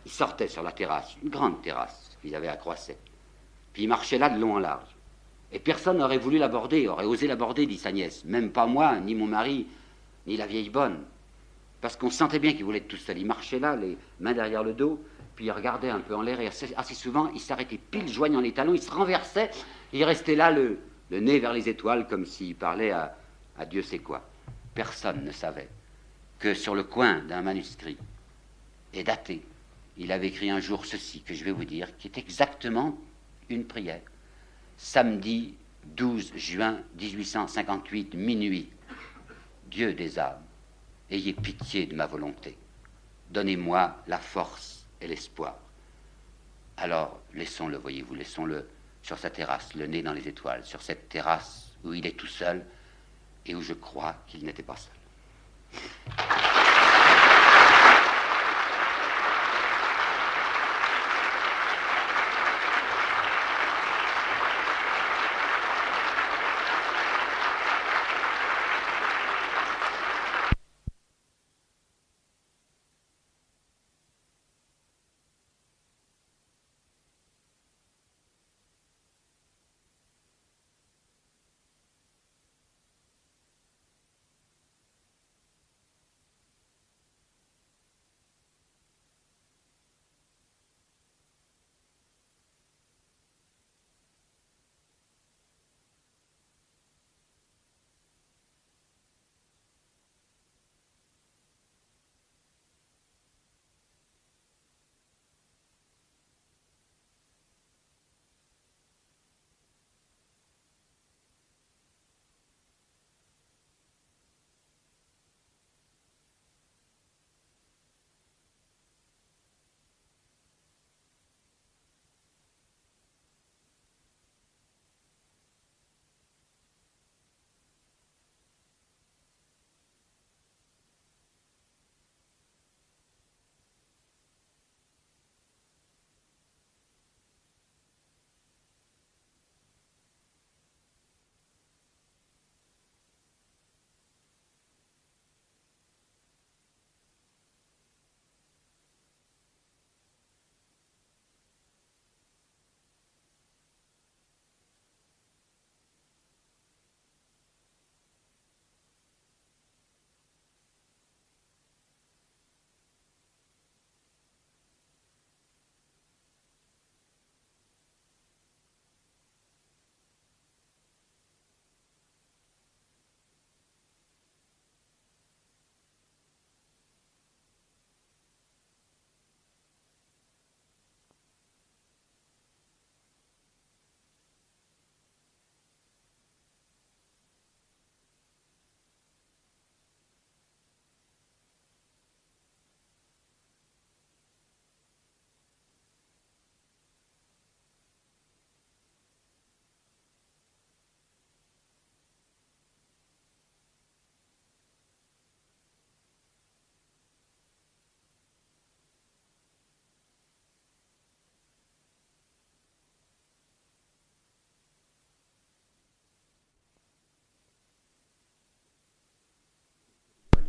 il sortait sur la terrasse, une grande terrasse qu'ils avaient à Croisset. Puis il marchait là de long en large. Et personne n'aurait voulu l'aborder, aurait osé l'aborder, dit sa nièce. Même pas moi, ni mon mari, ni la vieille bonne. Parce qu'on sentait bien qu'il voulait être tout seul. Il marchait là, les mains derrière le dos, puis il regardait un peu en l'air, et assez souvent, il s'arrêtait pile joignant les talons, il se renversait, et il restait là, le nez vers les étoiles, comme s'il parlait à Dieu sait quoi. personne ne savait que sur le coin d'un manuscrit, et daté, il avait écrit un jour ceci, que je vais vous dire, qui est exactement une prière. Samedi 12 juin 1858, minuit. Dieu des âmes, ayez pitié de ma volonté. Donnez-moi la force et l'espoir. Alors, laissons-le, voyez-vous, laissons-le sur sa terrasse, le nez dans les étoiles, sur cette terrasse où il est tout seul et où je crois qu'il n'était pas seul.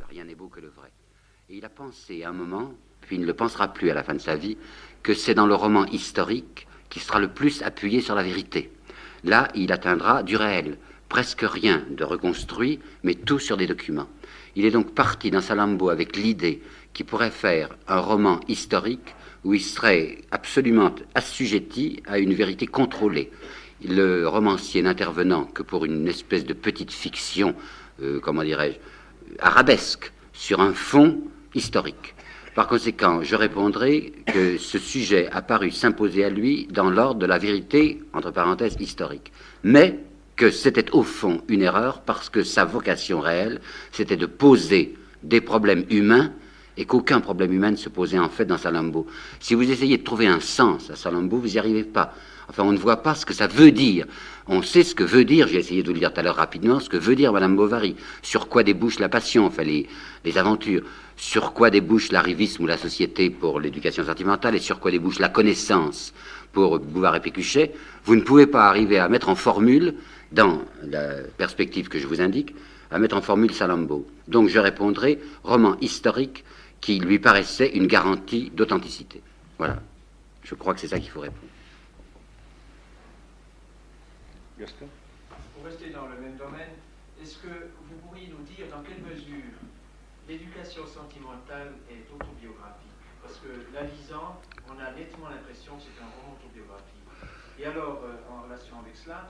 Rien n'est beau que le vrai. Et il a pensé à un moment, puis il ne le pensera plus à la fin de sa vie, que c'est dans le roman historique qui sera le plus appuyé sur la vérité. Là, il atteindra du réel, presque rien de reconstruit, mais tout sur des documents. Il est donc parti dans Salammbô avec l'idée qu'il pourrait faire un roman historique où il serait absolument assujetti à une vérité contrôlée. Le romancier n'intervenant que pour une espèce de petite fiction, comment dirais-je, arabesque, sur un fond historique. Par conséquent, je répondrai que ce sujet a paru s'imposer à lui dans l'ordre de la vérité, entre parenthèses, historique. Mais que c'était au fond une erreur parce que sa vocation réelle, c'était de poser des problèmes humains et qu'aucun problème humain ne se posait en fait dans Salammbô. Si vous essayez de trouver un sens à Salammbô, vous n'y arrivez pas. Enfin, on ne voit pas ce que ça veut dire. On sait ce que veut dire, j'ai essayé de vous le dire tout à l'heure rapidement, ce que veut dire Madame Bovary, sur quoi débouche la passion, enfin les aventures, sur quoi débouche l'arrivisme ou la société pour l'éducation sentimentale, et sur quoi débouche la connaissance pour Bouvard et Pécuchet. Vous ne pouvez pas arriver à mettre en formule, dans la perspective que je vous indique, à mettre en formule Salammbô. Donc je répondrai roman historique qui lui paraissait une garantie d'authenticité. Voilà. Je crois que c'est ça qu'il faut répondre. Gaston ? Pour rester dans le même domaine, est-ce que vous pourriez nous dire dans quelle mesure l'éducation sentimentale est autobiographique? Parce que la lisant, on a nettement l'impression que c'est un roman autobiographique. Et alors, en relation avec cela,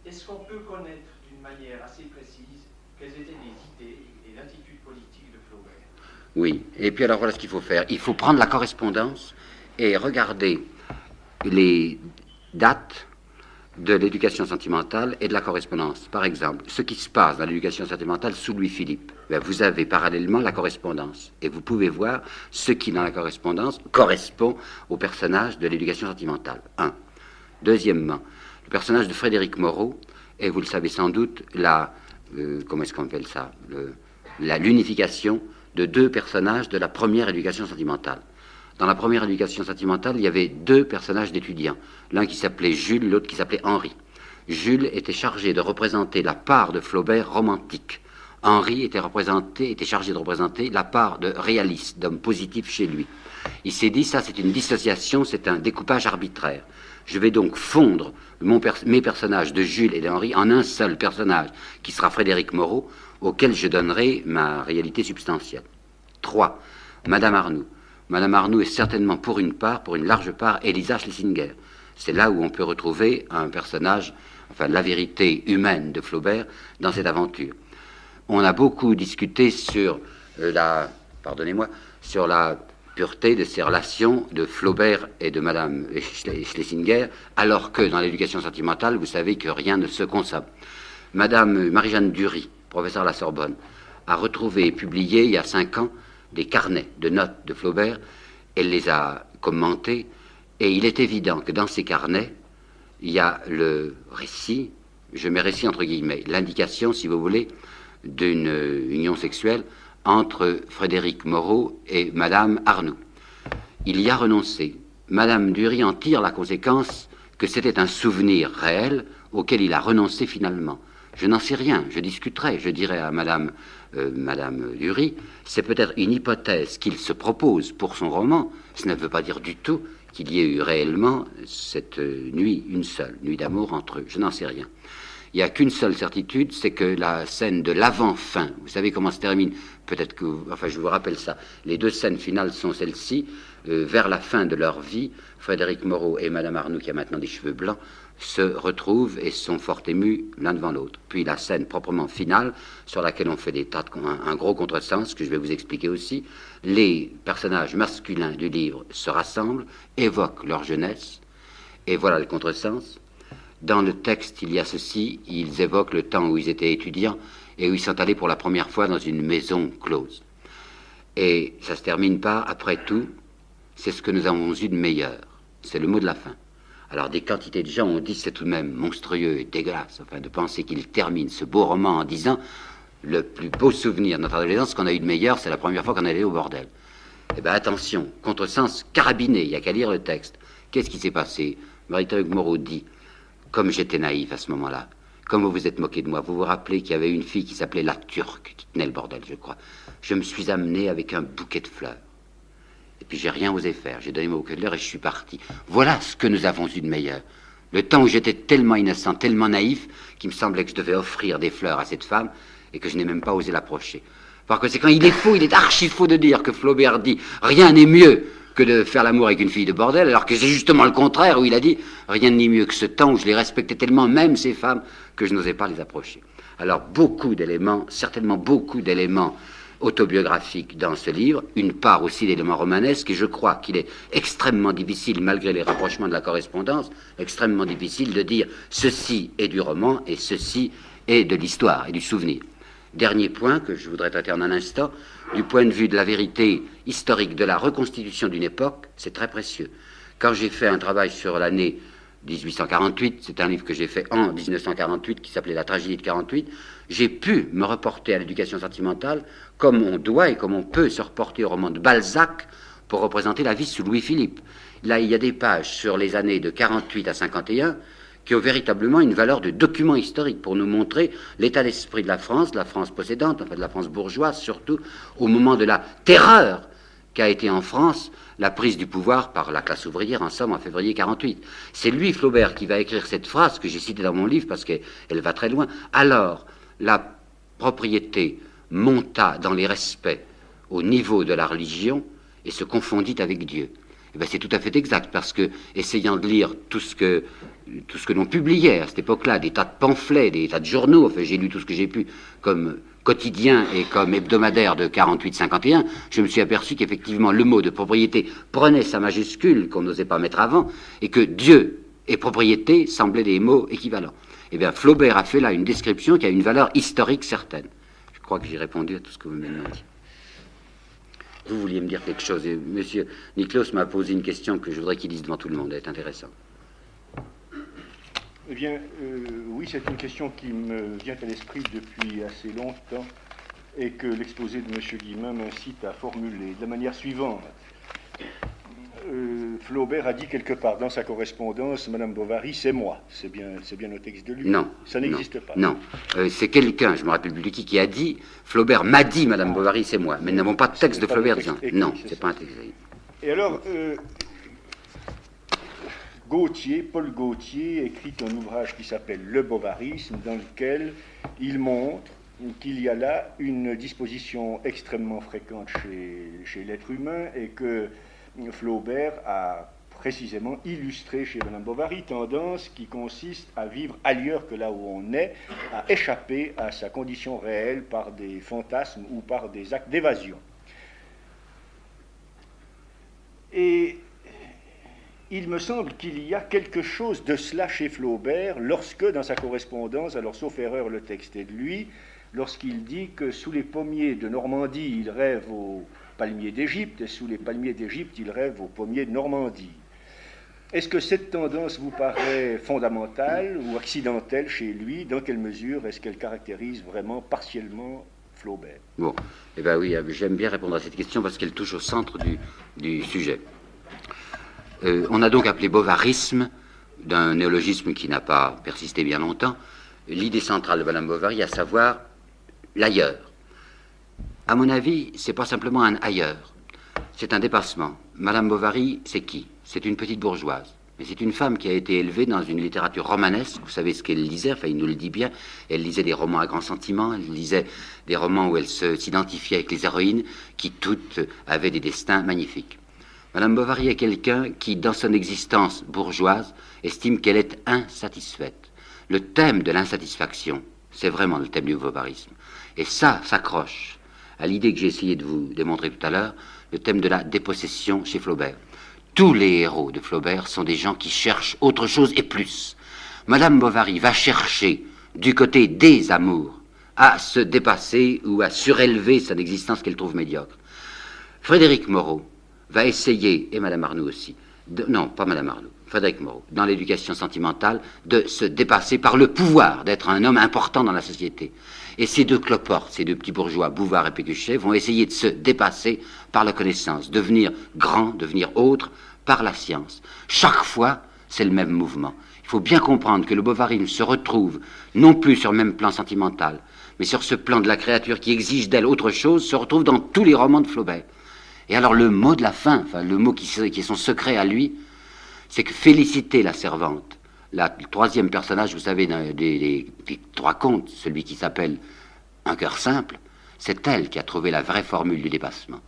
est-ce qu'on peut connaître d'une manière assez précise quelles étaient les idées et l'attitude politique de Flaubert. Oui, et puis alors voilà ce qu'il faut faire. Il faut prendre la correspondance et regarder les dates de l'éducation sentimentale et de la correspondance. Par exemple, ce qui se passe dans l'éducation sentimentale sous Louis-Philippe. Vous avez parallèlement la correspondance. Et vous pouvez voir ce qui, dans la correspondance, correspond au personnage de l'éducation sentimentale. Un. Deuxièmement, le personnage de Frédéric Moreau, et vous le savez sans doute, comment est-ce qu'on appelle ça, l'unification de deux personnages de la première éducation sentimentale. Dans la première éducation sentimentale, il y avait deux personnages d'étudiants, l'un qui s'appelait Jules, l'autre qui s'appelait Henri. Jules était chargé de représenter la part de Flaubert romantique. Henri était chargé de représenter la part de réaliste, d'homme positif chez lui. Il s'est dit, ça c'est une dissociation, c'est un découpage arbitraire. Je vais donc fondre mes personnages de Jules et d'Henri en un seul personnage, qui sera Frédéric Moreau, auquel je donnerai ma réalité substantielle. 3. Madame Arnoux. Madame Arnoux est certainement pour une large part, Elisa Schlesinger. C'est là où on peut retrouver un personnage, enfin la vérité humaine de Flaubert dans cette aventure. On a beaucoup discuté sur sur la pureté de ces relations de Flaubert et de Madame Schlesinger, alors que dans l'éducation sentimentale, vous savez que rien ne se consomme. Madame Marie-Jeanne Dury, professeure à la Sorbonne, a retrouvé et publié il y a 5 ans des carnets de notes de Flaubert. Elle les a commentés, et il est évident que dans ces carnets, il y a le récit, je mets récit entre guillemets, l'indication, si vous voulez, d'une union sexuelle entre Frédéric Moreau et Madame Arnoux. Il y a renoncé. Madame Dury en tire la conséquence que c'était un souvenir réel auquel il a renoncé finalement. Je n'en sais rien, je discuterai, je dirai à Madame Dury, c'est peut-être une hypothèse qu'il se propose pour son roman, ce ne veut pas dire du tout qu'il y ait eu réellement cette nuit, une seule nuit d'amour entre eux, je n'en sais rien. Il n'y a qu'une seule certitude, c'est que la scène de l'avant-fin, vous savez comment se termine, peut-être que, je vous rappelle ça, les 2 scènes finales sont celles-ci, vers la fin de leur vie, Frédéric Moreau et Madame Arnoux, qui a maintenant des cheveux blancs, se retrouvent et sont fort émus l'un devant l'autre. Puis la scène proprement finale, sur laquelle on fait un gros contresens, que je vais vous expliquer aussi, les personnages masculins du livre se rassemblent, évoquent leur jeunesse, et voilà le contresens. Dans le texte, il y a ceci, ils évoquent le temps où ils étaient étudiants et où ils sont allés pour la première fois dans une maison close. Et ça se termine par, après tout, c'est ce que nous avons eu de meilleur. C'est le mot de la fin. Alors des quantités de gens ont dit c'est tout de même monstrueux et dégueulasse, de penser qu'il termine ce beau roman en disant le plus beau souvenir de notre adolescence qu'on a eu de meilleur, c'est la première fois qu'on est allé au bordel. Eh bien attention, contresens carabiné, il n'y a qu'à lire le texte. Qu'est-ce qui s'est passé? Frédéric Moreau dit, comme j'étais naïf à ce moment-là, comme vous vous êtes moqué de moi, vous vous rappelez qu'il y avait une fille qui s'appelait la Turque, qui tenait le bordel, je crois. Je me suis amené avec un bouquet de fleurs. Et puis j'ai rien osé faire, j'ai donné mon bouquet de fleurs et je suis parti. Voilà ce que nous avons eu de meilleur. Le temps où j'étais tellement innocent, tellement naïf, qu'il me semblait que je devais offrir des fleurs à cette femme et que je n'ai même pas osé l'approcher. Par conséquent, il est archi faux de dire que Flaubert dit « rien n'est mieux que de faire l'amour avec une fille de bordel », alors que c'est justement le contraire, où il a dit « rien n'est mieux que ce temps où je les respectais tellement, même ces femmes, que je n'osais pas les approcher ». Alors beaucoup d'éléments, certainement beaucoup d'éléments autobiographiques dans ce livre, une part aussi d'éléments romanesques, et je crois qu'il est extrêmement difficile, malgré les rapprochements de la correspondance, extrêmement difficile de dire ceci est du roman et ceci est de l'histoire et du souvenir. Dernier point que je voudrais traiter en un instant, du point de vue de la vérité historique de la reconstitution d'une époque, c'est très précieux. Quand j'ai fait un travail sur l'année 1848, c'est un livre que j'ai fait en 1948 qui s'appelait La tragédie de 48, j'ai pu me reporter à l'éducation sentimentale comme on doit et comme on peut se reporter au roman de Balzac pour représenter la vie sous Louis-Philippe. Là, il y a des pages sur les années de 48 à 51 qui ont véritablement une valeur de document historique pour nous montrer l'état d'esprit de la France possédante, de la France bourgeoise surtout, au moment de la terreur qu'a été en France la prise du pouvoir par la classe ouvrière, en somme, en février 48. C'est lui, Flaubert, qui va écrire cette phrase que j'ai citée dans mon livre parce qu'elle va très loin. Alors, la propriété monta dans les respects au niveau de la religion et se confondit avec Dieu. Eh bien, c'est tout à fait exact, parce que, essayant de lire tout ce que l'on publiait à cette époque-là, des tas de pamphlets, des tas de journaux, enfin, j'ai lu tout ce que j'ai pu comme quotidien et comme hebdomadaire de 48-51, je me suis aperçu qu'effectivement le mot de propriété prenait sa majuscule qu'on n'osait pas mettre avant, et que Dieu et propriété semblaient des mots équivalents. Eh bien, Flaubert a fait là une description qui a une valeur historique certaine. Je crois que j'ai répondu à tout ce que vous m'avez demandé. Vous vouliez me dire quelque chose, et monsieur Niklos m'a posé une question que je voudrais qu'il dise devant tout le monde, elle est intéressante. Eh bien, oui, c'est une question qui me vient à l'esprit depuis assez longtemps et que l'exposé de M. Guillemin m'incite à formuler de la manière suivante. Flaubert a dit quelque part dans sa correspondance, Madame Bovary, c'est moi. C'est bien au texte de lui. Non. Ça n'existe pas. Non. C'est quelqu'un, je me rappelle plus de qui a dit, Flaubert m'a dit, Madame Bovary, c'est moi. Mais nous n'avons pas de texte de Flaubert disant. Non, c'est pas un texte. Et alors, Paul Gautier écrit un ouvrage qui s'appelle Le Bovarisme, dans lequel il montre qu'il y a là une disposition extrêmement fréquente chez l'être humain et que Flaubert a précisément illustré chez Madame Bovary, tendance qui consiste à vivre ailleurs que là où on est, à échapper à sa condition réelle par des fantasmes ou par des actes d'évasion. Et il me semble qu'il y a quelque chose de cela chez Flaubert lorsque, dans sa correspondance, alors sauf erreur le texte est de lui, lorsqu'il dit que sous les pommiers de Normandie, il rêve aux palmiers d'Égypte, et sous les palmiers d'Égypte, il rêve aux pommiers de Normandie. Est-ce que cette tendance vous paraît fondamentale ou accidentelle chez lui? Dans quelle mesure est-ce qu'elle caractérise vraiment partiellement Flaubert? Bon, eh bien oui, j'aime bien répondre à cette question parce qu'elle touche au centre du sujet. On a donc appelé bovarisme, d'un néologisme qui n'a pas persisté bien longtemps, l'idée centrale de Madame Bovary, à savoir l'ailleurs. À mon avis, c'est pas simplement un ailleurs, c'est un dépassement. Madame Bovary, c'est qui? C'est une petite bourgeoise. Mais c'est une femme qui a été élevée dans une littérature romanesque. Vous savez ce qu'elle lisait, enfin il nous le dit bien. Elle lisait des romans à grand sentiment, elle lisait des romans où elle s'identifiait avec les héroïnes qui toutes avaient des destins magnifiques. Madame Bovary est quelqu'un qui, dans son existence bourgeoise, estime qu'elle est insatisfaite. Le thème de l'insatisfaction, c'est vraiment le thème du bovarisme. Et ça s'accroche à l'idée que j'ai essayé de vous démontrer tout à l'heure, le thème de la dépossession chez Flaubert. Tous les héros de Flaubert sont des gens qui cherchent autre chose et plus. Madame Bovary va chercher, du côté des amours, à se dépasser ou à surélever son existence qu'elle trouve médiocre. Frédéric Moreau va essayer, et Madame Arnoux aussi, non, pas Madame Arnoux, Frédéric Moreau, dans l'éducation sentimentale, de se dépasser par le pouvoir, d'être un homme important dans la société. Et ces deux cloportes, ces deux petits bourgeois, Bouvard et Pécuchet, vont essayer de se dépasser par la connaissance, devenir grand, devenir autre, par la science. Chaque fois, c'est le même mouvement. Il faut bien comprendre que le bovarisme se retrouve, non plus sur le même plan sentimental, mais sur ce plan de la créature qui exige d'elle autre chose, se retrouve dans tous les romans de Flaubert. Et alors le mot de la fin, enfin le mot qui est son secret à lui, c'est que Félicité la servante, le troisième personnage, vous savez, des trois contes, celui qui s'appelle Un cœur simple, c'est elle qui a trouvé la vraie formule du dépassement.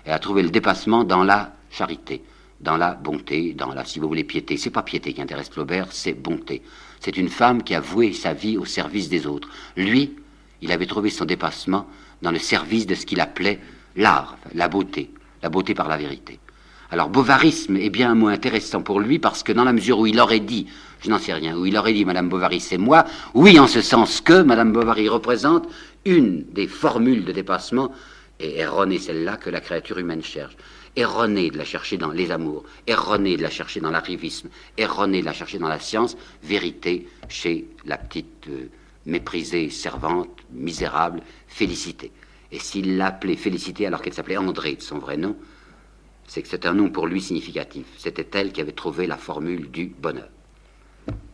Elle a trouvé le dépassement dans la charité, dans la bonté, dans la, si vous voulez, piété. C'est pas piété qui intéresse Flaubert, c'est bonté. C'est une femme qui a voué sa vie au service des autres. Lui, il avait trouvé son dépassement dans le service de ce qu'il appelait l'art, la beauté par la vérité. Alors, bovarisme est bien un mot intéressant pour lui parce que dans la mesure où il aurait dit, je n'en sais rien, où il aurait dit Madame Bovary c'est moi, oui, en ce sens que Madame Bovary représente une des formules de dépassement, et erronée celle-là, que la créature humaine cherche. Erronée de la chercher dans les amours, erronée de la chercher dans l'arrivisme, erronée de la chercher dans la science, vérité chez la petite méprisée, servante, misérable, Félicité. Et s'il l'appelait Félicité alors qu'elle s'appelait André de son vrai nom, c'est que c'est un nom pour lui significatif. C'était elle qui avait trouvé la formule du bonheur.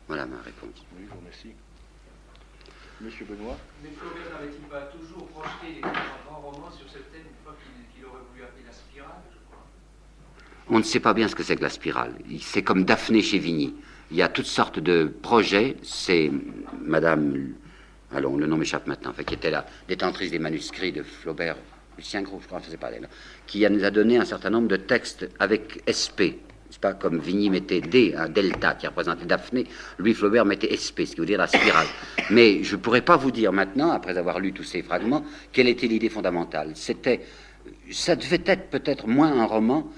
Voilà ma réponse. Oui, je vous remercie. Monsieur Benoît. Mais Flaubert n'avait-il pas toujours projeté les grands romans sur ce thème une fois qu'il aurait voulu appeler la spirale, je crois? On ne sait pas bien ce que c'est que la spirale. C'est comme Daphné chez Vigny. Il y a toutes sortes de projets. C'est Madame, allons, le nom m'échappe maintenant, enfin, qui était la détentrice des manuscrits de Flaubert Lucien Gros, je crois, je ne sais pas, qui nous a donné un certain nombre de textes avec SP. C'est pas comme Vigny mettait D, un delta qui représentait Daphné, lui Flaubert mettait SP, ce qui veut dire la spirale. Mais je ne pourrais pas vous dire maintenant, après avoir lu tous ces fragments, quelle était l'idée fondamentale. Ça devait être peut-être moins un roman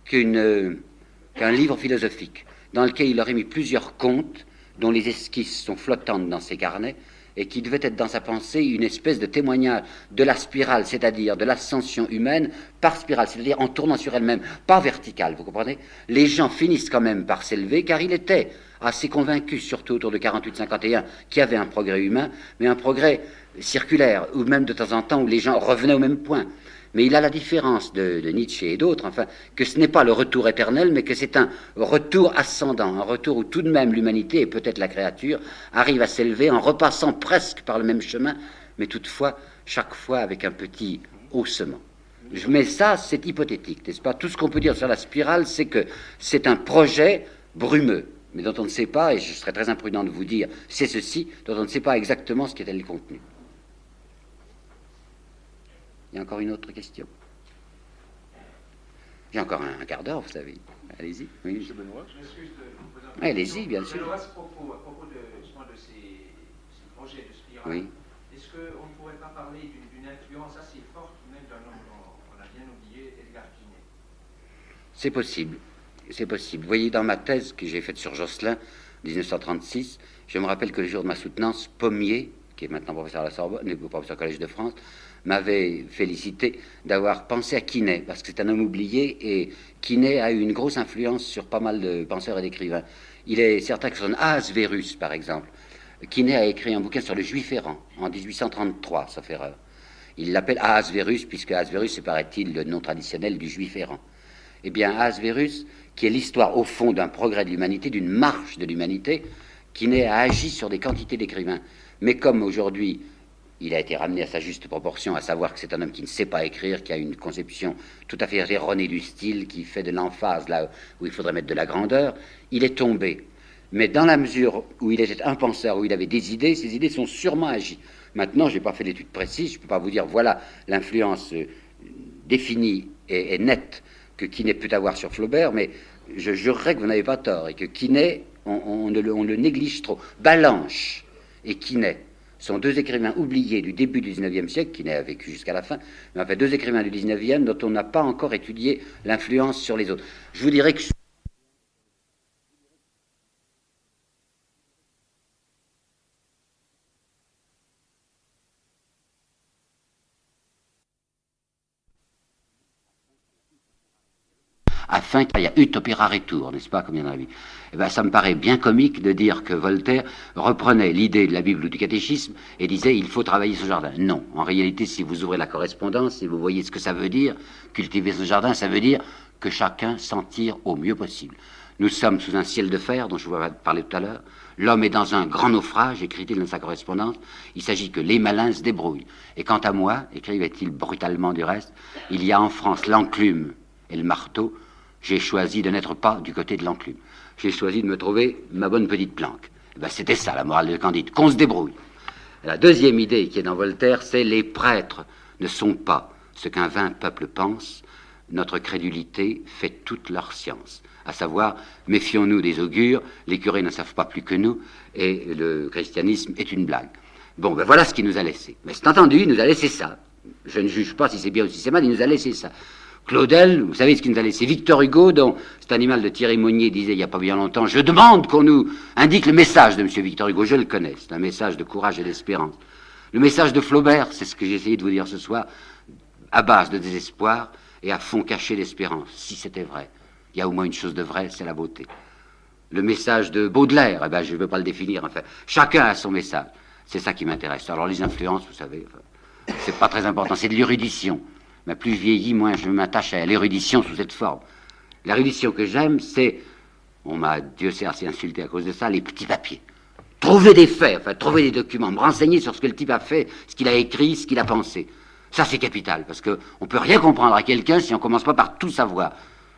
qu'un livre philosophique, dans lequel il aurait mis plusieurs contes, dont les esquisses sont flottantes dans ses carnets, et qui devait être dans sa pensée une espèce de témoignage de la spirale, c'est-à-dire de l'ascension humaine par spirale, c'est-à-dire en tournant sur elle-même, pas verticale, vous comprenez? Les gens finissent quand même par s'élever, car il était assez convaincu, surtout autour de 48-51, qu'il y avait un progrès humain, mais un progrès circulaire, ou même de temps en temps où les gens revenaient au même point. Mais il a la différence de Nietzsche et d'autres, enfin, que ce n'est pas le retour éternel, mais que c'est un retour ascendant, un retour où tout de même l'humanité, et peut-être la créature, arrive à s'élever en repassant presque par le même chemin, mais toutefois, chaque fois avec un petit haussement. Mais ça, c'est hypothétique, n'est-ce pas? Tout ce qu'on peut dire sur la spirale, c'est que c'est un projet brumeux, mais dont on ne sait pas, et je serais très imprudent de vous dire, c'est ceci, dont on ne sait pas exactement ce qu'est le contenu. Il y a encore une autre question. J'ai encore un quart d'heure, vous savez. Allez-y. Oui, Monsieur Benoît. Je m'excuse de vous poser une Allez-y, question. bien sûr. Alors, à ce propos justement de ces projets de spirale, Oui. est-ce qu'on ne pourrait pas parler d'une influence assez forte, même d'un homme qu'on a bien oublié, Edgar Quinet? C'est possible. C'est possible. Vous voyez, dans ma thèse que j'ai faite sur Josselin, 1936, je me rappelle que le jour de ma soutenance, Pommier, qui est maintenant professeur à la Sorbonne, professeur au Collège de France, m'avait félicité d'avoir pensé à Quinet, parce que c'est un homme oublié, et Quinet a eu une grosse influence sur pas mal de penseurs et d'écrivains. Il est certain que son Ahasverus, par exemple, Quinet a écrit un bouquin sur le juif errant, en 1833, sauf erreur. Il l'appelle Ahasverus, puisque Ahasverus, c'est, paraît-il, le nom traditionnel du juif errant. Eh bien, Ahasverus, qui est l'histoire, au fond, d'un progrès de l'humanité, d'une marche de l'humanité, Quinet a agi sur des quantités d'écrivains. Mais comme aujourd'hui, il a été ramené à sa juste proportion, à savoir que c'est un homme qui ne sait pas écrire, qui a une conception tout à fait erronée du style, qui fait de l'emphase là où il faudrait mettre de la grandeur, il est tombé. Mais dans la mesure où il était un penseur, où il avait des idées, ces idées sont sûrement agies. Maintenant, je n'ai pas fait d'études précises, je ne peux pas vous dire, voilà l'influence définie et nette que Quinet peut avoir sur Flaubert, mais je jurerais que vous n'avez pas tort, et que Quinet, on le néglige trop. Ballanche et Quinet sont deux écrivains oubliés du début du XIXe siècle, qui n'a vécu jusqu'à la fin, mais en fait deux écrivains du XIXe dont on n'a pas encore étudié l'influence sur les autres. Je vous dirais que afin qu'il y ait ut opera retour, n'est-ce pas, comme il y en a vu. Eh bien, ça me paraît bien comique de dire que Voltaire reprenait l'idée de la Bible ou du catéchisme et disait il faut travailler son jardin. Non, en réalité, si vous ouvrez la correspondance et vous voyez ce que ça veut dire, cultiver son jardin, ça veut dire que chacun s'en tire au mieux possible. Nous sommes sous un ciel de fer, dont je vous parlais tout à l'heure. L'homme est dans un grand naufrage, écrit-il dans sa correspondance. Il s'agit que les malins se débrouillent. Et quant à moi, écrivait-il brutalement du reste, il y a en France l'enclume et le marteau. J'ai choisi de n'être pas du côté de l'enclume. J'ai choisi de me trouver ma bonne petite planque. Eh ben, c'était ça, la morale de Candide, qu'on se débrouille. La deuxième idée qui est dans Voltaire, c'est les prêtres ne sont pas ce qu'un vain peuple pense. Notre crédulité fait toute leur science. À savoir, méfions-nous des augures, les curés ne savent pas plus que nous, et le christianisme est une blague. Bon, ben voilà ce qu'il nous a laissé. Mais c'est entendu, il nous a laissé ça. Je ne juge pas si c'est bien ou si c'est mal, il nous a laissé ça. Claudel, vous savez ce qu'il nous a laissé. Victor Hugo, dont cet animal de Thierry Monnier disait il n'y a pas bien longtemps, je demande qu'on nous indique le message de M. Victor Hugo. Je le connais, c'est un message de courage et d'espérance. Le message de Flaubert, c'est ce que j'ai essayé de vous dire ce soir, à base de désespoir et à fond caché d'espérance. Si c'était vrai, il y a au moins une chose de vrai, c'est la beauté. Le message de Baudelaire, eh ben, je ne veux pas le définir, enfin, chacun a son message. C'est ça qui m'intéresse. Alors les influences, vous savez, enfin, c'est pas très important, c'est de l'érudition. Mais plus je vieillis, moins je m'attache à l'érudition sous cette forme. L'érudition que j'aime, c'est, on m'a, Dieu sait, assez insulté à cause de ça, les petits papiers. Trouver des faits, enfin, trouver des documents, me renseigner sur ce que le type a fait, ce qu'il a écrit, ce qu'il a pensé. Ça, c'est capital, parce qu'on ne peut rien comprendre à quelqu'un si on ne commence pas par tout savoir.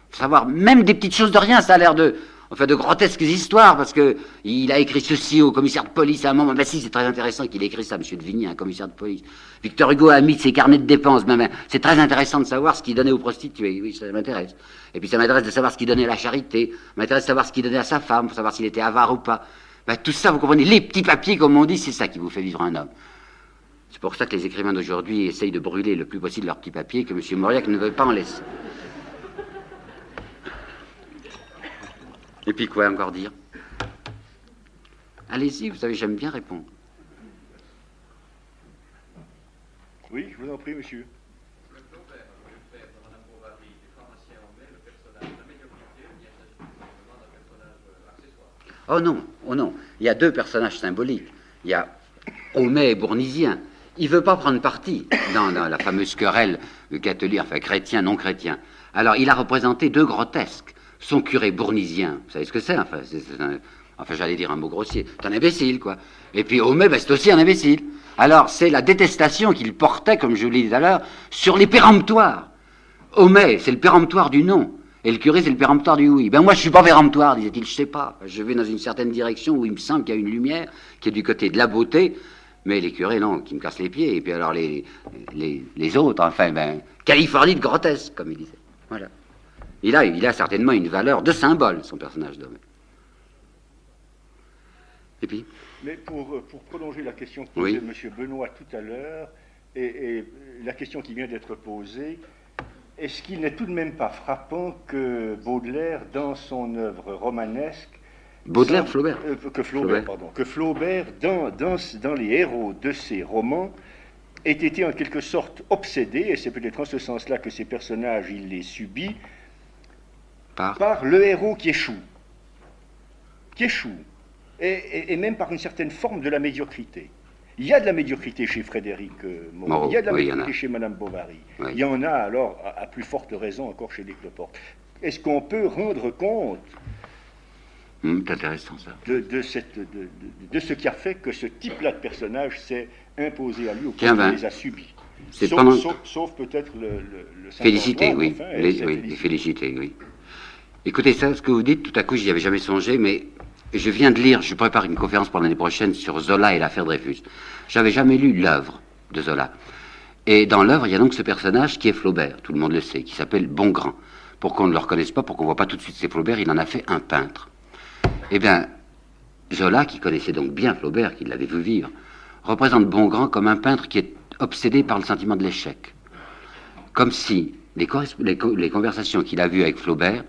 Savoir même des petites choses de rien, ça a l'air de... enfin de grotesques histoires, parce que il a écrit ceci au commissaire de police à un moment. Ben si, c'est très intéressant qu'il ait écrit ça, M. de Vigny, un commissaire de police. Victor Hugo a mis ses carnets de dépenses. Ben, c'est très intéressant de savoir ce qu'il donnait aux prostituées. Oui, ça m'intéresse. Et puis ça m'intéresse de savoir ce qu'il donnait à la charité. Ça m'intéresse de savoir ce qu'il donnait à sa femme, pour savoir s'il était avare ou pas. Ben, tout ça, vous comprenez, les petits papiers, comme on dit, c'est ça qui vous fait vivre un homme. C'est pour ça que les écrivains d'aujourd'hui essayent de brûler le plus possible leurs petits papiers, que M. Mauriac ne veut pas en laisser. Et puis quoi encore dire? Allez-y, vous savez, j'aime bien répondre. Oui, je vous en prie, monsieur. Oh non, oh non. Il y a deux personnages symboliques. Il y a Homais et Bournisien. Il ne veut pas prendre parti dans la fameuse querelle catholique, enfin chrétien, non chrétien. Alors, il a représenté deux grotesques. Son curé Bournisien, vous savez ce que c'est? Enfin, j'allais dire un mot grossier. C'est un imbécile, quoi. Et puis Homais, ben, c'est aussi un imbécile. Alors, c'est la détestation qu'il portait, comme je vous l'ai dit tout à l'heure, sur les péremptoires. Homais, c'est le péremptoire du non. Et le curé, c'est le péremptoire du oui. Ben moi, je suis pas péremptoire, disait-il, je sais pas. Je vais dans une certaine direction où il me semble qu'il y a une lumière qui est du côté de la beauté, mais les curés, non, qui me cassent les pieds. Et puis alors, les autres, enfin, ben, Californie de grotesque, comme il disait. Voilà. Il a certainement une valeur de symbole, son personnage d'homme. Et puis? Mais pour prolonger la question que posait Oui. M. Benoît tout à l'heure, et la question qui vient d'être posée, est-ce qu'il n'est tout de même pas frappant que Baudelaire, dans son œuvre romanesque... Baudelaire, Flaubert. Que Flaubert, dans les héros de ses romans, ait été en quelque sorte obsédé, et c'est peut-être en ce sens-là que ces personnages, il les subit, par le héros qui échoue. Et même par une certaine forme de la médiocrité. Il y a de la médiocrité chez Frédéric Moreau, il y a de la médiocrité chez Madame Bovary. Oui. Il y en a alors, à plus forte raison, encore chez les Cloportes. Est-ce qu'on peut rendre compte C'est intéressant, ça. de ce qui a fait que ce type-là de personnage s'est imposé à lui au Tiens, point qu'il ben, les a subis? Sauf peut-être le Félicité, oui. enfin, Les félicités, oui. Écoutez, ça, ce que vous dites, tout à coup, j'y avais jamais songé, mais je viens de lire, je prépare une conférence pour l'année prochaine sur Zola et l'affaire Dreyfus. J'avais jamais lu l'œuvre de Zola. Et dans l'œuvre, il y a donc ce personnage qui est Flaubert, tout le monde le sait, qui s'appelle Bongrand. Pour qu'on ne le reconnaisse pas, pour qu'on ne voit pas tout de suite c'est Flaubert, il en a fait un peintre. Eh bien, Zola, qui connaissait donc bien Flaubert, qui l'avait vu vivre, représente Bongrand comme un peintre qui est obsédé par le sentiment de l'échec. Comme si les conversations qu'il a vues avec Flaubert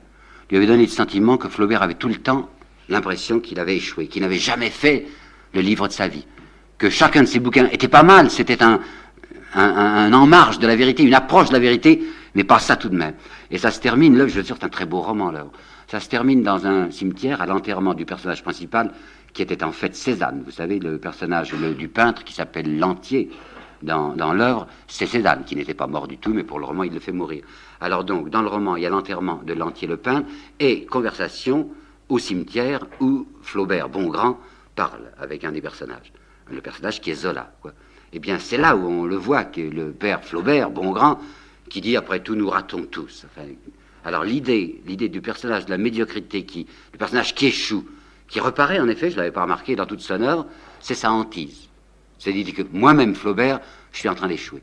lui avaient donné le sentiment que Flaubert avait tout le temps l'impression qu'il avait échoué, qu'il n'avait jamais fait le livre de sa vie, que chacun de ses bouquins était pas mal, c'était un en marge de la vérité, une approche de la vérité, mais pas ça tout de même. Et ça se termine, l'œuvre, je veux dire, c'est un très beau roman, l'œuvre. Ça se termine dans un cimetière à l'enterrement du personnage principal, qui était en fait Cézanne. Vous savez, le personnage du peintre qui s'appelle Lantier dans l'œuvre, c'est Cézanne, qui n'était pas mort du tout, mais pour le roman, il le fait mourir. Alors donc, dans le roman, il y a l'enterrement de Lantier le peintre et conversation au cimetière où Flaubert, Bongrand, parle avec un des personnages. Le personnage qui est Zola, quoi. Eh bien, c'est là où on le voit, que le père Flaubert, Bongrand, qui dit, après tout, nous ratons tous. Enfin, alors l'idée du personnage de la médiocrité, du personnage qui échoue, qui reparaît, en effet, je ne l'avais pas remarqué dans toute son œuvre, c'est sa hantise. C'est l'idée que moi-même, Flaubert, je suis en train d'échouer.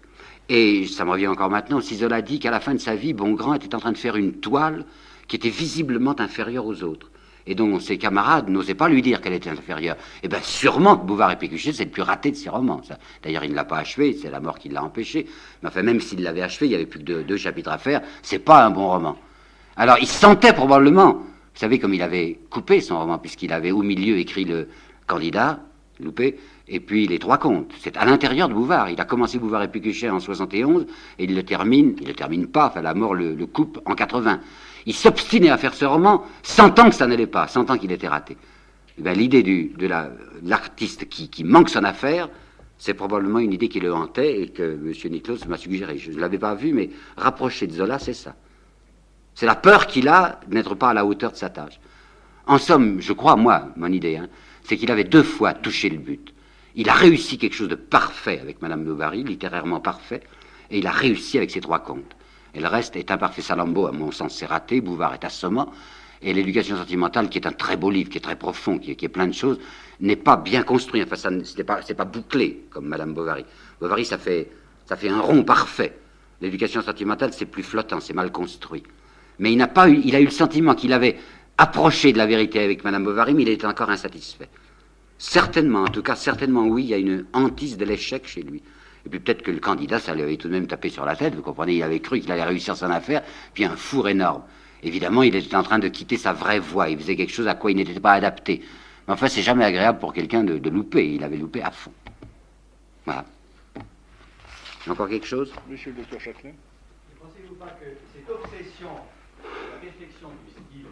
Et ça me revient encore maintenant, si Zola dit qu'à la fin de sa vie, Bongrand était en train de faire une toile qui était visiblement inférieure aux autres, et dont ses camarades n'osaient pas lui dire qu'elle était inférieure. Eh bien, sûrement que Bouvard et Pécuchet, c'est le plus raté de ses romans. Ça. D'ailleurs, il ne l'a pas achevé, c'est la mort qui l'a empêché. Mais enfin, même s'il l'avait achevé, il n'y avait plus que deux chapitres à faire, c'est pas un bon roman. Alors, il sentait probablement, vous savez, comme il avait coupé son roman, puisqu'il avait au milieu écrit le Candidat, loupé, et puis les Trois Contes. C'est à l'intérieur de Bouvard. Il a commencé Bouvard et Pécuchet en 71, et il le termine pas, enfin, la mort le coupe en 80. Il s'obstinait à faire ce roman, sentant que ça n'allait pas, sentant qu'il était raté. Eh bien, l'idée de l'artiste qui manque son affaire, c'est probablement une idée qui le hantait et que M. Niclausse m'a suggéré. Je ne l'avais pas vu, mais rapproché de Zola, c'est ça. C'est la peur qu'il a de n'être pas à la hauteur de sa tâche. En somme, je crois, moi, mon idée, c'est qu'il avait 2 fois touché le but. Il a réussi quelque chose de parfait avec Madame Bovary, littérairement parfait, et il a réussi avec ses 3 contes. Et le reste est imparfait. Salammbô, à mon sens, c'est raté. Bouvard est assommant. Et l'éducation sentimentale, qui est un très beau livre, qui est très profond, qui est plein de choses, n'est pas bien construit. Enfin, c'est pas bouclé, comme Madame Bovary. Bovary, ça fait un rond parfait. L'éducation sentimentale, c'est plus flottant, c'est mal construit. Mais il a eu le sentiment qu'il avait approché de la vérité avec Madame Bovary, mais il était encore insatisfait. Certainement, en tout cas, certainement, oui, il y a une hantise de l'échec chez lui. Et puis peut-être que le candidat, ça lui avait tout de même tapé sur la tête, vous comprenez, il avait cru qu'il allait réussir son affaire, puis un four énorme. Évidemment, il était en train de quitter sa vraie voie, il faisait quelque chose à quoi il n'était pas adapté. Mais enfin, c'est jamais agréable pour quelqu'un de louper, il avait loupé à fond. Voilà. Encore quelque chose? Monsieur le docteur Châtelain. Ne pensez-vous pas que cette obsession de la perfection du style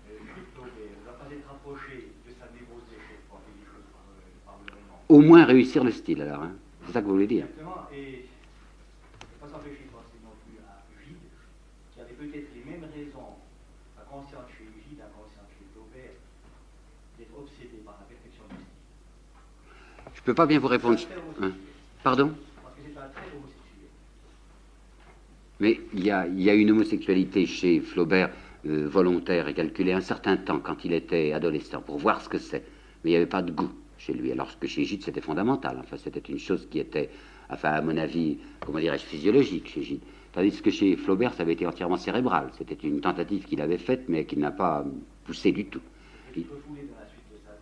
Jules Flaubert ne va pas être approchée de sa névrose d'échec pour faire des choses par le roman? Au moins réussir le style, alors. Hein. C'est ça que vous voulez dire? Exactement, et ne pas s'empêcher de penser non plus à Gide, qui avait peut-être les mêmes raisons, inconscientes chez Gide, inconscientes chez Flaubert, d'être obsédé par la perfection du style. Je ne peux pas bien vous répondre. Hein. Pardon? Parce que c'est un très homosexuel. Mais il y a une homosexualité chez Flaubert volontaire et calculée un certain temps, quand il était adolescent, pour voir ce que c'est. Mais il n'y avait pas de goût chez lui, alors que chez Gide, c'était fondamental. Enfin, c'était une chose qui était, enfin, à mon avis, comment dirais-je, physiologique chez Gide. Tandis que chez Flaubert, ça avait été entièrement cérébral. C'était une tentative qu'il avait faite, mais qu'il n'a pas poussé du tout. Refoulé dans la suite de sa vie.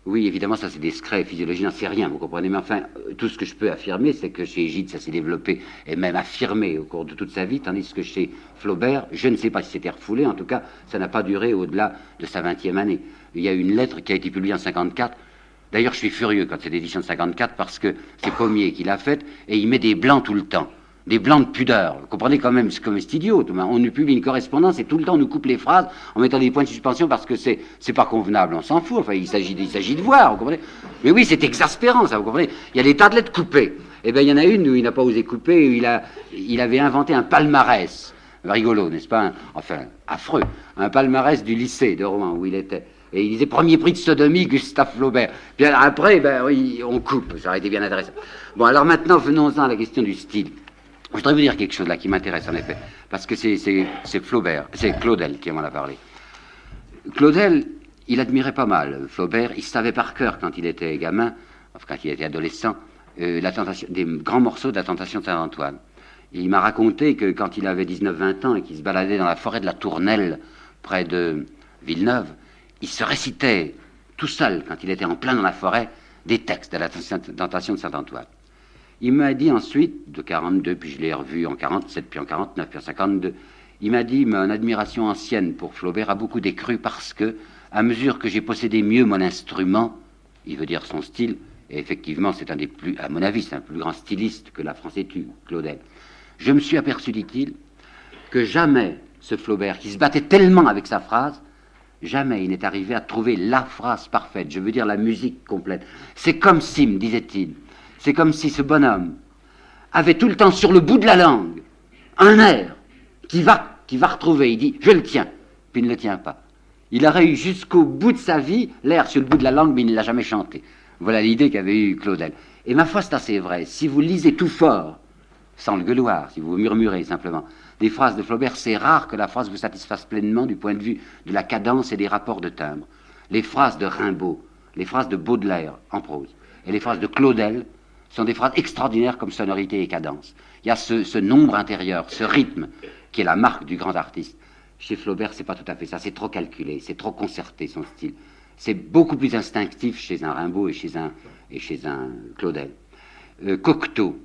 Oui, évidemment, ça c'est discret, physiologie n'en sait rien, vous comprenez, mais enfin, tout ce que je peux affirmer, c'est que chez Gide, ça s'est développé et même affirmé au cours de toute sa vie, tandis que chez Flaubert, je ne sais pas si c'était refoulé, en tout cas, ça n'a pas duré au-delà de sa 20e année. Il y a une lettre qui a été publiée en 54, d'ailleurs je suis furieux quand c'est l'édition de 54, parce que c'est Pommier qui l'a faite, et il met des blancs tout le temps. Des blancs de pudeur. Vous comprenez quand même, c'est comme c'est idiot. On nous publie une correspondance et tout le temps on nous coupe les phrases en mettant des points de suspension parce que c'est pas convenable. On s'en fout. Enfin, il s'agit de voir, vous comprenez. Mais oui, c'est exaspérant, ça, vous comprenez. Il y a des tas de lettres coupées. Eh bien, il y en a une où il n'a pas osé couper, où il avait inventé un palmarès. Rigolo, n'est-ce pas? Enfin, affreux. Un palmarès du lycée de Rouen où il était. Et il disait premier prix de sodomie, Gustave Flaubert. Puis alors, après, ben oui, on coupe. Ça aurait été bien intéressant. Bon, alors maintenant, venons-en à la question du style. Je voudrais vous dire quelque chose là qui m'intéresse en effet, parce que c'est Flaubert, c'est Claudel qui m'en a parlé. Claudel, il admirait pas mal Flaubert, il savait par cœur quand il était gamin, enfin quand il était adolescent, des grands morceaux de la Tentation de Saint-Antoine. Il m'a raconté que quand il avait 19-20 ans et qu'il se baladait dans la forêt de la Tournelle, près de Villeneuve, il se récitait tout seul, quand il était en plein dans la forêt, des textes de la Tentation de Saint-Antoine. Il m'a dit ensuite, de 42, puis je l'ai revu en 47, puis en 49, puis en 52, il m'a dit, mon admiration ancienne pour Flaubert a beaucoup décru parce que, à mesure que j'ai possédé mieux mon instrument, il veut dire son style, et effectivement c'est un des plus, à mon avis, c'est un plus grand styliste que la France ait eu, Claudel, je me suis aperçu, dit-il, que jamais ce Flaubert, qui se battait tellement avec sa phrase, jamais il n'est arrivé à trouver la phrase parfaite, je veux dire la musique complète. C'est comme si, me disait-il, c'est comme si ce bonhomme avait tout le temps sur le bout de la langue un air qui va retrouver. Il dit, je le tiens, puis il ne le tient pas. Il aurait eu jusqu'au bout de sa vie l'air sur le bout de la langue, mais il ne l'a jamais chanté. Voilà l'idée qu'avait eue Claudel. Et ma foi, c'est assez vrai. Si vous lisez tout fort, sans le gueuloir, si vous murmurez simplement, des phrases de Flaubert, c'est rare que la phrase vous satisfasse pleinement du point de vue de la cadence et des rapports de timbre. Les phrases de Rimbaud, les phrases de Baudelaire en prose, et les phrases de Claudel, sont des phrases extraordinaires comme sonorité et cadence. Il y a ce nombre intérieur, ce rythme, qui est la marque du grand artiste. Chez Flaubert, c'est pas tout à fait ça. C'est trop calculé, c'est trop concerté, son style. C'est beaucoup plus instinctif chez un Rimbaud et chez un Claudel. Cocteau,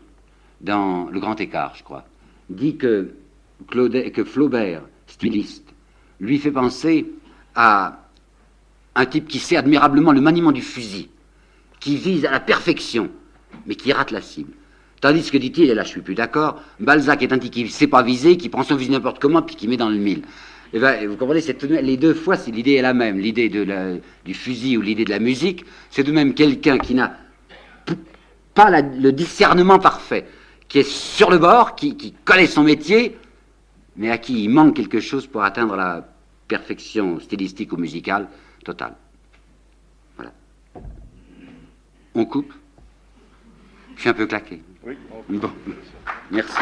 dans Le Grand Écart, je crois, dit que Flaubert, styliste, lui fait penser à un type qui sait admirablement le maniement du fusil, qui vise à la perfection, mais qui rate la cible. Tandis que, dit-il, et là je suis plus d'accord, Balzac est un type qui ne sait pas viser, qui prend son fusil n'importe comment, puis qui met dans le mille. Et ben, vous comprenez, les deux fois, l'idée est la même. L'idée du fusil ou l'idée de la musique, c'est de même quelqu'un qui n'a pas le discernement parfait, qui est sur le bord, qui connaît son métier, mais à qui il manque quelque chose pour atteindre la perfection stylistique ou musicale totale. Voilà. On coupe. Je suis un peu claqué. Oui, Bon, merci.